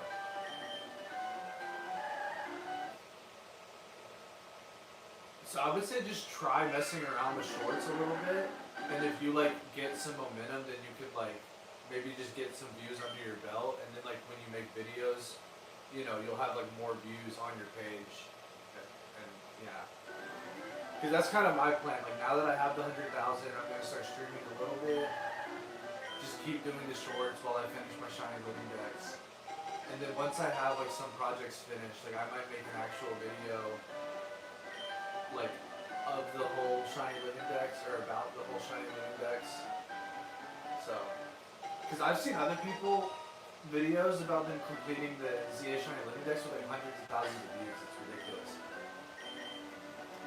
So I would say just try messing around with shorts a little bit, and if you like get some momentum, then you could like maybe just get some views under your belt, and then like when you make videos, you know, you'll have like more views on your page, and yeah. Because that's kind of my plan. Like now that I have the 100,000, I'm gonna start streaming a little bit. Just keep doing the shorts while I finish my shiny living decks, and then once I have like some projects finished, like I might make an actual video, like of the whole shiny living decks or about the whole shiny living decks. So. Because I've seen other people videos about them completing the ZA Shiny Living Decks with like hundreds of thousands of views. It's ridiculous.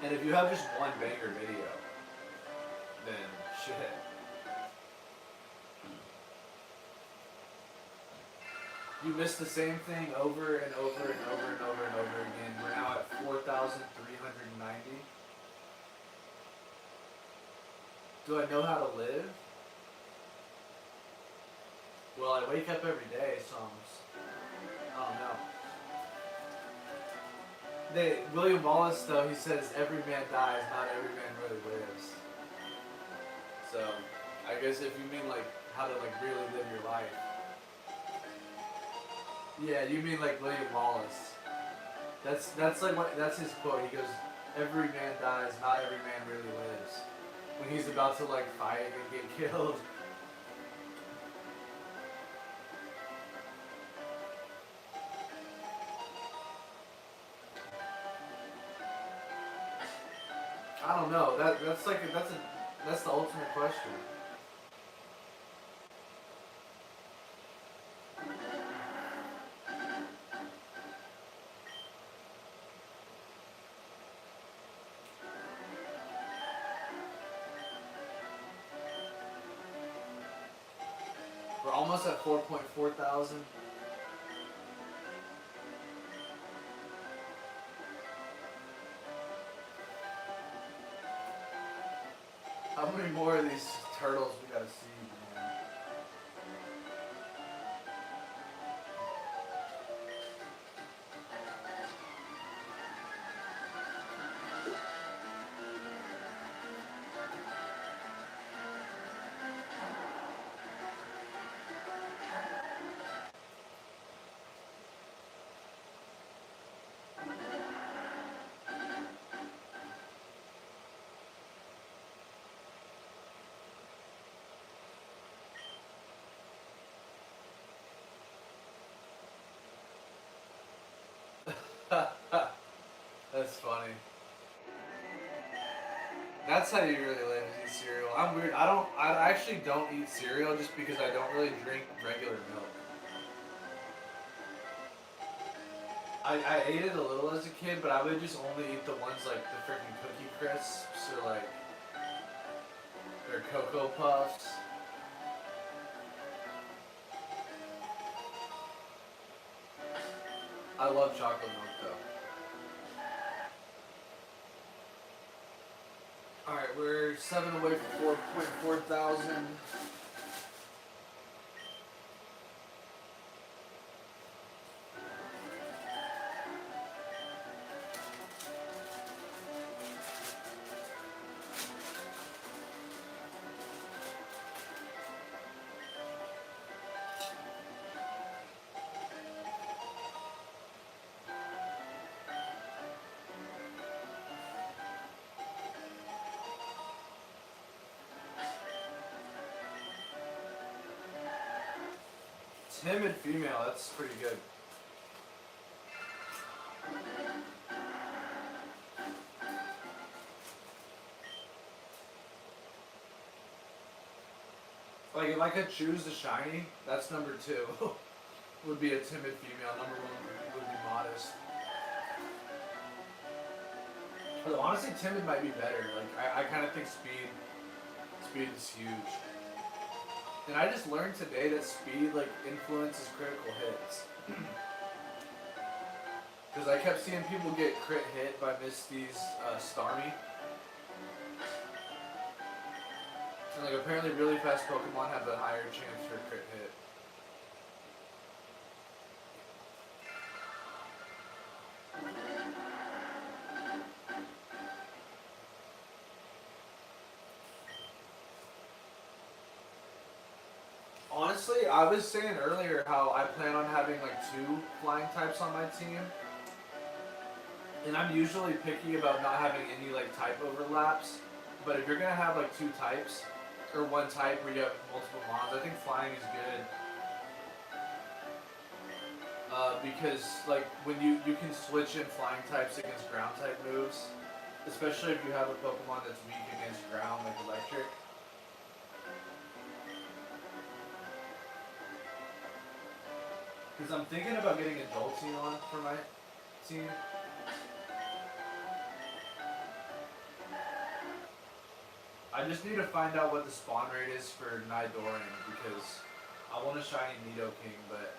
And if you have just one banger video, then shit. You miss the same thing over and over and over and over and over again. We're now at 4,390. Do I know how to live? Well, I wake up every day, so I don't know. William Wallace, though, he says every man dies, not every man really lives. So, I guess if you mean like how to like really live your life. Yeah, you mean like William Wallace. That's like that's his quote. He goes, every man dies, not every man really lives. When he's about to like fight and get killed. I don't know. That's the ultimate question. We're almost at 4.4 thousand. many more of these turtles we gotta see, man. That's funny. That's how you really live, is eat cereal. I'm weird. I actually don't eat cereal just because I don't really drink regular milk. I ate it a little as a kid, but I would just only eat the ones like the freaking Cookie Crisps or like their Cocoa Puffs. I love chocolate milk though. Alright, we're 7 away from 4.4 thousand. Timid female, that's pretty good. Like if I could choose the shiny, that's number 2. Would be a timid female. Number 1 would be modest. Although honestly, timid might be better. Like I kind of think speed is huge. And I just learned today that speed like influences critical hits. Because I kept seeing people get crit hit by Misty's Starmie. And like apparently really fast Pokemon have a higher chance for a crit hit. Honestly, I was saying earlier how I plan on having like 2 flying types on my team. And I'm usually picky about not having any like type overlaps. But if you're gonna have like 2 types, or 1 type where you have multiple mons, I think flying is good. Because like when you can switch in flying types against ground type moves. Especially if you have a Pokemon that's weak against ground like electric. Because I'm thinking about getting a Jolteon on for my team. I just need to find out what the spawn rate is for Nidoran because I want a shiny Nidoking, but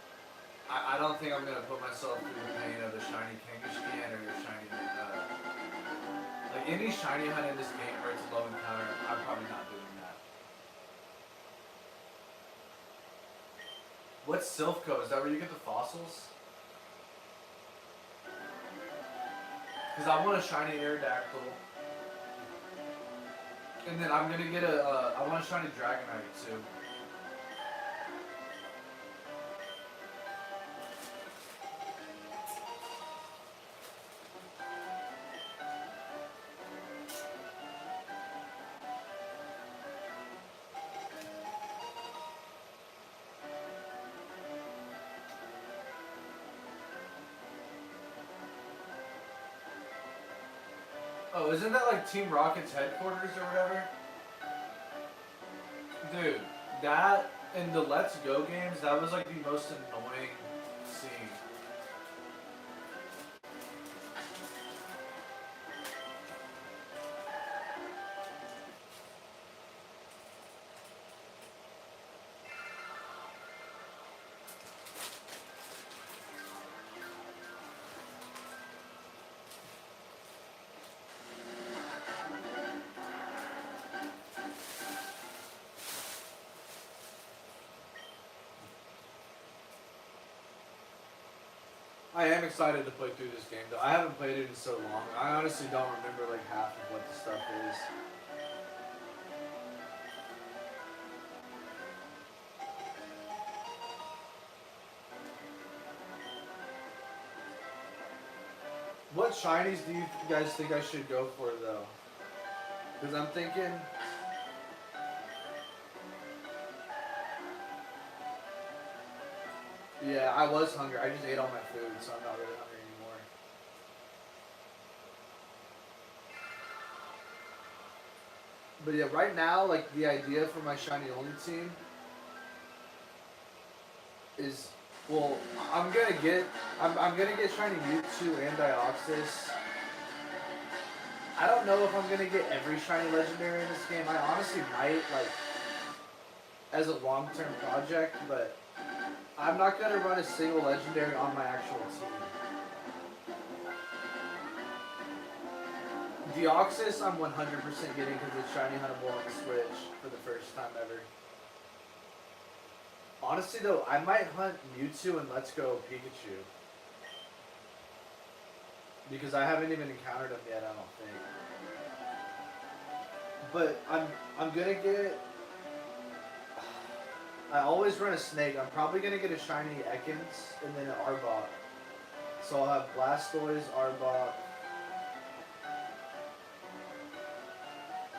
I don't think I'm going to put myself through the pain of a shiny Kangaskhan or a shiny... like any shiny hunt in this game where it's a low encounter, I'm probably not doing that. What's Silphco? Is that where you get the fossils? Because I want a shiny Aerodactyl. And then I'm gonna get I want a shiny Dragonite too. Oh, isn't that like Team Rocket's headquarters or whatever? Dude, that in the Let's Go games, that was like the most annoying scene. I am excited to play through this game though. I haven't played it in so long. I honestly don't remember like half of what the stuff is. What shinies do you guys think I should go for though? Because I'm thinking. Yeah, I was hungry. I just ate all my food, so I'm not really hungry anymore. But yeah, right now, like the idea for my shiny only team is, well, I'm gonna get shiny Mewtwo and Dioxys. I don't know if I'm gonna get every shiny legendary in this game. I honestly might, like, as a long-term project, but I'm not gonna run a single legendary on my actual team. Deoxys I'm 100% getting because it's shiny huntable on the Switch for the first time ever. Honestly though, I might hunt Mewtwo and Let's Go Pikachu. Because I haven't even encountered him yet, I don't think. But I'm gonna get... I always run a Snake. I'm probably gonna get a shiny Ekans and then an Arbok. So I'll have Blastoise, Arbok,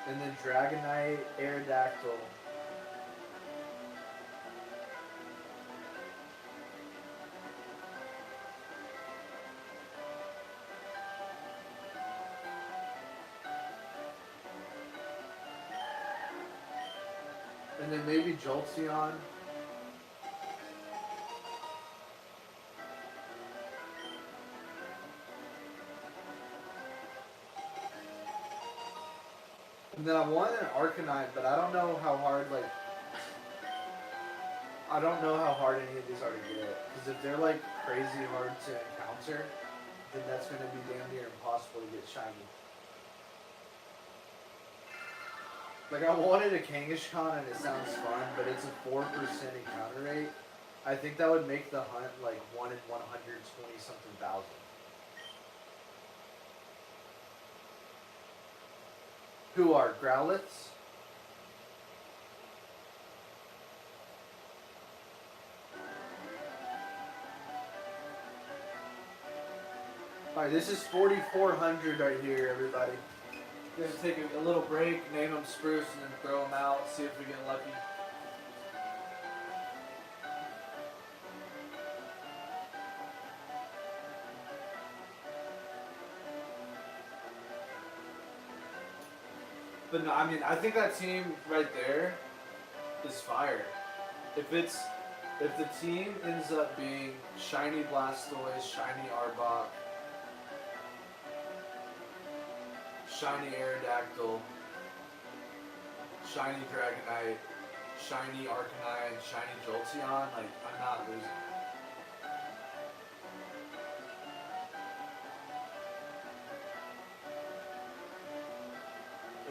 and then Dragonite, Aerodactyl. And then maybe Jolteon. And then I want an Arcanine, but I don't know how hard, like... I don't know how hard any of these are to get. Because if they're, like, crazy hard to encounter, then that's going to be damn near impossible to get shiny. Like, I wanted a Kangaskhan and it sounds fun, but it's a 4% encounter rate. I think that would make the hunt, like, 1 in 120-something thousand. Who are Growlithe? Alright, this is 4,400 right here, everybody. Just take a little break, name them Spruce, and then throw them out, see if we get lucky. But no, I mean, I think that team right there is fire. If the team ends up being shiny Blastoise, shiny Arbok, shiny Aerodactyl, shiny Dragonite, shiny Arcanine, shiny Jolteon, like, I'm not losing.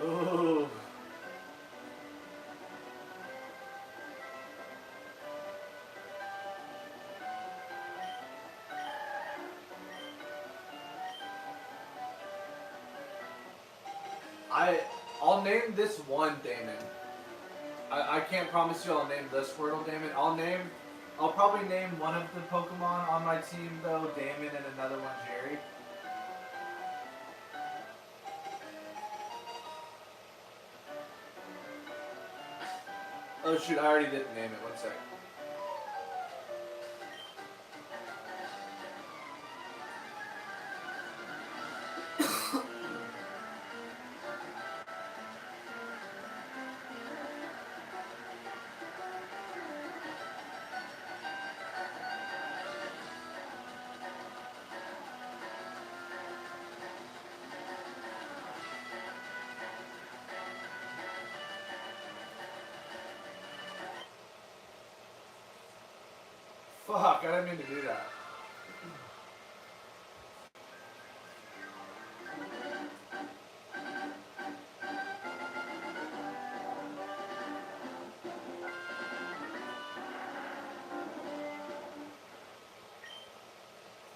Ooh. I'll name this one Damon. I can't promise you I'll name the Squirtle Damon. I'll probably name one of the Pokemon on my team though, Damon, and another one Jerry. Oh shoot, I already didn't name it, one sec. Fuck, I didn't mean to do that.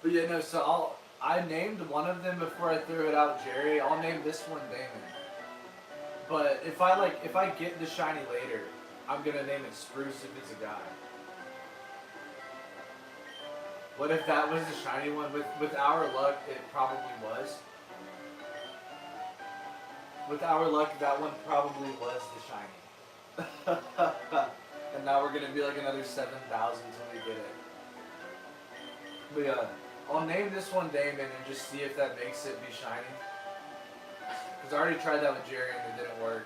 But yeah, no, so I named one of them before I threw it out, Jerry. I'll name this one Damon. But if I get the shiny later, I'm gonna name it Spruce if it's a guy. What if that was the shiny one? With our luck, it probably was. With our luck, that one probably was the shiny. And now we're gonna be like another 7,000 when we get it. But yeah, I'll name this one Damon and just see if that makes it be shiny. Because I already tried that with Jerry and it didn't work.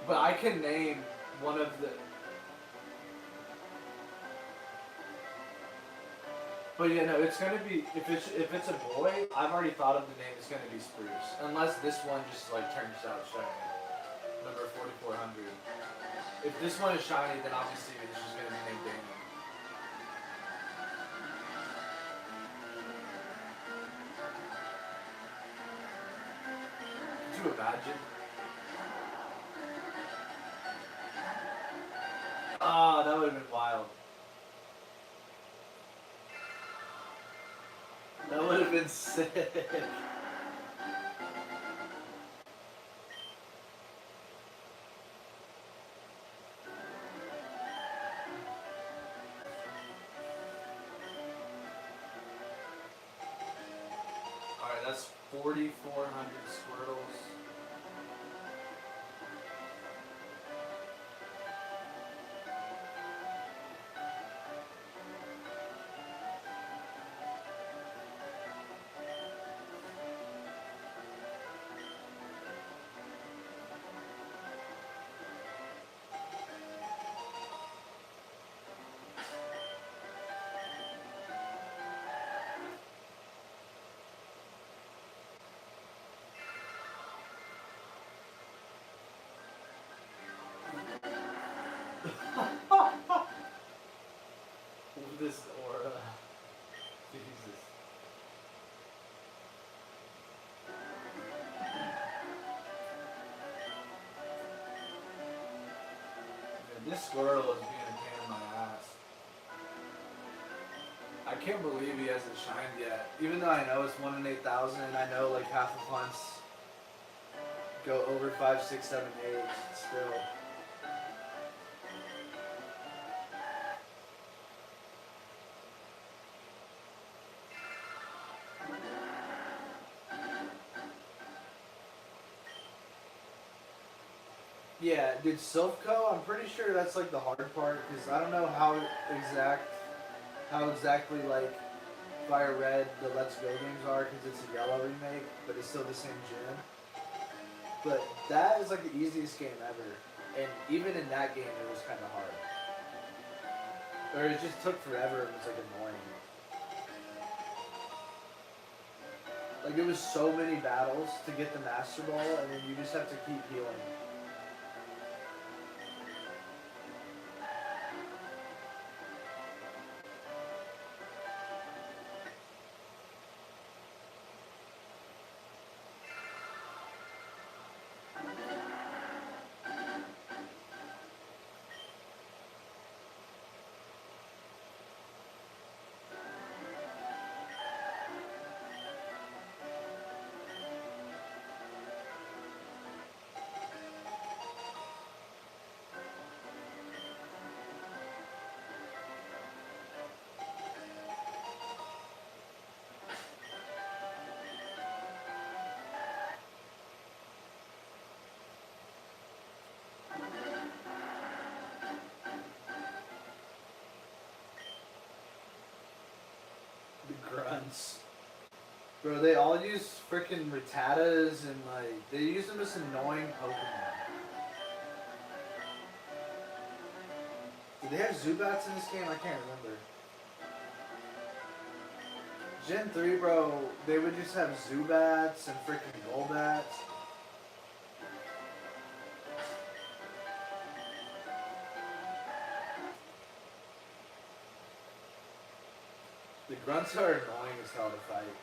But I can name one of the... But yeah, no, it's gonna be, if it's a boy, I've already thought of the name, it's gonna be Spruce. Unless this one just like turns out shiny. Number 4400. If this one is shiny, then obviously it's just gonna be named Damon. Could you imagine? Ah, that would have been wild. That would have been sick. Alright, that's 4,400 Squirtles. This aura. Jesus. Man, this Squirtle is being a pain in my ass. I can't believe he hasn't shined yet. Even though I know it's 1 in 8,000 and I know like half of hunts go over 5, 6, 7, 8 still. Yeah, dude, Silphco, I'm pretty sure that's like the hard part because I don't know how exactly like FIRERED the Let's Go games are because it's a yellow remake, but it's still the same gen. But that is like the easiest game ever, and even in that game it was kind of hard. Or it just took forever and it was like annoying. Like it was so many battles to get the Master Ball and then you just have to keep healing. The grunts. Bro, they all use freaking Rattatas and like, they use them as annoying Pokemon. Do they have Zubats in this game? I can't remember. Gen 3, bro, they would just have Zubats and freaking Golbats. The grunts are annoying as hell to fight.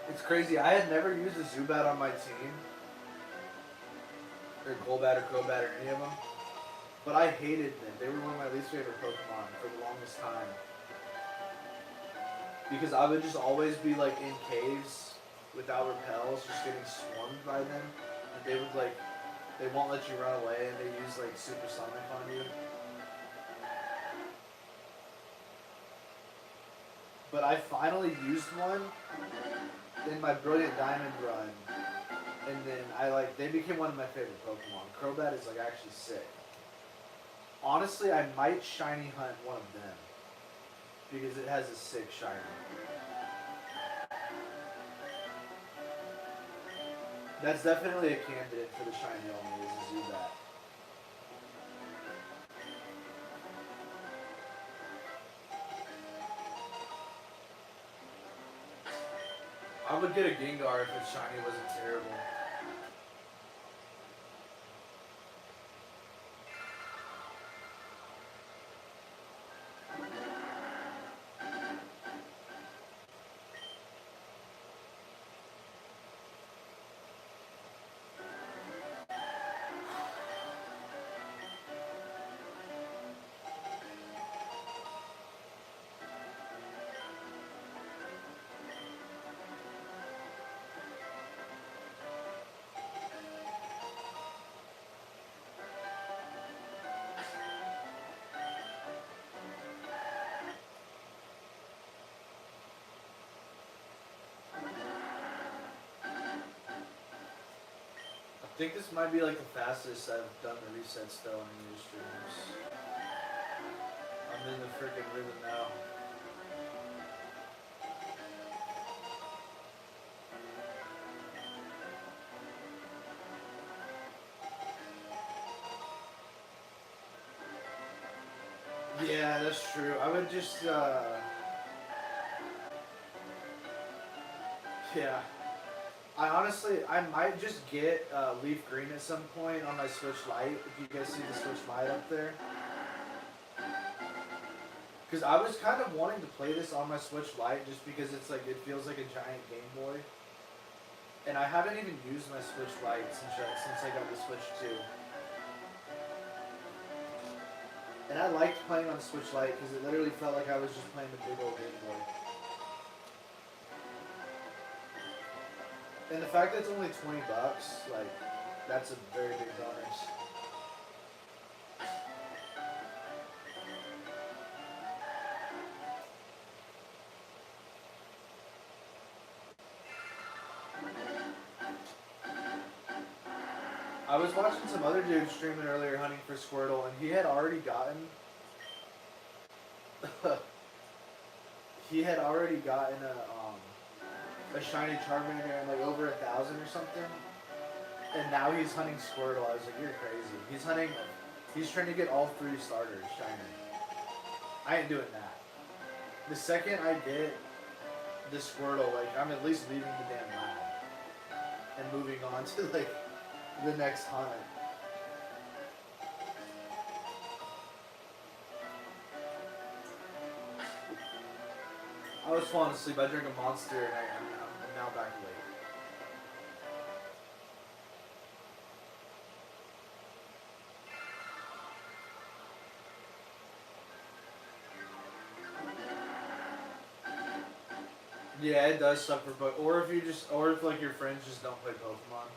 It's crazy. I had never used a Zubat on my team, or Golbat or Crobat or any of them, but I hated them. They were one of my least favorite Pokemon for the longest time. Because I would just always be like in caves without repels, just getting swarmed by them. And they would like, they won't let you run away and they use like supersonic on you. But I finally used one in my Brilliant Diamond run. And then they became one of my favorite Pokemon. Crobat is like actually sick. Honestly, I might shiny hunt one of them. Because it has a sick shiny. That's definitely a candidate for the shiny only, is a Zubat. I would get a Gengar if its shiny wasn't terrible. I think this might be like the fastest I've done the reset still on these streams. I'm in the freaking rhythm now. Yeah, that's true. I would just, yeah. I might just get Leaf Green at some point on my Switch Lite, if you guys see the Switch Lite up there. Because I was kind of wanting to play this on my Switch Lite just because it's like, it feels like a giant Game Boy. And I haven't even used my Switch Lite since I got the Switch 2. And I liked playing on the Switch Lite because it literally felt like I was just playing the big old Game Boy. And the fact that it's only $20, like, that's a very big bonus. I was watching some other dude streaming earlier hunting for Squirtle, and he had already gotten a shiny Charmander and like over 1,000 or something. And now he's hunting Squirtle. I was like, you're crazy. He's trying to get all 3 starters shiny. I ain't doing that. The second I get the Squirtle, like, I'm at least leaving the damn lab and moving on to like the next hunt. I was falling asleep. I drank a Monster and I'm now back late. Yeah, it does suck for Pokemon. Or if like your friends just don't play Pokemon.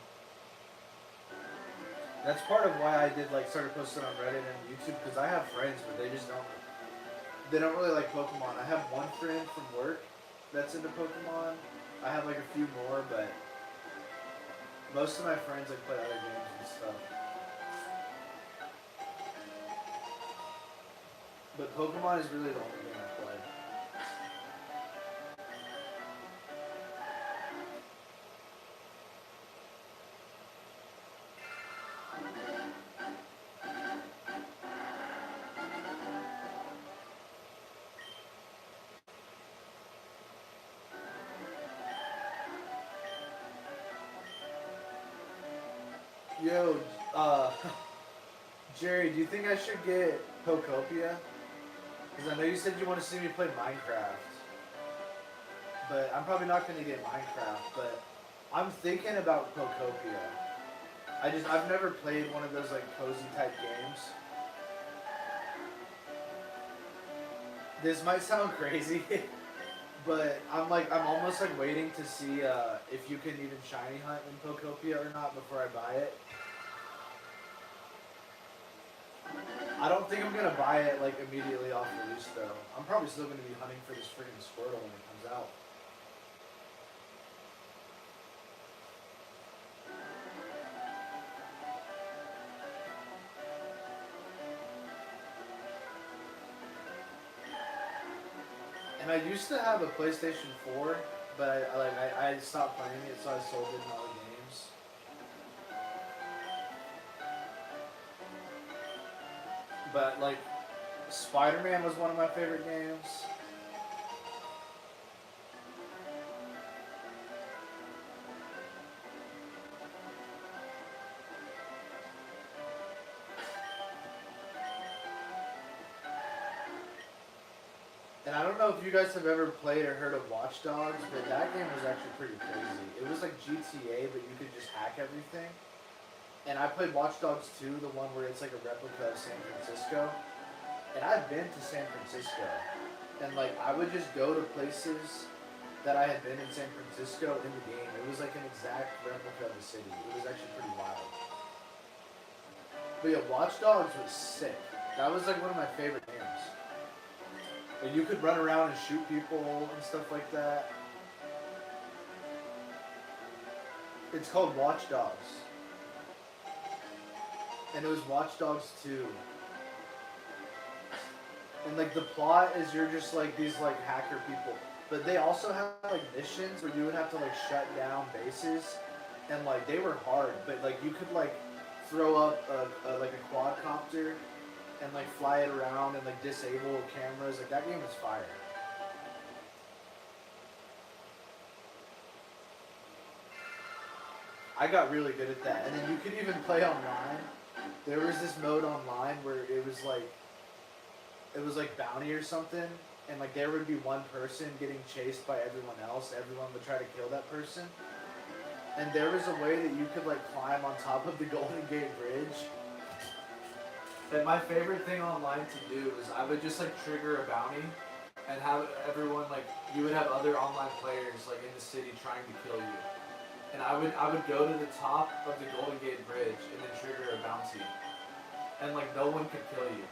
That's part of why I started posting on Reddit and YouTube, because I have friends, but they don't really like Pokemon. I have one friend from work that's into Pokemon. I have like a few more, but most of my friends like play other games and stuff. But Pokemon is really the only game I play. Yo, Jerry, do you think I should get Pokopia? Because I know you said you want to see me play Minecraft. but I'm probably not gonna get Minecraft. But I'm thinking about Pokopia. I've never played one of those like cozy type games. This might sound crazy, but I'm almost like waiting to see if you can even shiny hunt in Pokopia or not before I buy it. I don't think I'm gonna buy it like immediately off release though. I'm probably still gonna be hunting for this freaking Squirtle when it comes out. And I used to have a PlayStation 4, but I stopped playing it, so I sold it in all the games. But like, Spider-Man was one of my favorite games. And I don't know if you guys have ever played or heard of Watch Dogs, but that game was actually pretty crazy. It was like GTA, but you could just hack everything. And I played Watch Dogs 2, the one where it's like a replica of San Francisco. And I've been to San Francisco. And like, I would just go to places that I had been in San Francisco in the game. It was like an exact replica of the city. It was actually pretty wild. But yeah, Watch Dogs was sick. That was like one of my favorite games. Like, you could run around and shoot people and stuff like that. It's called Watch Dogs. And it was Watch Dogs 2. And like the plot is you're just like these like hacker people. But they also have like missions where you would have to like shut down bases. And like they were hard, but like you could like throw up like a quadcopter and like fly it around and like disable cameras. Like that game is fire. I got really good at that. And then you could even play online. There was this mode online where it was like bounty or something, and like there would be one person getting chased by everyone else. Everyone would try to kill that person. And there was a way that you could like climb on top of the Golden Gate Bridge. And my favorite thing online to do is I would just like trigger a bounty and have everyone like, you would have other online players like in the city trying to kill you. And I would go to the top of the Golden Gate Bridge and then trigger a bounty. And like no one could kill you.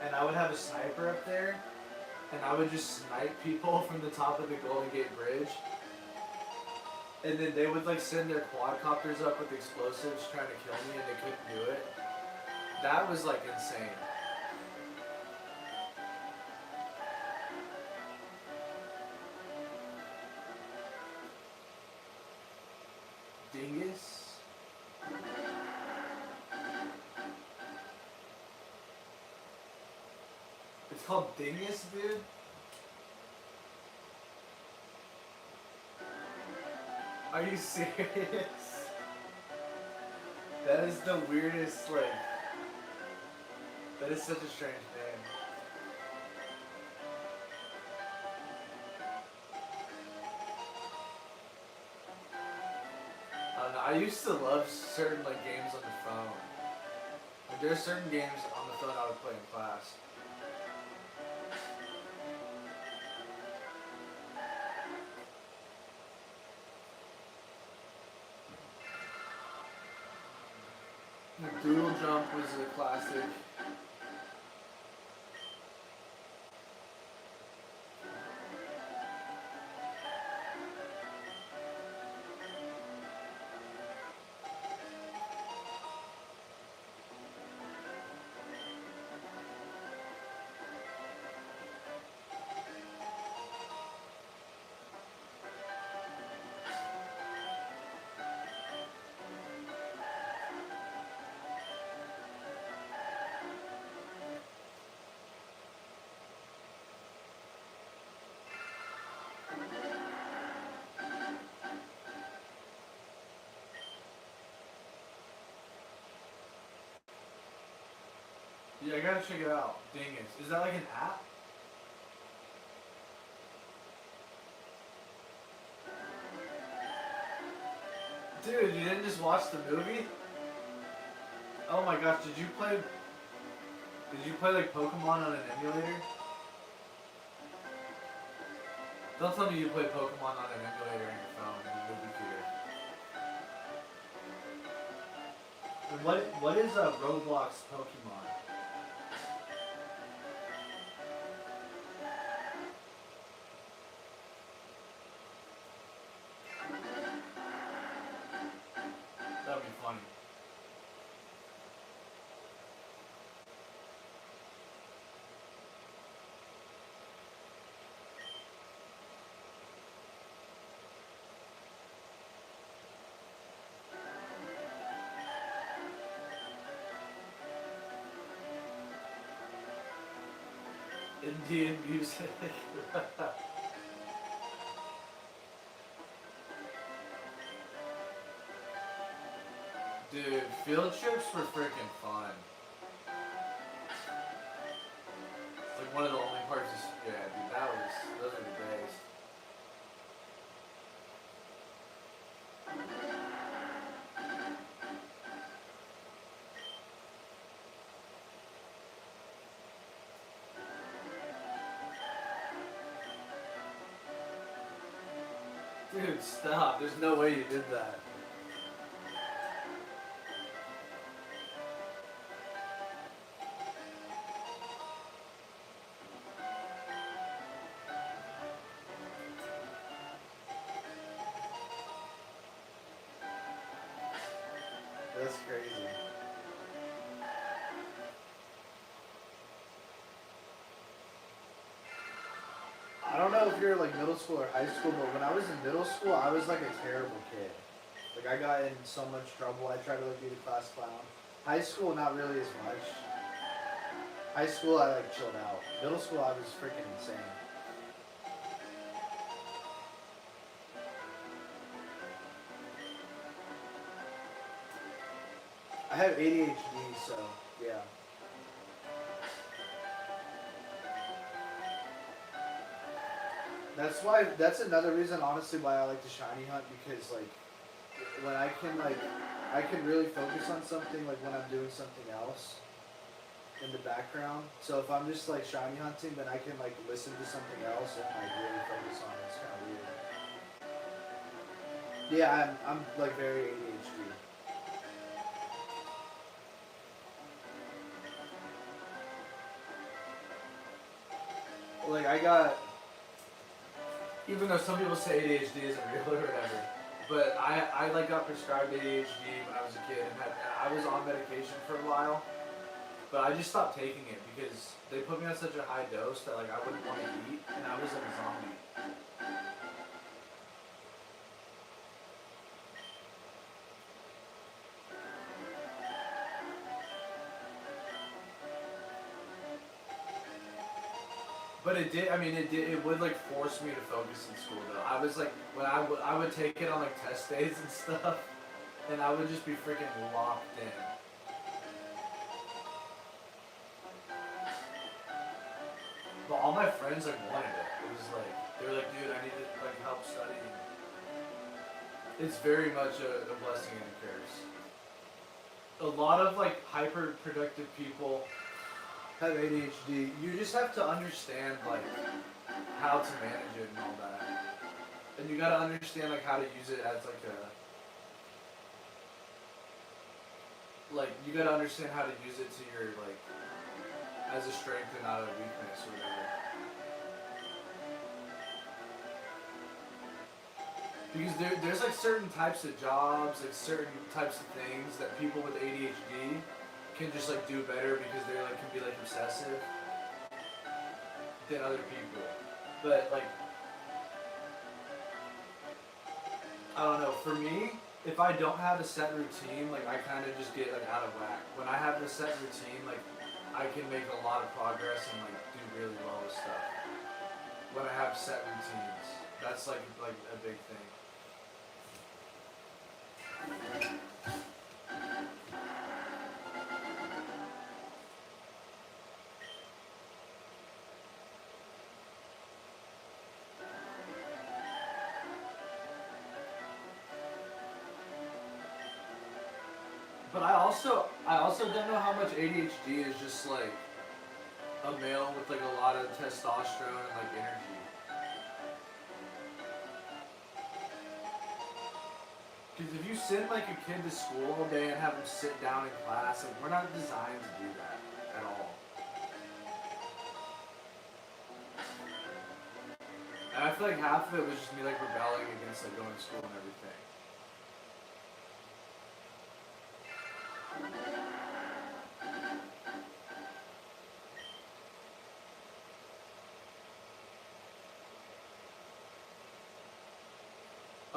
And I would have a sniper up there, and I would just snipe people from the top of the Golden Gate Bridge. And then they would like send their quadcopters up with explosives trying to kill me, and they couldn't do it. That was like insane. Dingus? It's called Dingus, dude? Are you serious? That is the weirdest, like... That is such a strange name. I don't know, I used to love certain like games on the phone. Like, there's certain games on the phone I would play in class. Doodle Jump was a classic. Yeah, I gotta check it out. Dingus. Is that like an app? Dude, you didn't just watch the movie? Oh my gosh, did you play like Pokemon on an emulator? Don't tell me you played Pokemon on an emulator on your phone in the movie theater. And what is a Roblox Pokemon? That'd be funny. Indian music. Dude, field trips were freaking fun. Like one of the only parts of, yeah, dude, those are the days. Dude, stop. There's no way you did that. That's crazy. I don't know if you're like middle school or high school, but when I was in middle school, I was like a terrible kid. Like I got in so much trouble. I tried to like be the class clown. High school, not really as much. High school, I like chilled out. Middle school, I was freaking insane. I have ADHD, so yeah. That's another reason, honestly, why I like to shiny hunt, because like when I can really focus on something, like when I'm doing something else in the background. So if I'm just like shiny hunting, then I can like listen to something else and like really focus on it. It's kind of weird. Yeah, I'm like very ADHD. Like I got, even though some people say ADHD isn't real or whatever, but I like got prescribed ADHD when I was a kid, and I was on medication for a while, but I just stopped taking it because they put me on such a high dose that like I wouldn't want to eat, and I was like a zombie. But it did. I mean, it would like force me to focus in school though. I was like, when I would take it on like test days and stuff, and I would just be freaking locked in. But all my friends like wanted it. It was like they were like, dude, I need to like help studying. It's very much a blessing and a curse. A lot of like hyper productive people have ADHD. You just have to understand like how to manage it and all that, and you gotta understand like how to use it as like you gotta understand how to use it to your like as a strength and not a weakness or whatever. Because there's like certain types of jobs, like certain types of things that people with ADHD can just like do better because they're like can be like obsessive than other people. But like I don't know, for me, if I don't have a set routine, like I kind of just get like out of whack. When I have a set routine, like I can make a lot of progress and like do really well with stuff. When I have set routines, that's like a big thing. But I also don't know how much ADHD is just like a male with like a lot of testosterone and like energy. Because if you send like a kid to school all day and have them sit down in class, like we're not designed to do that at all. And I feel like half of it was just me like rebelling against like going to school and everything.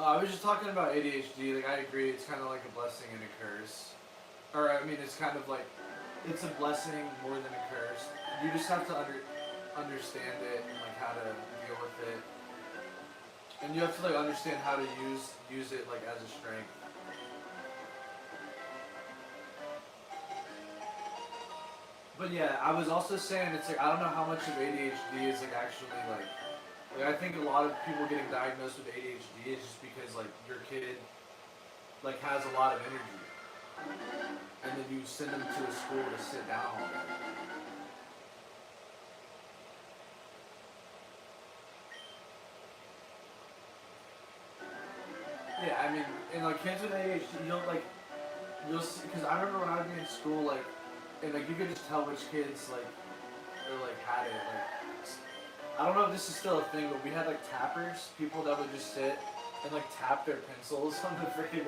I was just talking about ADHD. Like I agree, it's kind of like a blessing and a curse. Or I mean, it's kind of like it's a blessing more than a curse. You just have to understand it and like how to deal with it, and you have to like understand how to use it like as a strength. But yeah, I was also saying it's like I don't know how much of ADHD is like actually like I think a lot of people getting diagnosed with ADHD is just because like your kid like has a lot of energy, and then you send them to a school to sit down all day. Yeah, I mean, and like kids with ADHD, you'll see, because I remember when I was in school, like, and like you could just tell which kids like or like had it. Like, I don't know if this is still a thing, but we had like tappers, people that would just sit and like tap their pencils on the freaking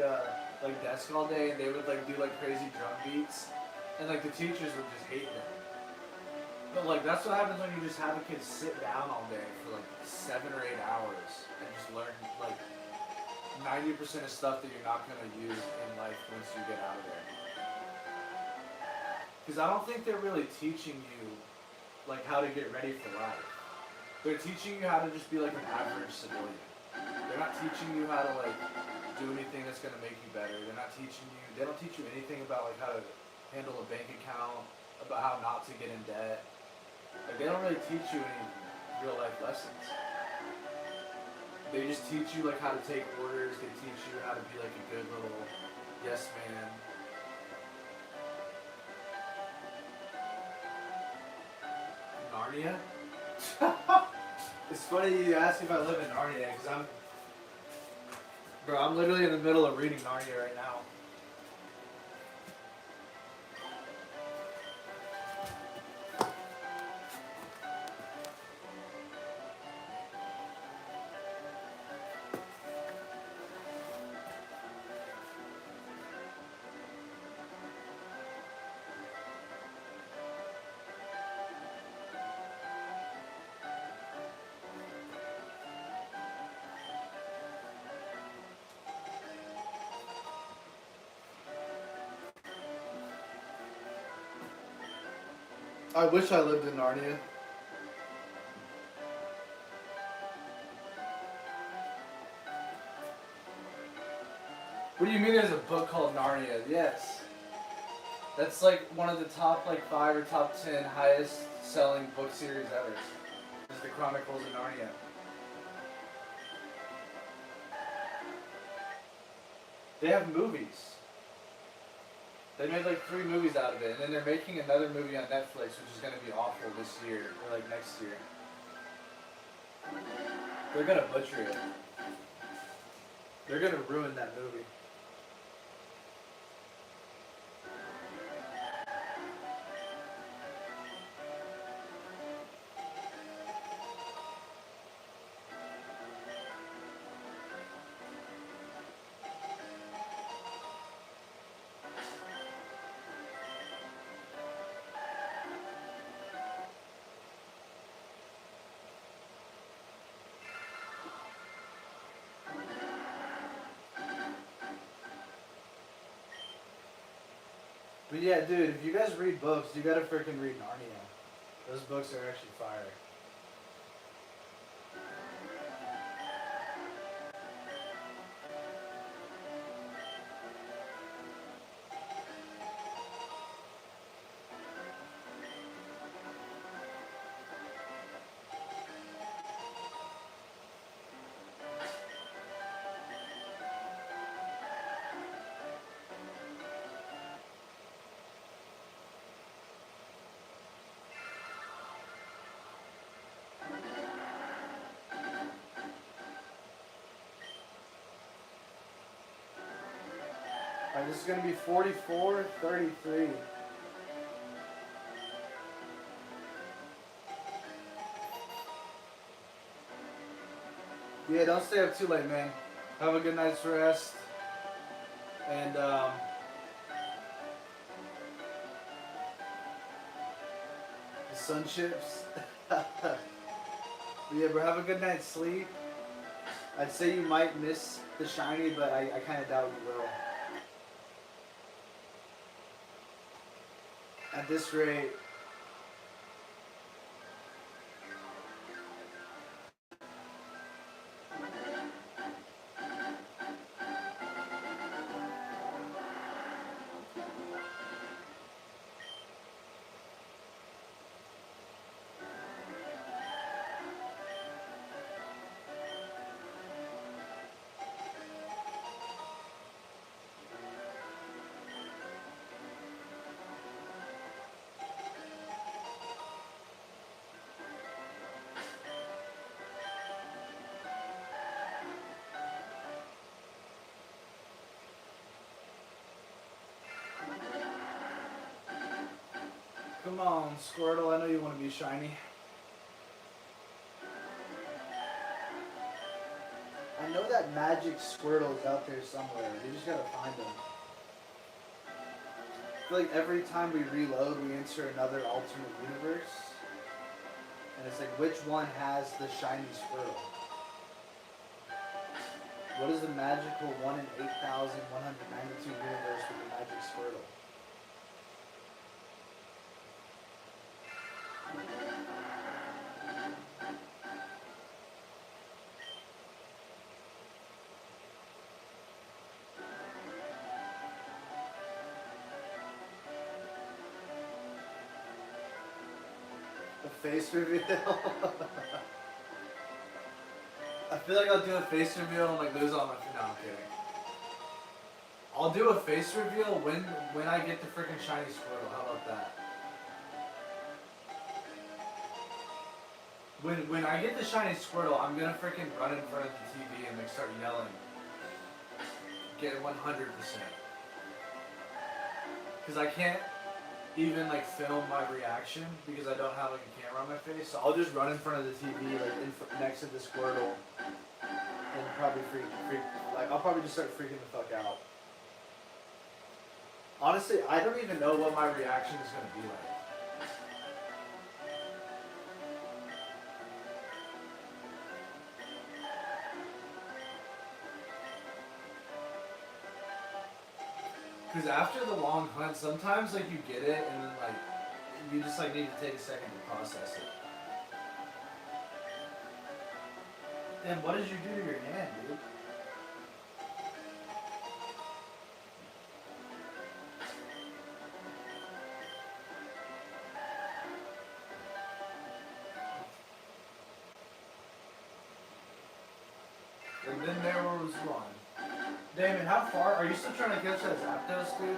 like desk all day, and they would like do like crazy drum beats, and like the teachers would just hate them. But like that's what happens when you just have a kid sit down all day for like 7 or 8 hours and just learn like 90% of stuff that you're not gonna use in life once you get out of there. Because I don't think they're really teaching you like how to get ready for life. They're teaching you how to just be like an average civilian. They're not teaching you how to like do anything that's gonna make you better. They don't teach you anything about like how to handle a bank account, about how not to get in debt. Like they don't really teach you any real life lessons. They just teach you like how to take orders. They teach you how to be like a good little yes man. Narnia? It's funny you ask if I live in Narnia, because I'm literally in the middle of reading Narnia right now. I wish I lived in Narnia. What do you mean there's a book called Narnia? Yes. That's like one of the top like 5 or top 10 highest selling book series ever. It's the Chronicles of Narnia. They have movies. They made like 3 movies out of it, and then they're making another movie on Netflix, which is going to be awful this year, or like next year. They're going to butcher it. They're going to ruin that movie. But yeah, dude, if you guys read books, you gotta freaking read Narnia. Those books are actually fire. Alright, this is gonna be 44-33. Yeah, don't stay up too late, man. Have a good night's rest. And, the sun chips. Yeah, bro, have a good night's sleep. I'd say you might miss the shiny, but I kind of doubt you will. At this rate, come on, Squirtle, I know you want to be shiny. I know that magic Squirtle is out there somewhere. You just gotta find them. I feel like every time we reload, we enter another alternate universe. And it's like, which one has the shiny Squirtle? What is the magical 1 in 8,192 universe with the magic Squirtle? A face reveal? I feel like I'll do a face reveal and like lose all my... No, I'm kidding. I'll do a face reveal when I get the freaking shiny Squirtle. How about that? When I get the shiny Squirtle, I'm gonna freaking run in front of the TV and like start yelling. Get 100%. Because I can't even like film my reaction because I don't have like a camera on my face. So I'll just run in front of the TV like next to the Squirtle and probably I'll probably just start freaking the fuck out. Honestly, I don't even know what my reaction is gonna be like. Because after the long hunt, sometimes like you get it and then like you just like need to take a second to process it. Then what did you do to your hand, dude? And then there was one. Damon, how far? Are you still trying to catch that Zapdos, dude?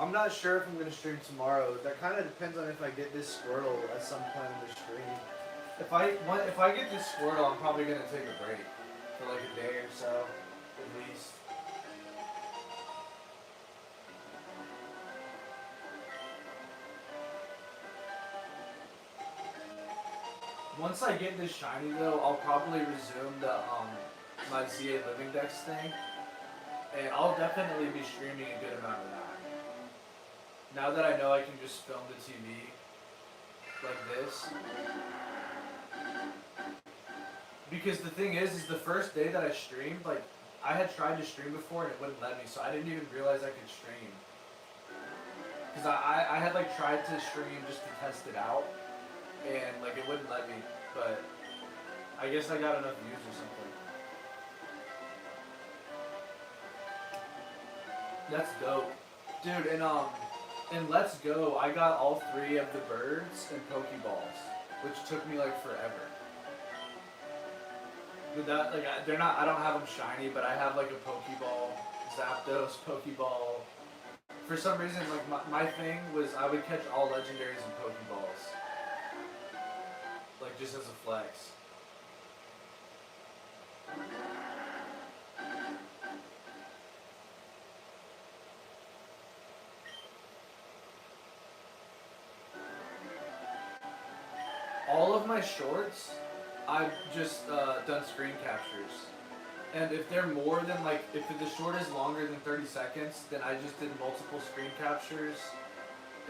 I'm not sure if I'm gonna stream tomorrow. That kind of depends on if I get this Squirtle at some point in the stream. If I get this Squirtle, I'm probably gonna take a break for like a day or so, at least. Once I get this shiny though, I'll probably resume the my ZA Living Dex thing, and I'll definitely be streaming a good amount of that. Now that I know I can just film the TV like this, because the thing is the first day that I streamed, like I had tried to stream before and it wouldn't let me, so I didn't even realize I could stream. Because I had like tried to stream just to test it out. And like it wouldn't let me, but I guess I got enough views or something. That's dope. Dude, in Let's Go, I got all 3 of the birds and Pokeballs, which took me like forever. But that, like, they're not, I don't have them shiny, but I have like a Pokeball, Zapdos, Pokeball. For some reason, like my thing was I would catch all legendaries and Pokeballs. Like just as a flex. All of my shorts, I've just done screen captures. And if they're more than like, if the short is longer than 30 seconds, then I just did multiple screen captures.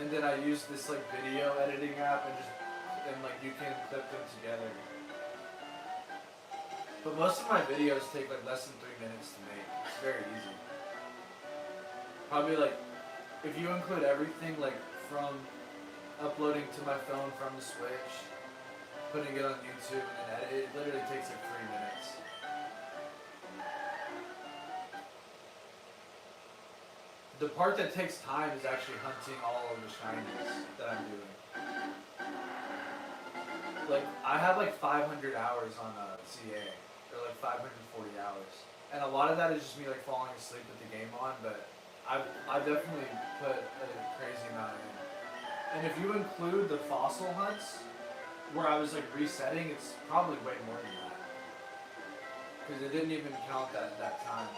And then I used this like video editing app and like you can clip them together. But most of my videos take like less than 3 minutes to make. It's very easy. Probably like, if you include everything like from uploading to my phone from the Switch, putting it on YouTube and then edit it literally takes like 3 minutes. The part that takes time is actually hunting all of the shinies that I'm doing. Like, I have like 500 hours on CA, or like 540 hours. And a lot of that is just me like falling asleep with the game on, but I've definitely put a crazy amount in. And if you include the fossil hunts, where I was like resetting, it's probably way more than that. Because it didn't even count that time.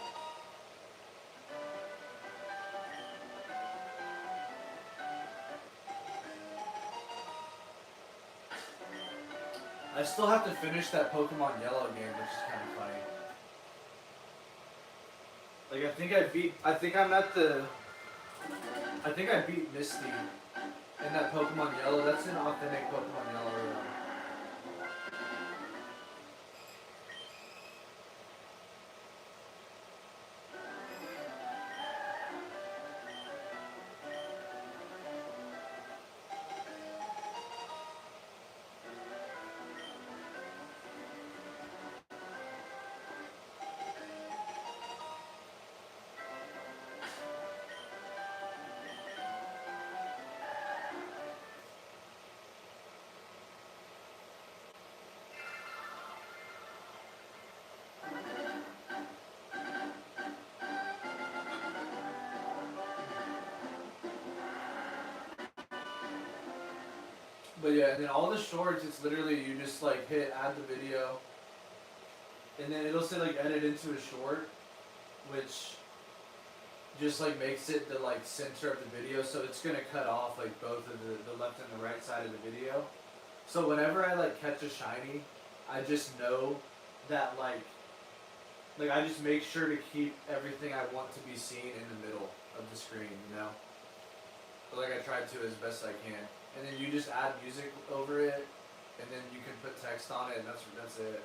I still have to finish that Pokemon Yellow game, which is kind of funny. Like I think I beat Misty in that Pokemon Yellow. That's an authentic Pokemon Yellow. But yeah, and then all the shorts, it's literally you just like hit add the video, and then it'll say like edit into a short, which just like makes it the like center of the video, so it's gonna cut off like both of the left and the right side of the video. So whenever I like catch a shiny, I just know that like I just make sure to keep everything I want to be seen in the middle of the screen, you know? But like I try to as best I can. And then you just add music over it, and then you can put text on it, and that's it.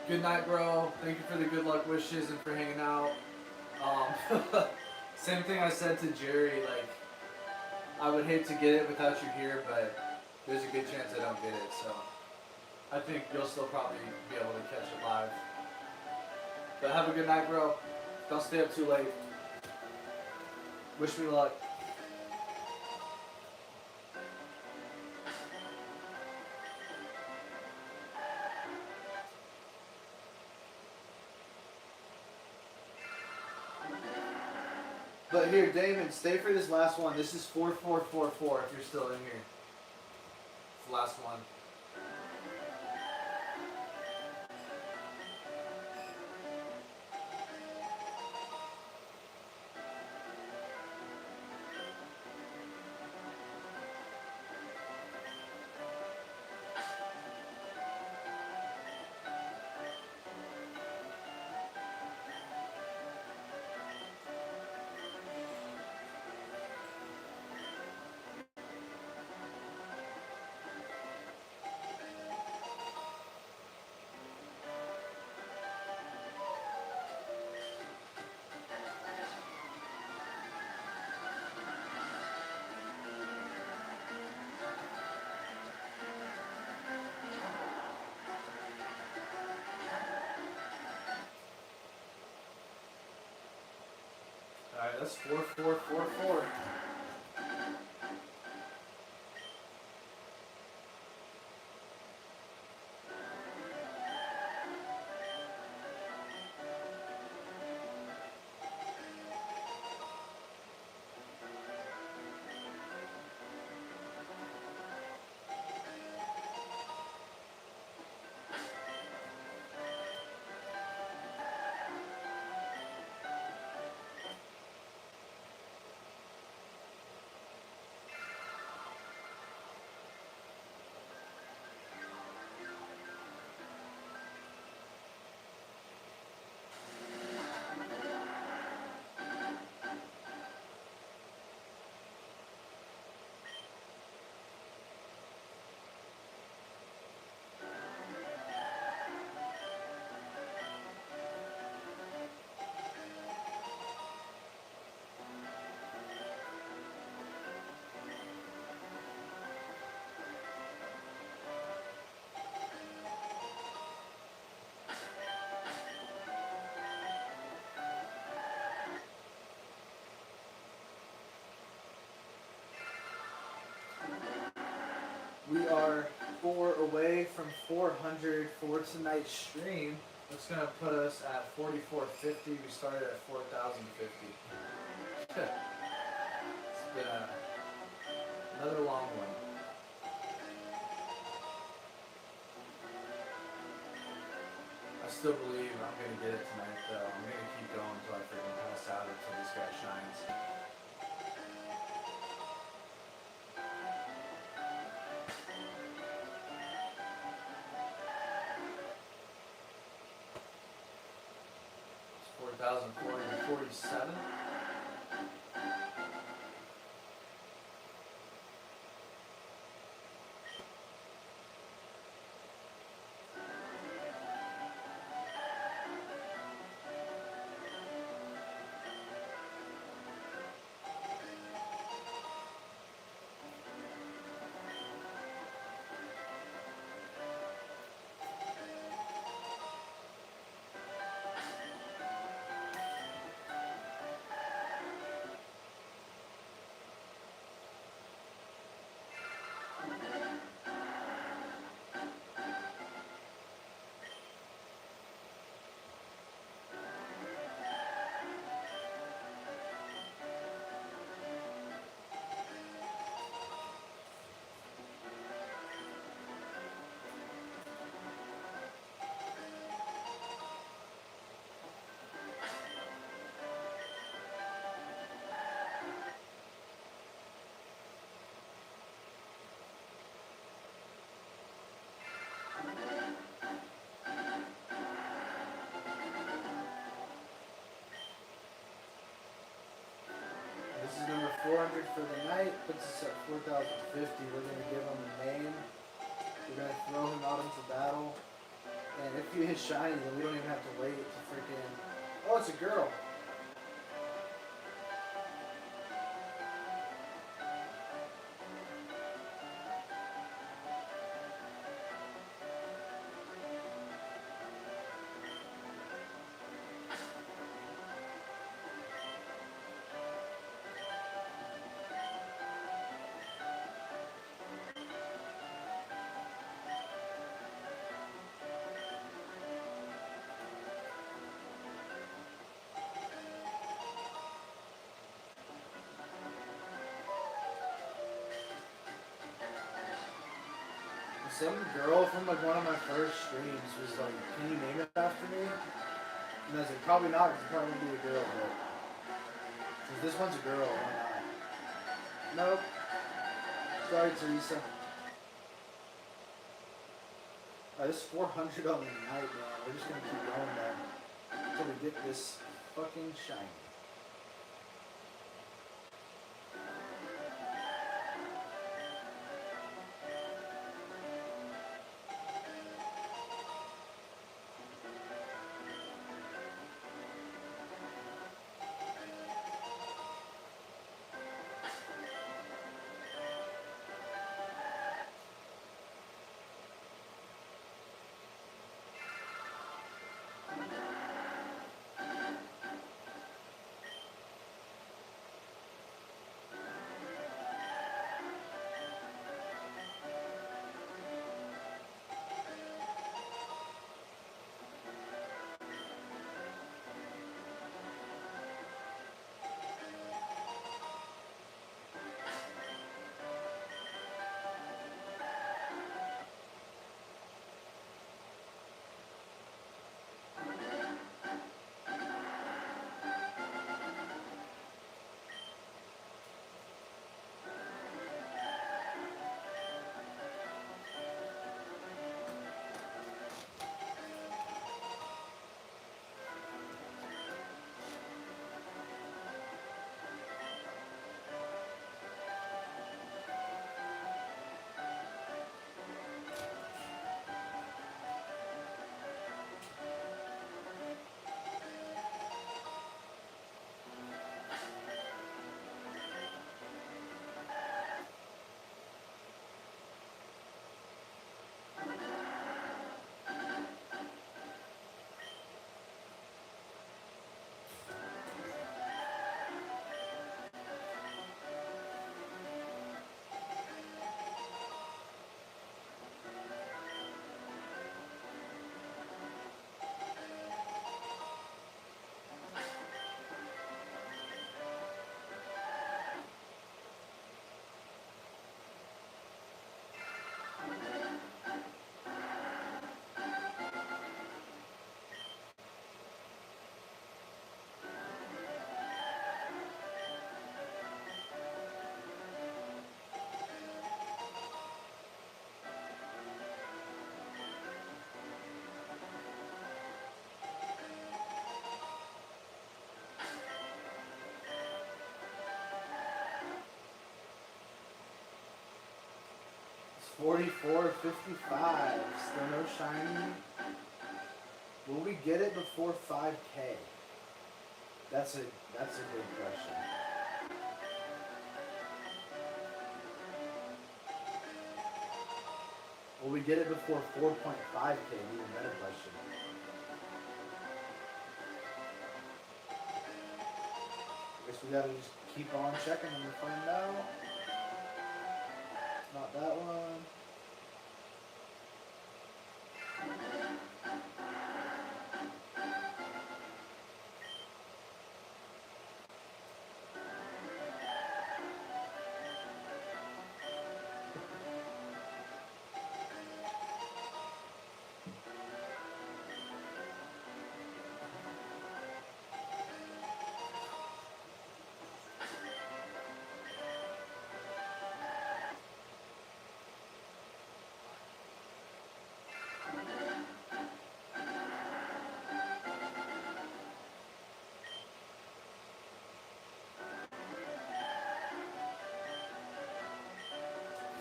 Good night, bro. Thank you for the good luck wishes and for hanging out. Same thing I said to Jerry, like, I would hate to get it without you here, but there's a good chance I don't get it, so I think you'll still probably be able to catch it live. But have a good night, bro. Don't stay up too late. Wish me luck. But here, Damon, stay for this last one. This is 4444 if you're still in here. It's the last one. Alright, that's 4444. We are 4 away from 400 for tonight's stream. That's gonna put us at 4450. We started at 4050. It's been another long one. I still believe I'm gonna get it tonight though. I'm gonna keep going until I freaking pass out until this guy shines. It's 4,447. This is number 400 for the night, puts us at 4,050. We're going to give him a name. We're going to throw him out into battle. And if you hit shiny, then we don't even have to wait to freaking... Oh, it's a girl. Some girl from like one of my first streams was like, "Can you name it after me?" And I was like, "Probably not, because it's probably gonna be a girl, but since this one's a girl, why not?" Nope. Sorry, Teresa. Alright, this is 400 on the night, man. We're just gonna keep going there until we get this fucking shiny. 44.55. Still no shiny. Will we get it before 5K? That's a good question. Will we get it before 4.5K? An even better question. Guess we gotta just keep on checking and find out. Not that one.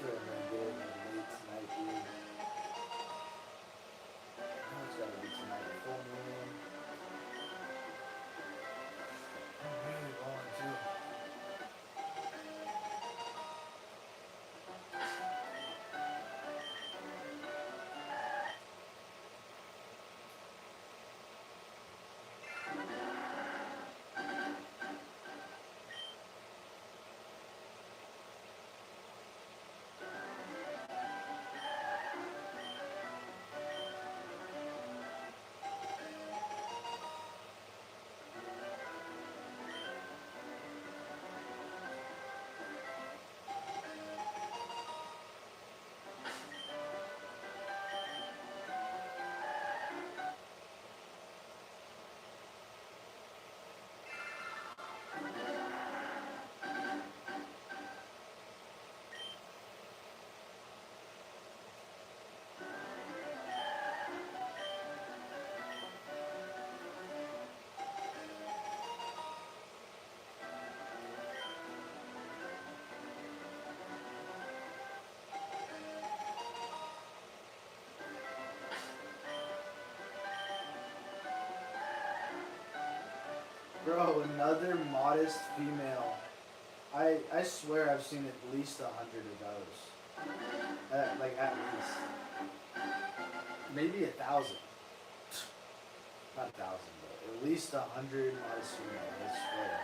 Sure, I'm gonna get it late tonight, dude. Oh, it's gotta be tonight. Full moon. I'm really going to. Bro, another modest female. I swear I've seen at least 100 of those. Like at least. Maybe 1,000. Not 1,000, but at least 100 modest females, I swear.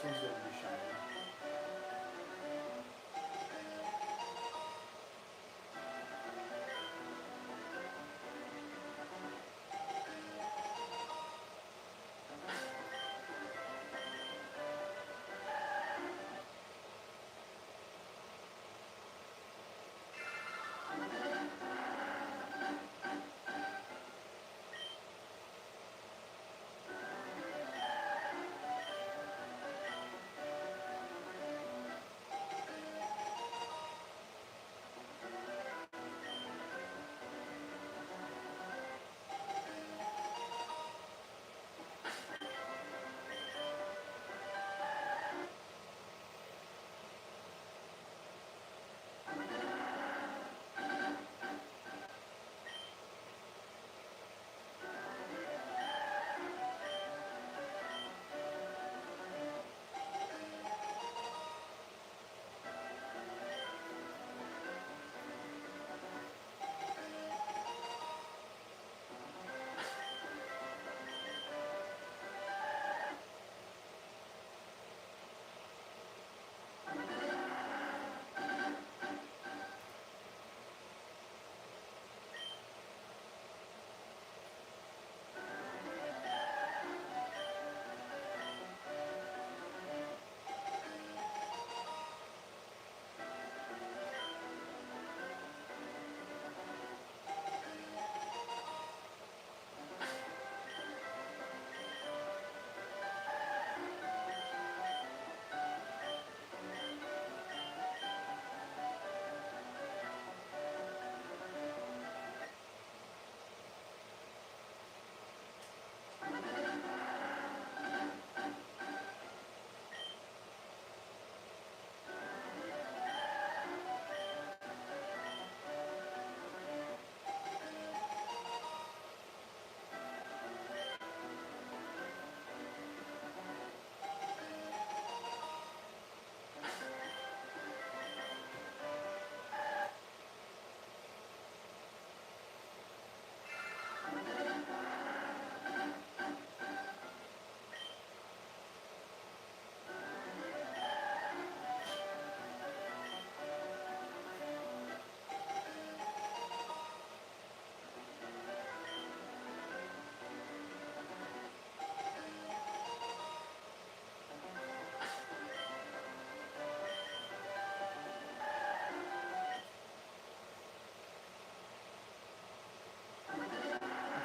one's gonna be shiny.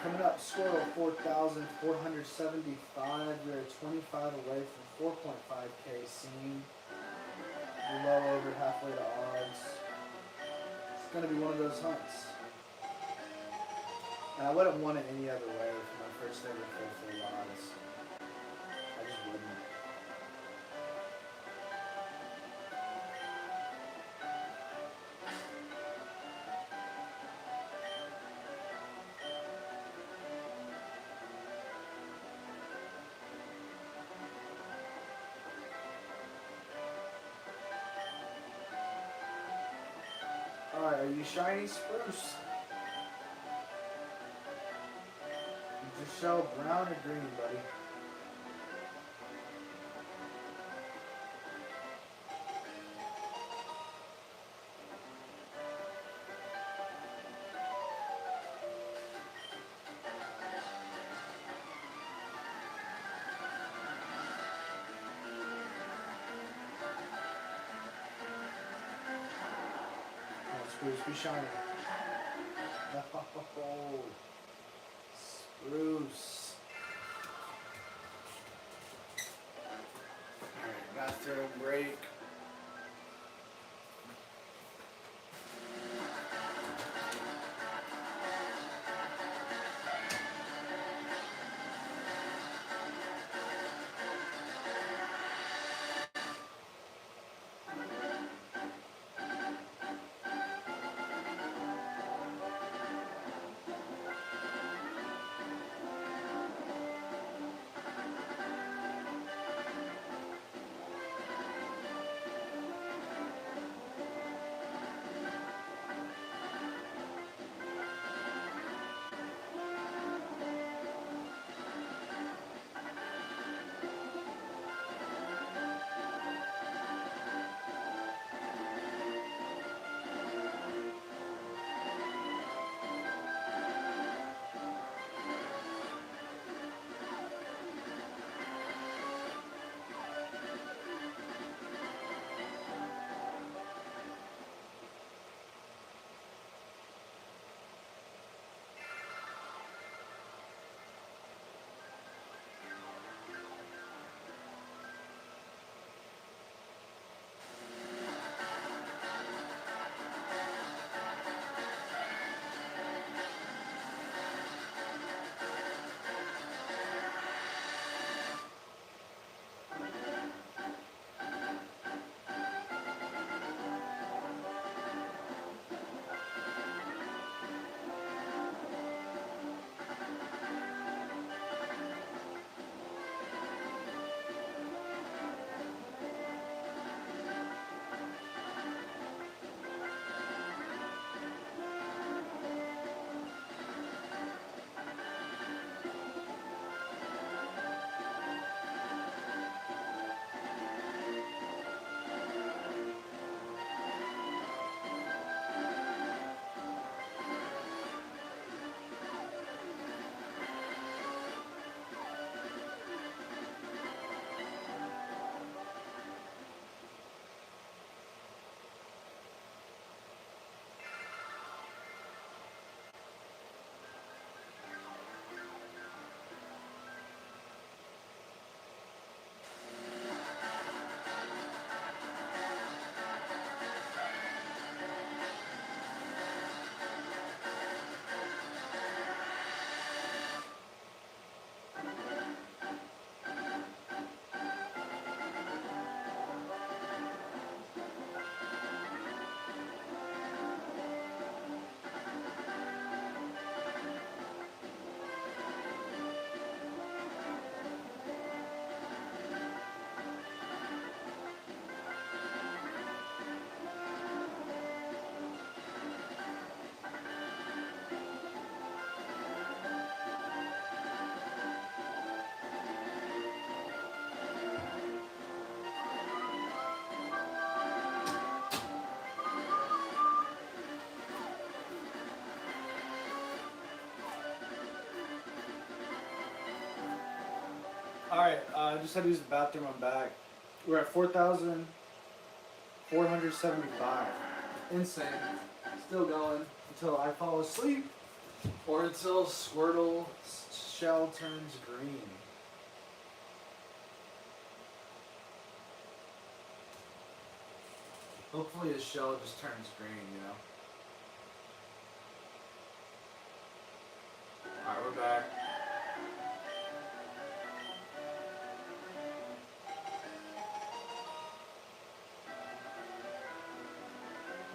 Coming up, Squirtle 4,475. We're 25 away from 4.5K scene. Low over halfway to odds. It's going to be one of those hunts. And I wouldn't want it any other way for my first ever full odds. I just wouldn't. Alright, are you shiny spruce? You just show brown or green, buddy. Spruce, be shiny. Oh, spruce. Alright, bathroom break. Alright, I just had to use the bathroom. I'm back. We're at 4,475. Insane. Still going until I fall asleep or until Squirtle shell turns green. Hopefully his shell just turns green, you know? Alright, we're back.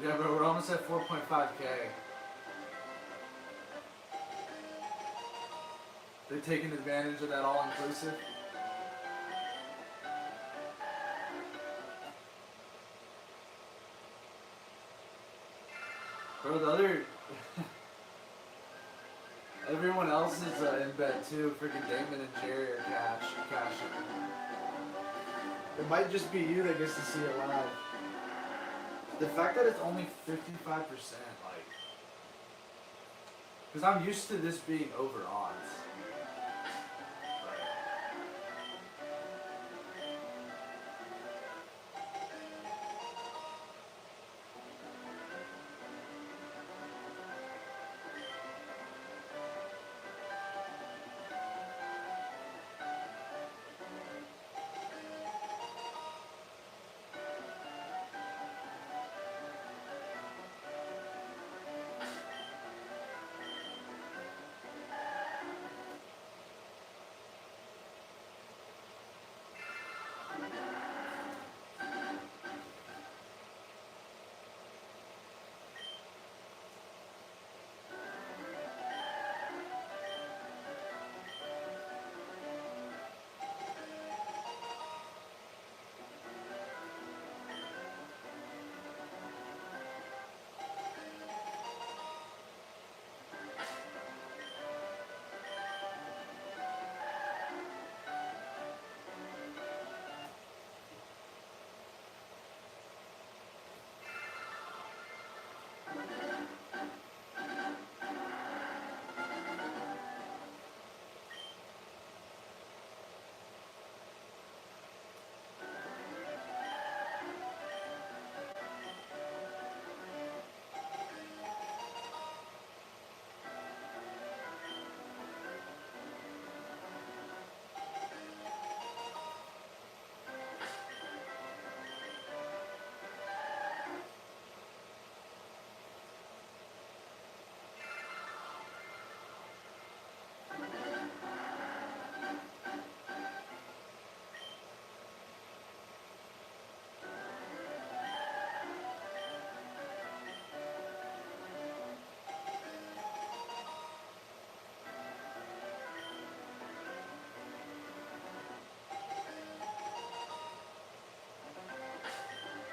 Yeah, bro, we're almost at 4.5K. They're taking advantage of that all-inclusive. Bro, the other... Everyone else is in bet too. Freaking Damon and Jerry are cashing. It might just be you that gets to see it live. The fact that it's only 55%, like... Because I'm used to this being over odds.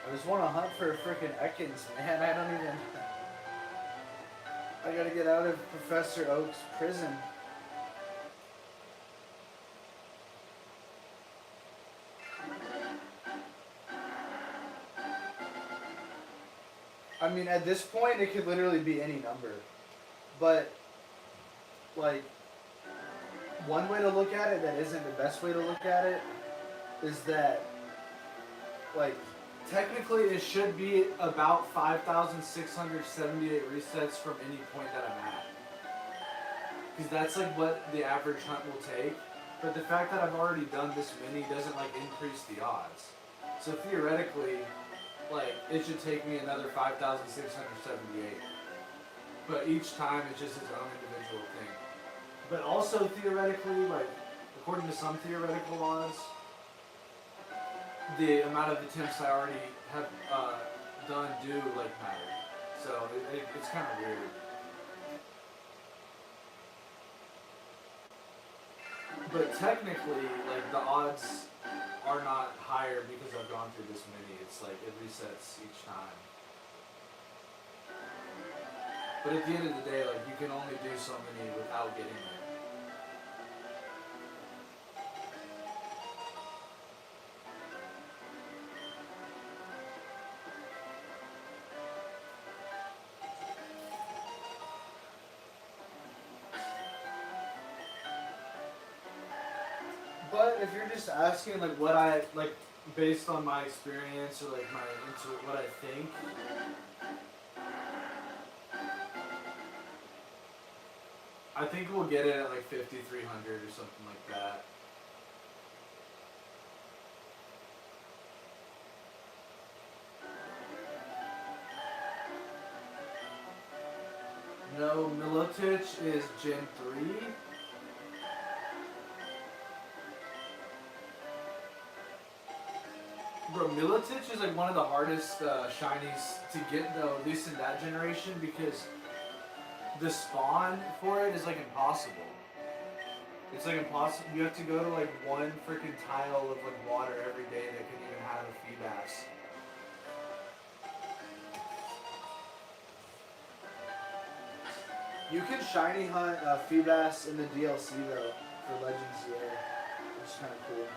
I just want to hunt for frickin' Ekans, man. I don't even... I gotta get out of Professor Oak's prison. I mean, at this point, it could literally be any number. But, like, one way to look at it that isn't the best way to look at it is that, like, technically it should be about 5,678 resets from any point that I'm at. Because that's, like, what the average hunt will take. But the fact that I've already done this many doesn't, like, increase the odds. So theoretically, like, it should take me another 5,678. But each time it's just its own individual thing. But also theoretically, like, according to some theoretical odds, the amount of attempts I already have done do, like, matter. So it's kind of weird. But technically, like, the odds are not higher because I've gone through this many. It's like it resets each time. But at the end of the day, like, you can only do so many without getting there. But if you're just asking like what I like based on my experience or like my what I think. I think we'll get it at like 5,300 or something like that. No, Milotic is Gen 3. Bro, Milotic is like one of the hardest shinies to get though, at least in that generation, because the spawn for it is like impossible. It's like impossible. You have to go to like one freaking tile of like water every day that can even have a Feebas. You can shiny hunt Feebas in the DLC though for Legends Year, which is kind of cool.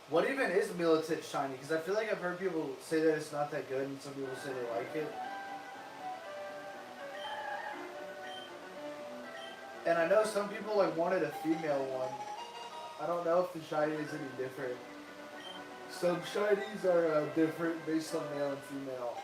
What even is Milotic shiny? Because I feel like I've heard people say that it's not that good, and some people say they like it. And I know some people like wanted a female one. I don't know if the shiny is any different. Some shinies are different based on male and female.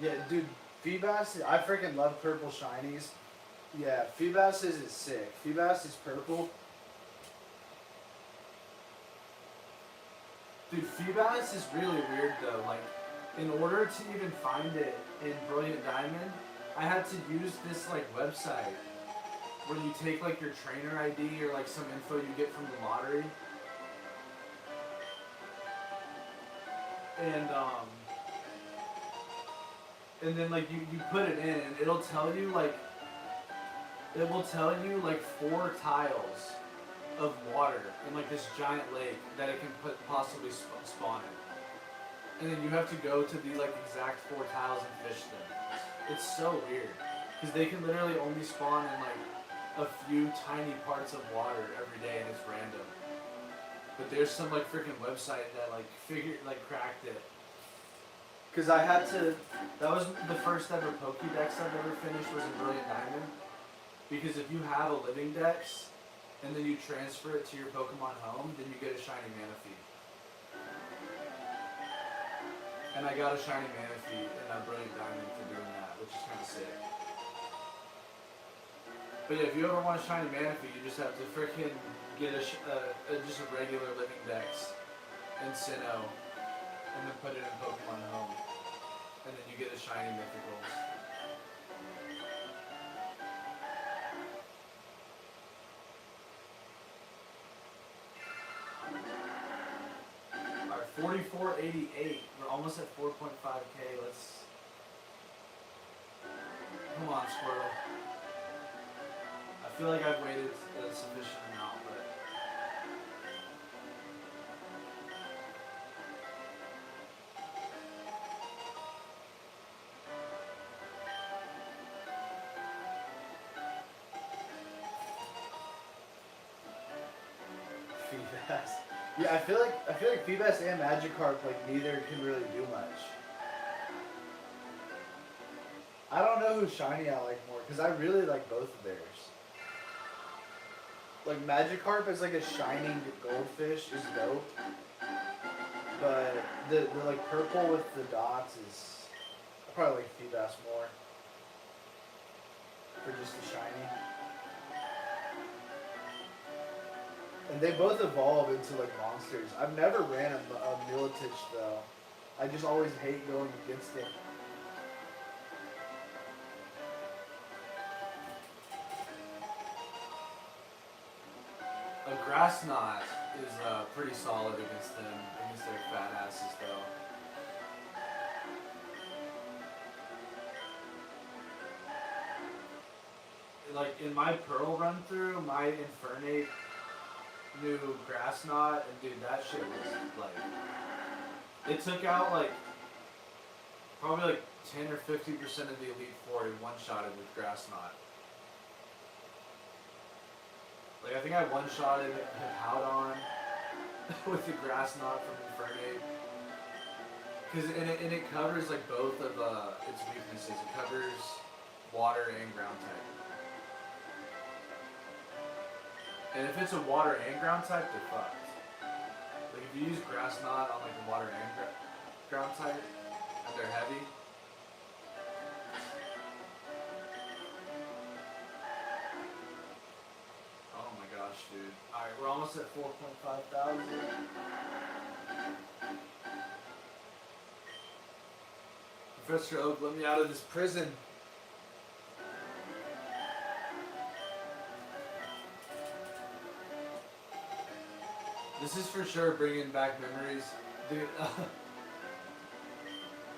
Yeah, dude, Feebas, I freaking love purple shinies. Yeah, Feebas is sick. Feebas is purple. Dude, Feebas is really weird though. Like, in order to even find it in Brilliant Diamond, I had to use this like website where you take like your trainer ID or like some info you get from the lottery. And then like you put it in and it will tell you like 4 tiles of water in like this giant lake that it can possibly spawn in. And then you have to go to the like exact 4 tiles and fish them. It's so weird. Because they can literally only spawn in like a few tiny parts of water every day and it's random. But there's some like freaking website that like cracked it. Because I had to, that was the first ever Pokédex I've ever finished was in Brilliant Diamond. Because if you have a living dex, and then you transfer it to your Pokemon home, then you get a shiny Manaphy. And I got a shiny Manaphy in Brilliant Diamond for doing that, which is kind of sick. But yeah, if you ever want a shiny Manaphy, you just have to freaking get just a regular living dex in Sinnoh, and then put it in Pokemon Home. And then you get a shiny mythical. Alright, 4488. We're almost at 4.5k. Let's. Come on, Squirtle. I feel like I've waited a sufficient amount, but. Feebas. Yeah, I feel like Feebas and Magikarp, like, neither can really do much. I don't know who shiny I like more, because I really like both of theirs. Like, Magikarp is like a shining goldfish is dope. But the like purple with the dots is, I probably like Feebas more. For just the shiny. And they both evolve into like monsters. I've never ran a Militich though. I just always hate going against them. A grass knot is pretty solid against them, against their fat asses though. Like in my Pearl run through, my Infernape knew grass knot, and dude, that shit was like, it took out like probably like 10 or 50% of the Elite Four in one-shotted with grass knot. Like I think I one-shotted Hippowdon with the grass knot from Infernape. Cause and it covers like both of its weaknesses. It covers water and ground type. And if it's a water and ground type, they're fucked. Like if you use grass knot on like a water and ground type, and they're heavy. Oh my gosh, dude. Alright, we're almost at 4.5 thousand. Professor Oak, let me out of this prison. This is for sure bringing back memories, dude.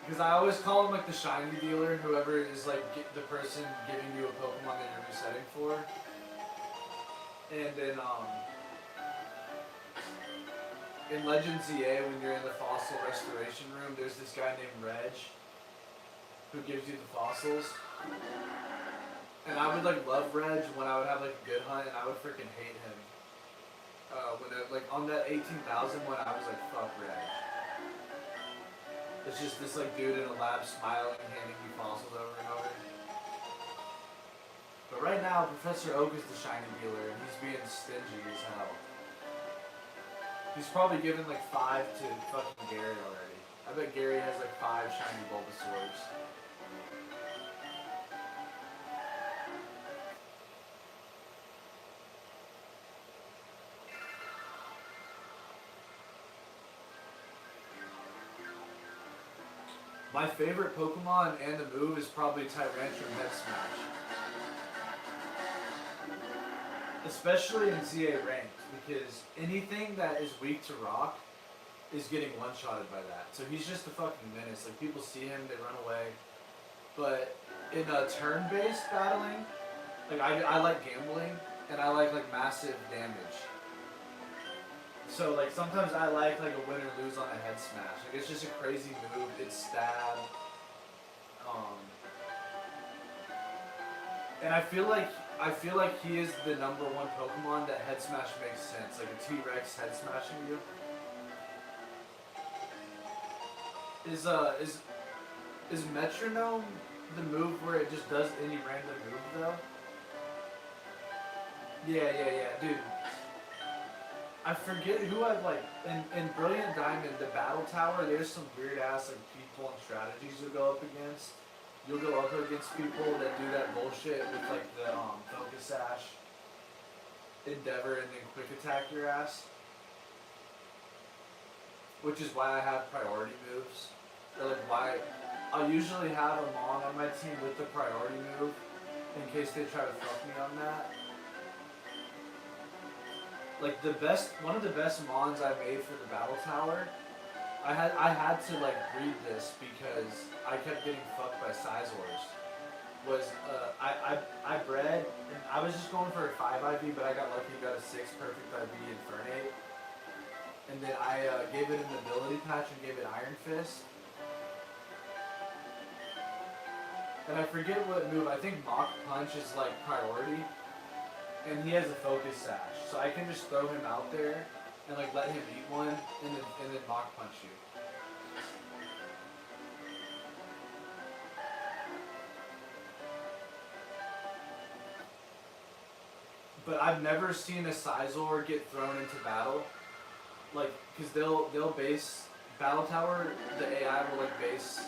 Because I always call him like the shiny dealer, whoever is like the person giving you a Pokemon that you're resetting for. And in Legends EA, when you're in the fossil restoration room, there's this guy named Reg who gives you the fossils. And I would like love Reg when I would have like a good hunt, and I would freaking hate him. Like on that 18,000 one, I was like, fuck Reg. It's just this like dude in a lab smiling, handing you fossils over and over. But right now, Professor Oak is the shiny dealer, and he's being stingy as hell. He's probably given like 5 to fucking Gary already. I bet Gary has like 5 shiny Bulbasaurs. My favorite Pokemon and the move is probably Tyrantrum Head Smash. Especially in CA ranked, because anything that is weak to rock is getting one-shotted by that. So he's just a fucking menace. Like people see him, they run away. But in a turn-based battling, like I like gambling, and I like massive damage. So like sometimes I like a win or lose on a head smash. Like it's just a crazy move. It's stab. And I feel like he is the #1 Pokemon that head smash makes sense. Like a T-Rex head smashing you. Is Metronome the move where it just does any random move though? Yeah, dude. I forget who I've like in Brilliant Diamond, the Battle Tower. There's some weird ass like people and strategies you'll go up against. You'll go up against people that do that bullshit with like the Focus Sash, Endeavor, and then Quick Attack your ass. Which is why I have priority moves. Or like why I'll usually have a Mon on my team with the priority move in case they try to fuck me on that. Like one of the best Mons I made for the Battle Tower, I had to like breed this because I kept getting fucked by Sizors. Was I bred, and I was just going for a 5 IV, but I got lucky and got a 6 perfect IV Infernape. And then I gave it an ability patch and gave it Iron Fist. And I forget what move, I think Mach Punch is like priority. And he has a Focus Sash, so I can just throw him out there and like let him eat one and then mock punch you. But I've never seen a Sizor get thrown into battle, like, cause they'll base Battle Tower. The AI will like base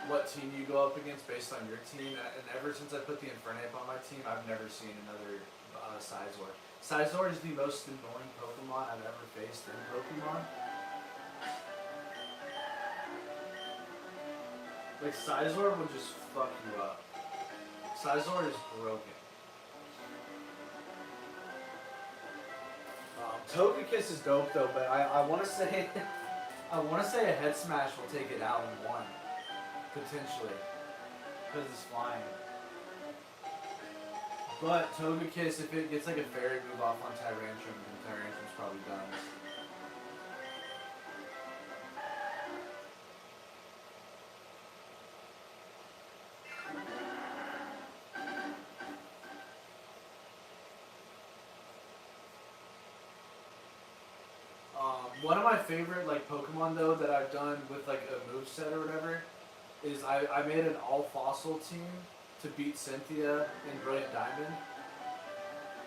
what team you go up against based on your team. And ever since I put the Infernape on my team, I've never seen another Sizor. Sizor is the most annoying Pokemon I've ever faced in Pokemon. Like Sizor will just fuck you up. Sizor is broken. Togekiss is dope though, but I want to say a Head Smash will take it out in one, potentially, because it's flying. But Togekiss, if it gets like a fairy move off on Tyrantrum, then Tyrantrum's probably done. One of my favorite like Pokemon though that I've done with like a moveset or whatever is I made an all fossil team to beat Cynthia in Brilliant Diamond.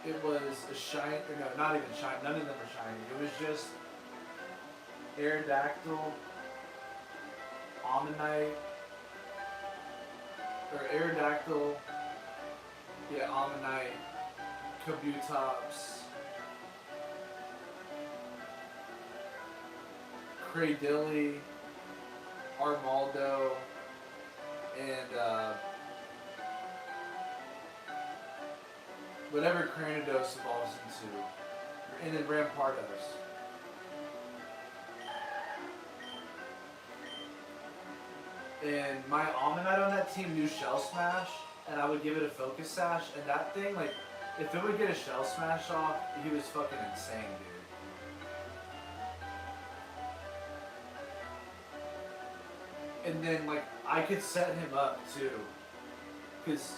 It was a shiny, or no, not even shiny, none of them were shiny. It was just Aerodactyl, Ammonite, or Aerodactyl, yeah, Ammonite, Kabutops, Cradilly, Armaldo, and whatever Cranidos evolves into, and then Rampardos. And my Ammonite on that team knew Shell Smash, and I would give it a Focus Sash, and that thing, like, if it would get a Shell Smash off, he was fucking insane, dude. And then, like, I could set him up, too. Because,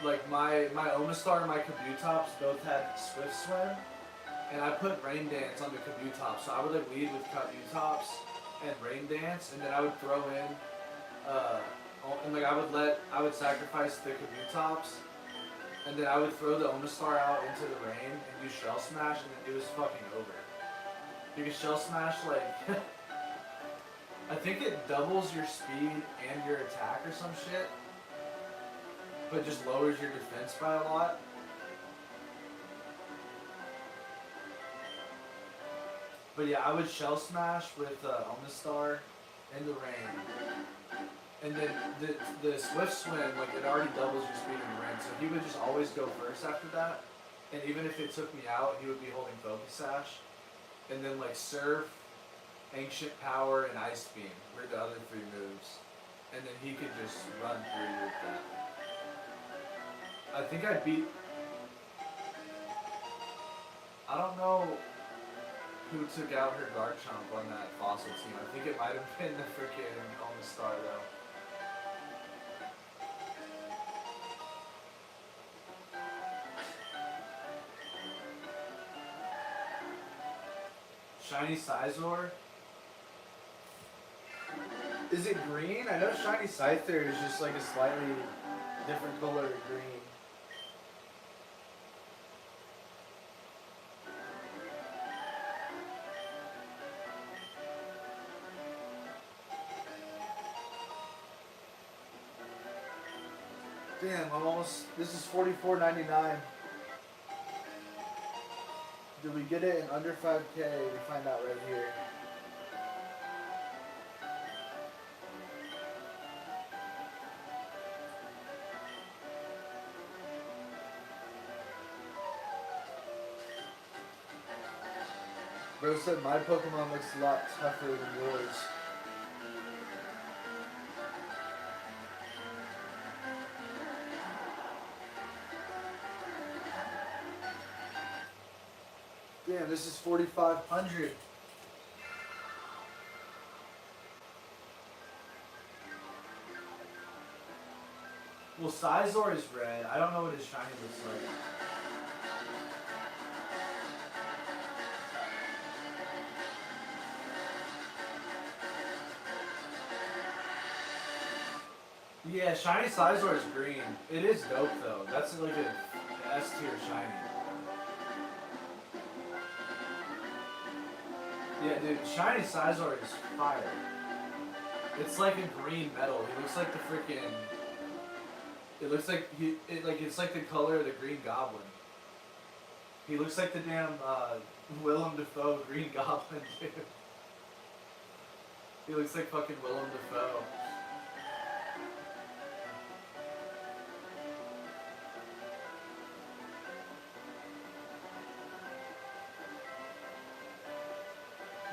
like, my Omastar and my Kabutops both had Swift Swim. And I put Rain Dance on the Kabutops. So I would, like, lead with Kabutops and Rain Dance. And then I would throw in, and, like, I would sacrifice the Kabutops. And then I would throw the Omastar out into the rain and do Shell Smash. And then it was fucking over. Because Shell Smash, like... I think it doubles your speed and your attack or some shit, but just lowers your defense by a lot. But yeah, I would Shell Smash with Omastar in the rain. And then the Swift Swim, like, it already doubles your speed in the rain, so he would just always go first after that. And even if it took me out, he would be holding Focus Sash. And then, like, Surf, Ancient Power, and Ice Beam were the other three moves. And then he could just run through you with that. I think I beat... I don't know who took out her Garchomp on that fossil team. I think it might have been the freaking Omastar though. Shiny Sizor? Is it green? I know Shiny Scyther is just like a slightly different color of green. Damn, I'm almost... This is $44.99. Did we get it in under 5K? We find out right here. Bro said my Pokemon looks a lot tougher than yours. Damn, this is 4,500. Well, Sizor is red. I don't know what his shiny looks like. Yeah, shiny Sizor is green. It is dope though. That's like a S tier shiny. Yeah, dude, shiny Sizor is fire. It's like a green metal. He looks like the freaking. It looks like it's like the color of the Green Goblin. He looks like the damn Willem Dafoe Green Goblin, dude. He looks like fucking Willem Dafoe.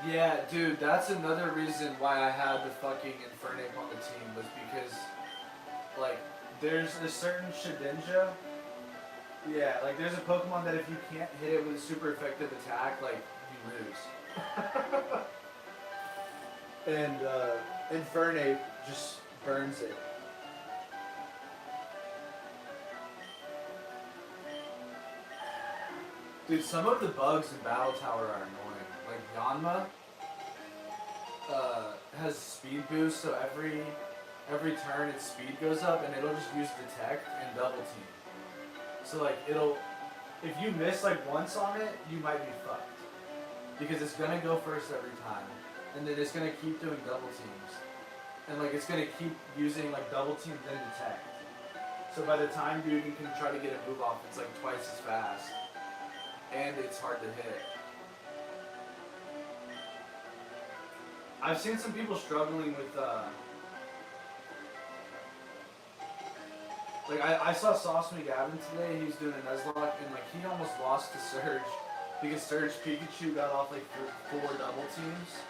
Yeah, dude, that's another reason why I had the fucking Infernape on the team was because, like, there's a certain Shedinja. Yeah, like there's a Pokemon that if you can't hit it with a super effective attack, like, you lose. And Infernape just burns it. Dude, some of the bugs in Battle Tower are annoying. Like Yanma has speed boost, so every turn its speed goes up, and it'll just use Detect and Double Team. So like if you miss like once on it, you might be fucked because it's gonna go first every time, and then it's gonna keep doing Double Teams, and like it's gonna keep using like Double Team then Detect. So by the time dude you can try to get a move off, it's like twice as fast, and it's hard to hit. I've seen some people struggling with, like I saw Sauce McGavin today, he was doing a Nuzlocke, and like he almost lost to Surge, because Surge Pikachu got off like 4 double teams.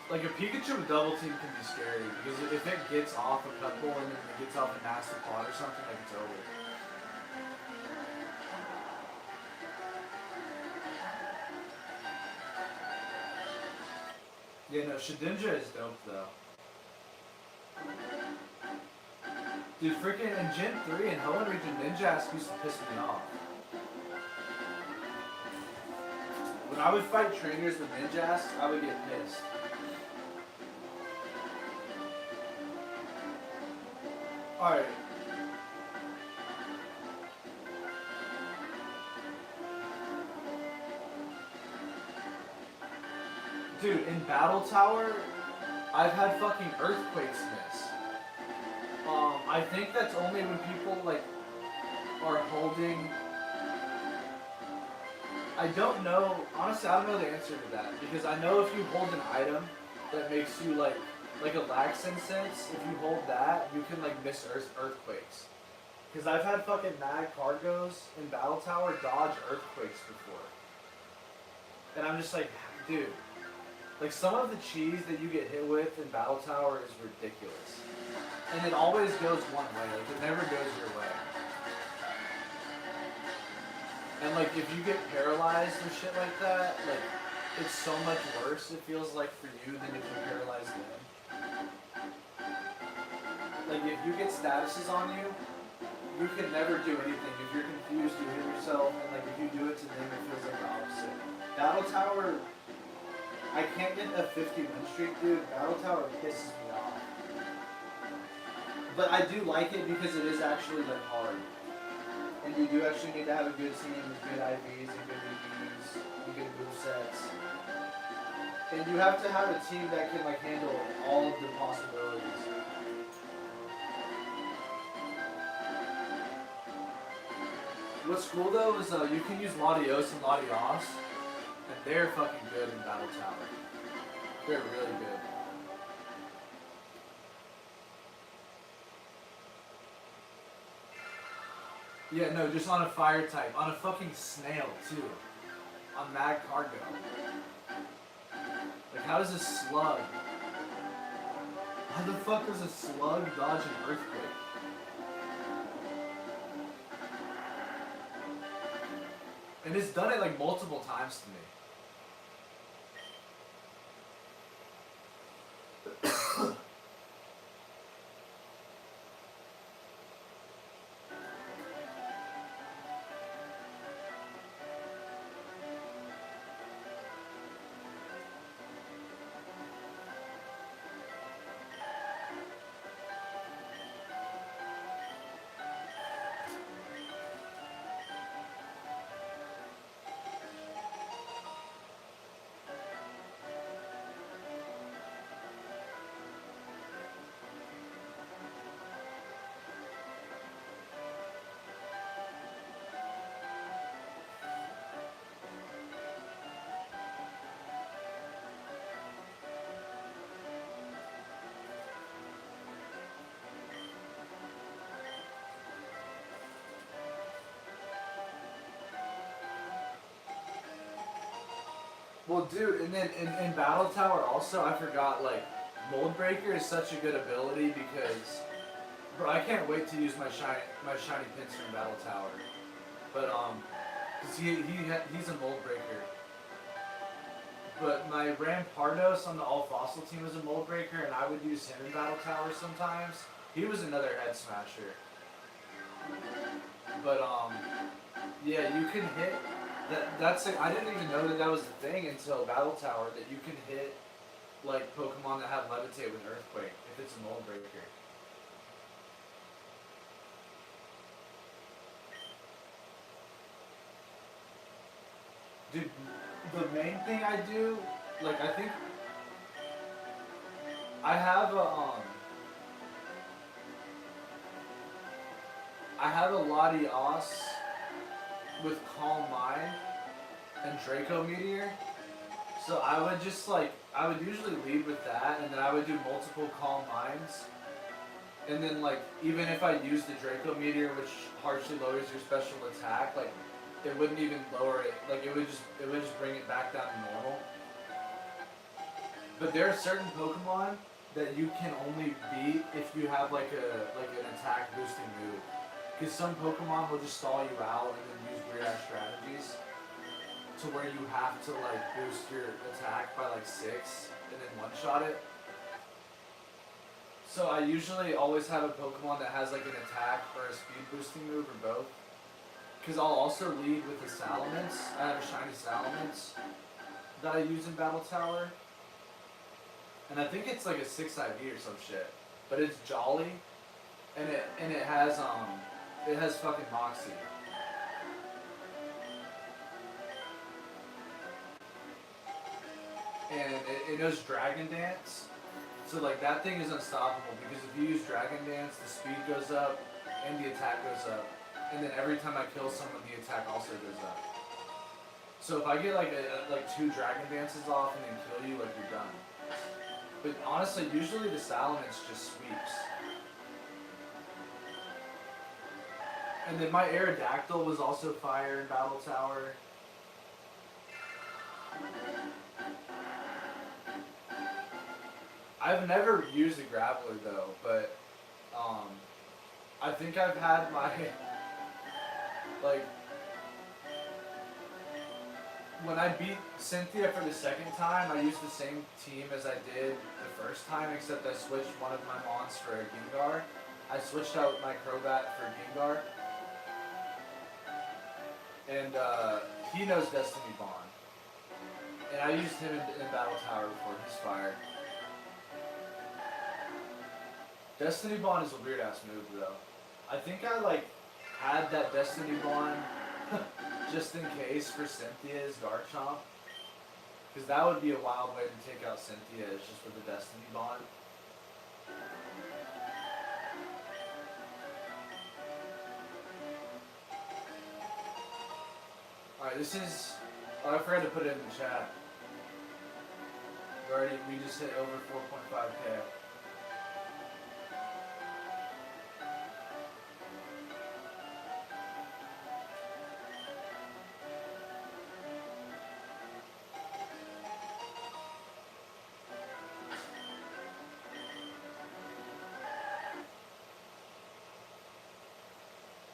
Like a Pikachu with double team can be scary, because if it gets off a couple and then it gets off a nasty pot or something, like it's over. Yeah, no, Shedinja is dope though. Dude, freaking in Gen 3 in Hoenn Region, Ninjask used to piss me off. When I would fight trainers with Ninjask, I would get pissed. Alright. Dude, in Battle Tower, I've had fucking earthquakes miss. I think that's only when people like are holding. I don't know. Honestly, I don't know the answer to that because I know if you hold an item that makes you like a Laxin sense, if you hold that, you can like miss earthquakes. Because I've had fucking mad cargos in Battle Tower dodge earthquakes before, and I'm just like, dude. Like, some of the cheese that you get hit with in Battle Tower is ridiculous. And it always goes one way. Like, it never goes your way. And, like, if you get paralyzed and shit like that, like, it's so much worse, it feels like, for you than if you paralyze them. Like, if you get statuses on you, you can never do anything. If you're confused, you hit yourself. And, like, if you do it to them, it feels like the opposite. Battle Tower... I can't get a 50 win streak, dude. Battle Tower pisses me off. But I do like it because it is actually like hard. And you do actually need to have a good team with good IVs and good EVs and good movesets. And you have to have a team that can like handle all of the possibilities. What's cool though is you can use Latios and Latios. And they're fucking good in Battle Tower. They're really good. Yeah, no, just on a fire type. On a fucking snail, too. On Mad Cargo. Like, how does a slug... How the fuck does a slug dodge an earthquake? And it's done it, like, multiple times to me. Well, dude, and then in Battle Tower also, I forgot, like, Mold Breaker is such a good ability because, bro, I can't wait to use my shiny pincer in Battle Tower. But, cause he's a Mold Breaker. But my Rampardos on the All Fossil team was a Mold Breaker, and I would use him in Battle Tower sometimes. He was another head smasher. But, yeah, you can hit. That's like, I didn't even know that was a thing until Battle Tower, that you can hit like Pokemon that have Levitate with Earthquake if it's a Mold Breaker. Dude, the main thing I do, like, I think I have a Latias with Calm Mind and Draco Meteor. So I would just like, I would usually lead with that, and then I would do multiple Calm Minds. And then like, even if I used the Draco Meteor, which harshly lowers your special attack, like, it wouldn't even lower it. Like, it would just bring it back down to normal. But there are certain Pokemon that you can only beat if you have like an attack boosting move. Because some Pokemon will just stall you out and then use weird ass strategies to where you have to like boost your attack by like 6 and then one-shot it. So I usually always have a Pokemon that has like an attack or a speed boosting move or both. Because I'll also lead with the Salamence. I have a shiny Salamence that I use in Battle Tower. And I think it's like a 6 IV or some shit. But it's Jolly. And it has fucking Moxie. And it knows Dragon Dance. So like that thing is unstoppable because if you use Dragon Dance, the speed goes up and the attack goes up. And then every time I kill someone, the attack also goes up. So if I get like like 2 Dragon Dances off and then kill you, like, you're done. But honestly, usually the Salamence just sweeps. And then my Aerodactyl was also fire in Battle Tower. I've never used a Grappler though, but I think I've had my like when I beat Cynthia for the second time, I used the same team as I did the first time, except I switched one of my mons for a Gengar. I switched out my Crobat for Gengar. And he knows Destiny Bond. And I used him in Battle Tower before. He's fire. Destiny Bond is a weird ass move though. I think I like had that Destiny Bond just in case for Cynthia's Garchomp. Because that would be a wild way to take out Cynthia, is just with the Destiny Bond. Alright, this is... Oh, I forgot to put it in the chat. We just hit over 4.5k.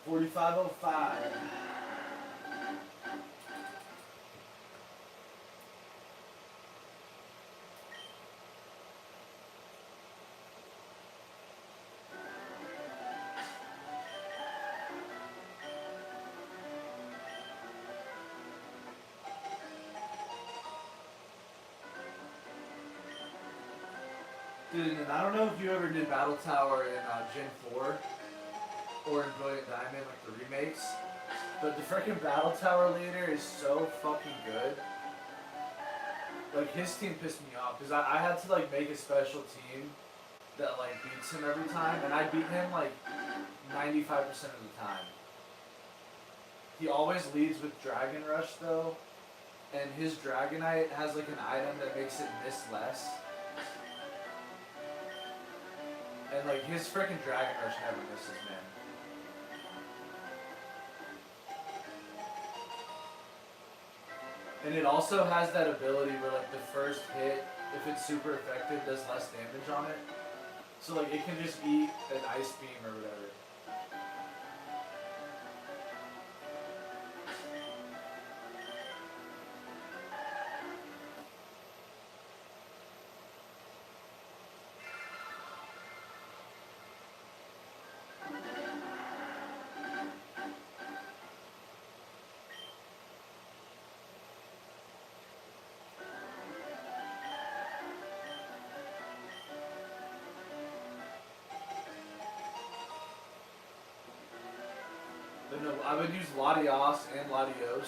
$45.05. Dude, and I don't know if you ever did Battle Tower in Gen 4 or in Brilliant Diamond, like the remakes, but the freaking Battle Tower leader is so fucking good. Like, his team pissed me off because I had to like make a special team that like beats him every time, and I beat him like 95% of the time. He always leads with Dragon Rush though, and his Dragonite has like an item that makes it miss less. And like his freaking Dragon Rush never misses, man. And it also has that ability where like the first hit, if it's super effective, does less damage on it. So like it can just eat an ice beam or whatever. But no, I would use Latios and Latios.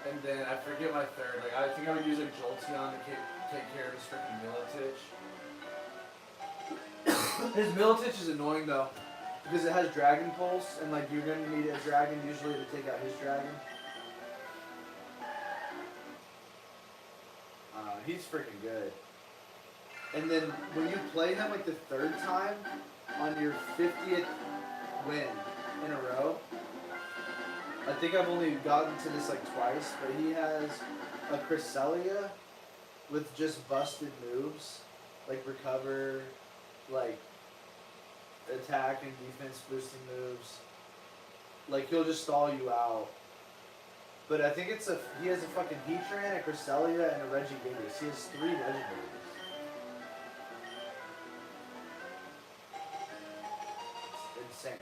And then I forget my third. Like I think I would use like Jolteon to take care of his freaking Milotic. His Milotic is annoying though, because it has Dragon Pulse, and like you're gonna need a dragon usually to take out his dragon. He's freaking good. And then when you play him like the third time on your 50th win in a row, I think I've only gotten to this like twice, but he has a Cresselia with just busted moves, like recover, like attack and defense boosting moves. Like he'll just stall you out. But I think he has a fucking Heatran, a Cresselia, and a Regigigas. He has 3 legendaries. It's insane.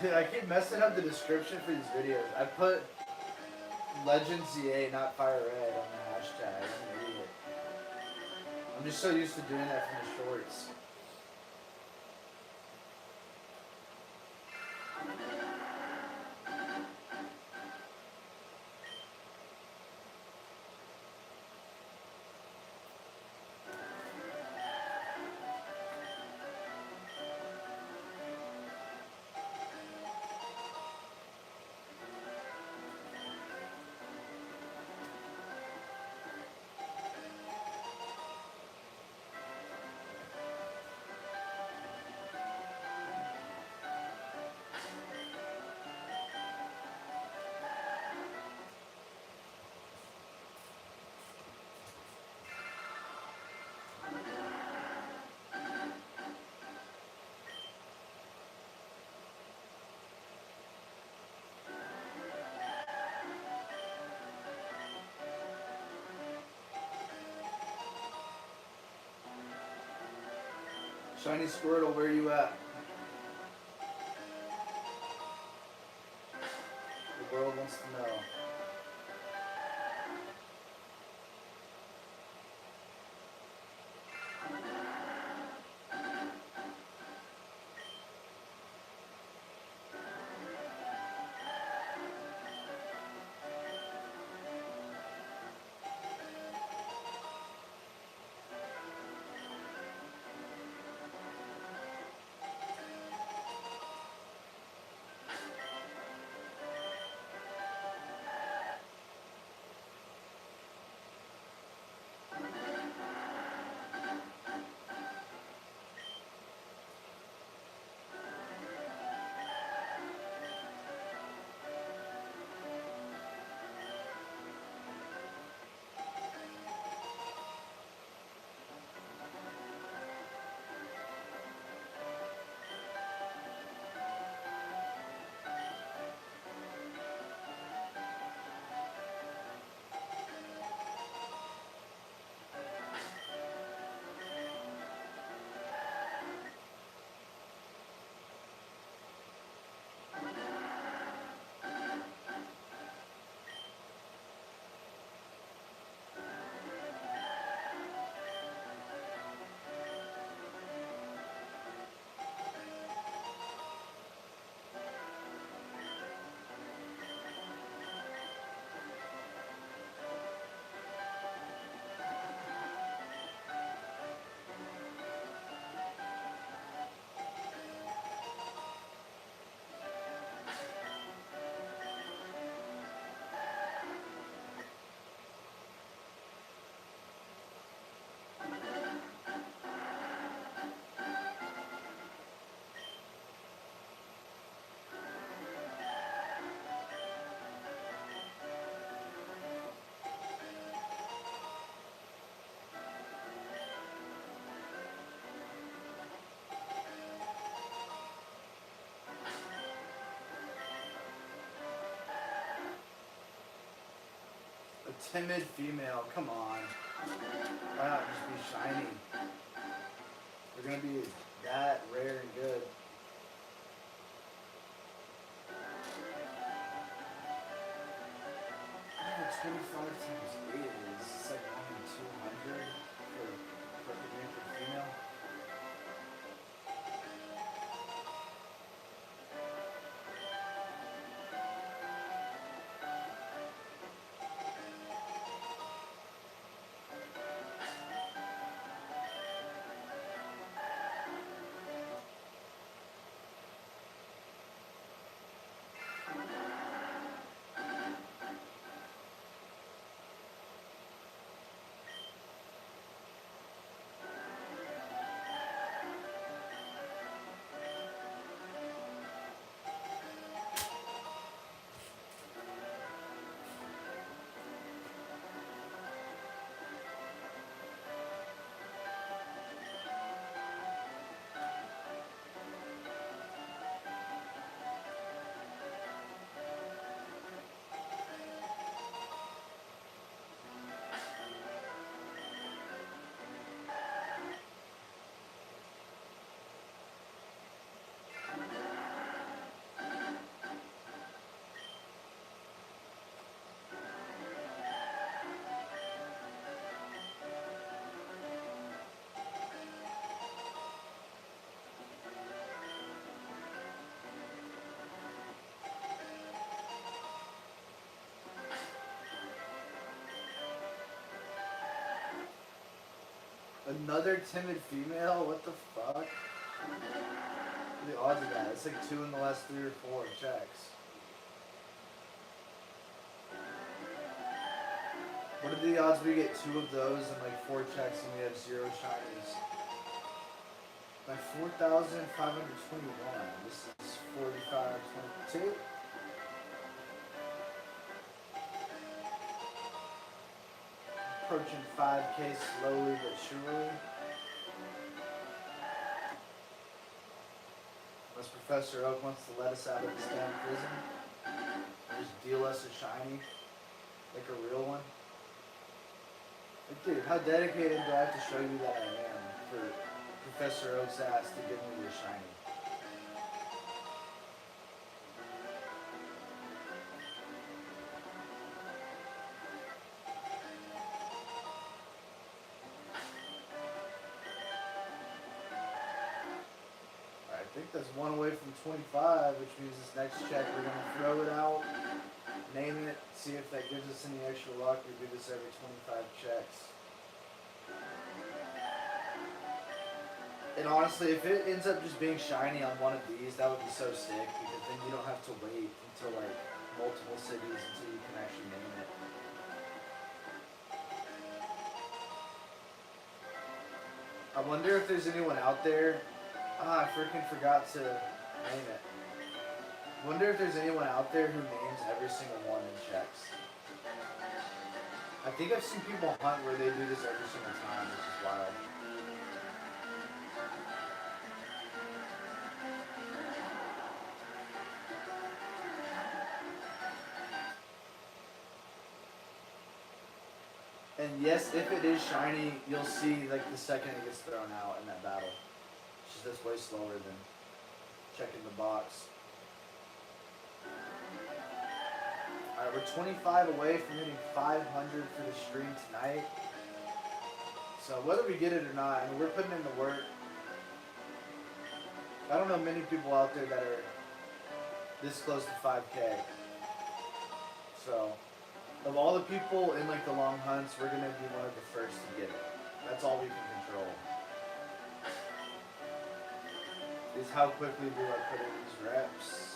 Dude, I keep messing up the description for these videos. I put Legend ZA, not FIRERED, on the hashtag. I'm an idiot. I'm just so used to doing that from the shorts. Shiny Squirtle, where you at? The world wants to know. A timid female, come on. Why not just be shiny? They're gonna be that rare and good. Yeah, 25 times 8 is it's like 1 in 200 for perfect name for female. Another timid female? What the fuck? What are the odds of that? It's like 2 in the last 3 or 4 checks. What are the odds we get 2 of those and like 4 checks and we have 0 shinies? By 4,521. This is 4522. Approaching 5K slowly but surely. Unless Professor Oak wants to let us out of this damn prison and just deal us a shiny, like a real one. Like, dude, how dedicated do I have to show you that I am for Professor Oak's ass to give me this shiny? I think that's 1 away from 25, which means this next check we're going to throw it out, name it, see if that gives us any extra luck. We do this every 25 checks. And honestly, if it ends up just being shiny on one of these, that would be so sick, because then you don't have to wait until like multiple cities until you can actually name it. I wonder if there's anyone out there. I freaking forgot to name it. Wonder if there's anyone out there who names every single one in checks. I think I've seen people hunt where they do this every single time, which is wild. And yes, if it is shiny, you'll see like the second it gets thrown out in that battle. It's just way slower than checking the box. Alright, we're 25 away from hitting 500 for the stream tonight. So whether we get it or not, I mean, we're putting in the work. I don't know many people out there that are this close to 5K. So, of all the people in like the long hunts, we're gonna be one of the first to get it. That's all we can control. Is how quickly do I put in these reps.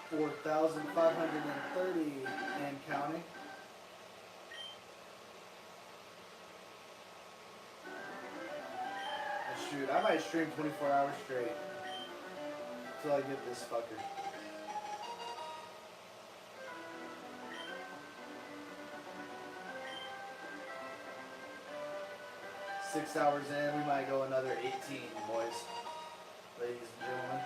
4,530 and counting. Shoot, I might stream 24 hours straight until I get this fucker. Six hours in, we might go another 18, boys, ladies and gentlemen.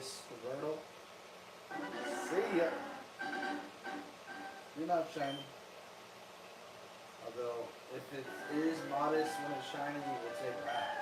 SQUIRTLE. See ya. You're not shiny. Although, if it is modest when it's shiny, we'll take that.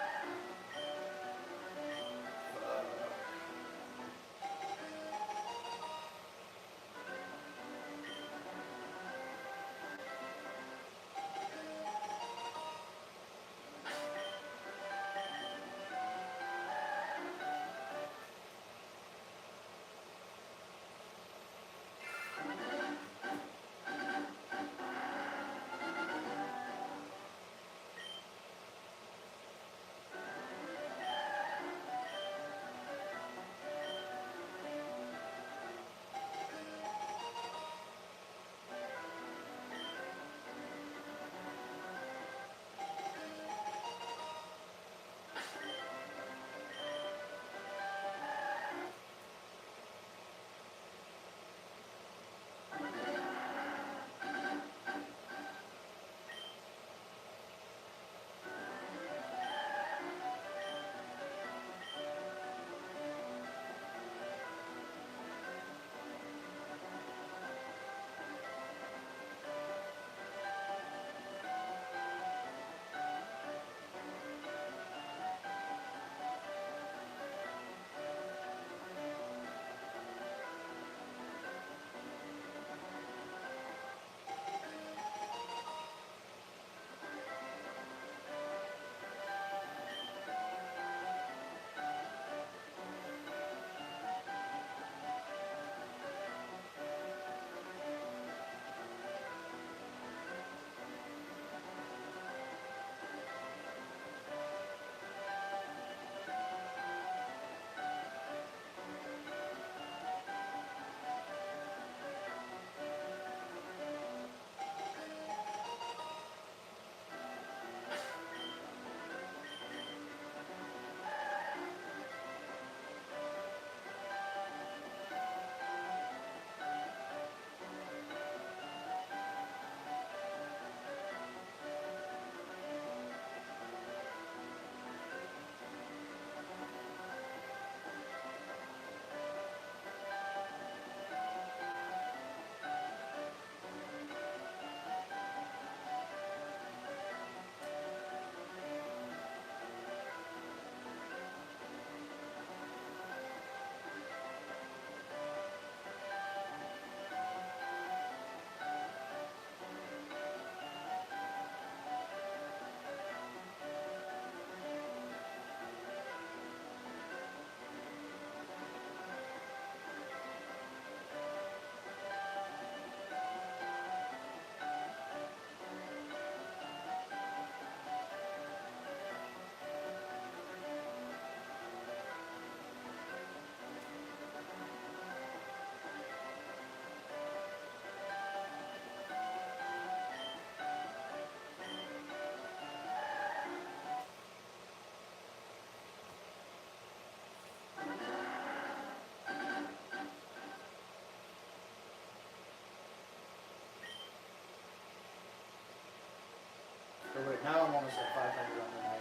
Now I'm almost at 500 on the night.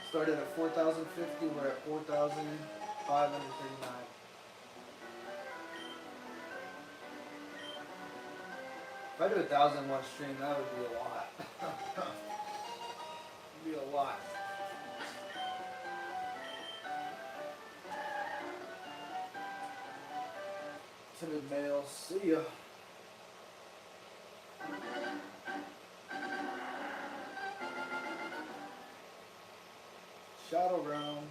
Started at 4,050. We're at 4,539. If I do 1,000 in one stream, that would be a lot. It'd be a lot. Timid males, see ya. Shadow realm.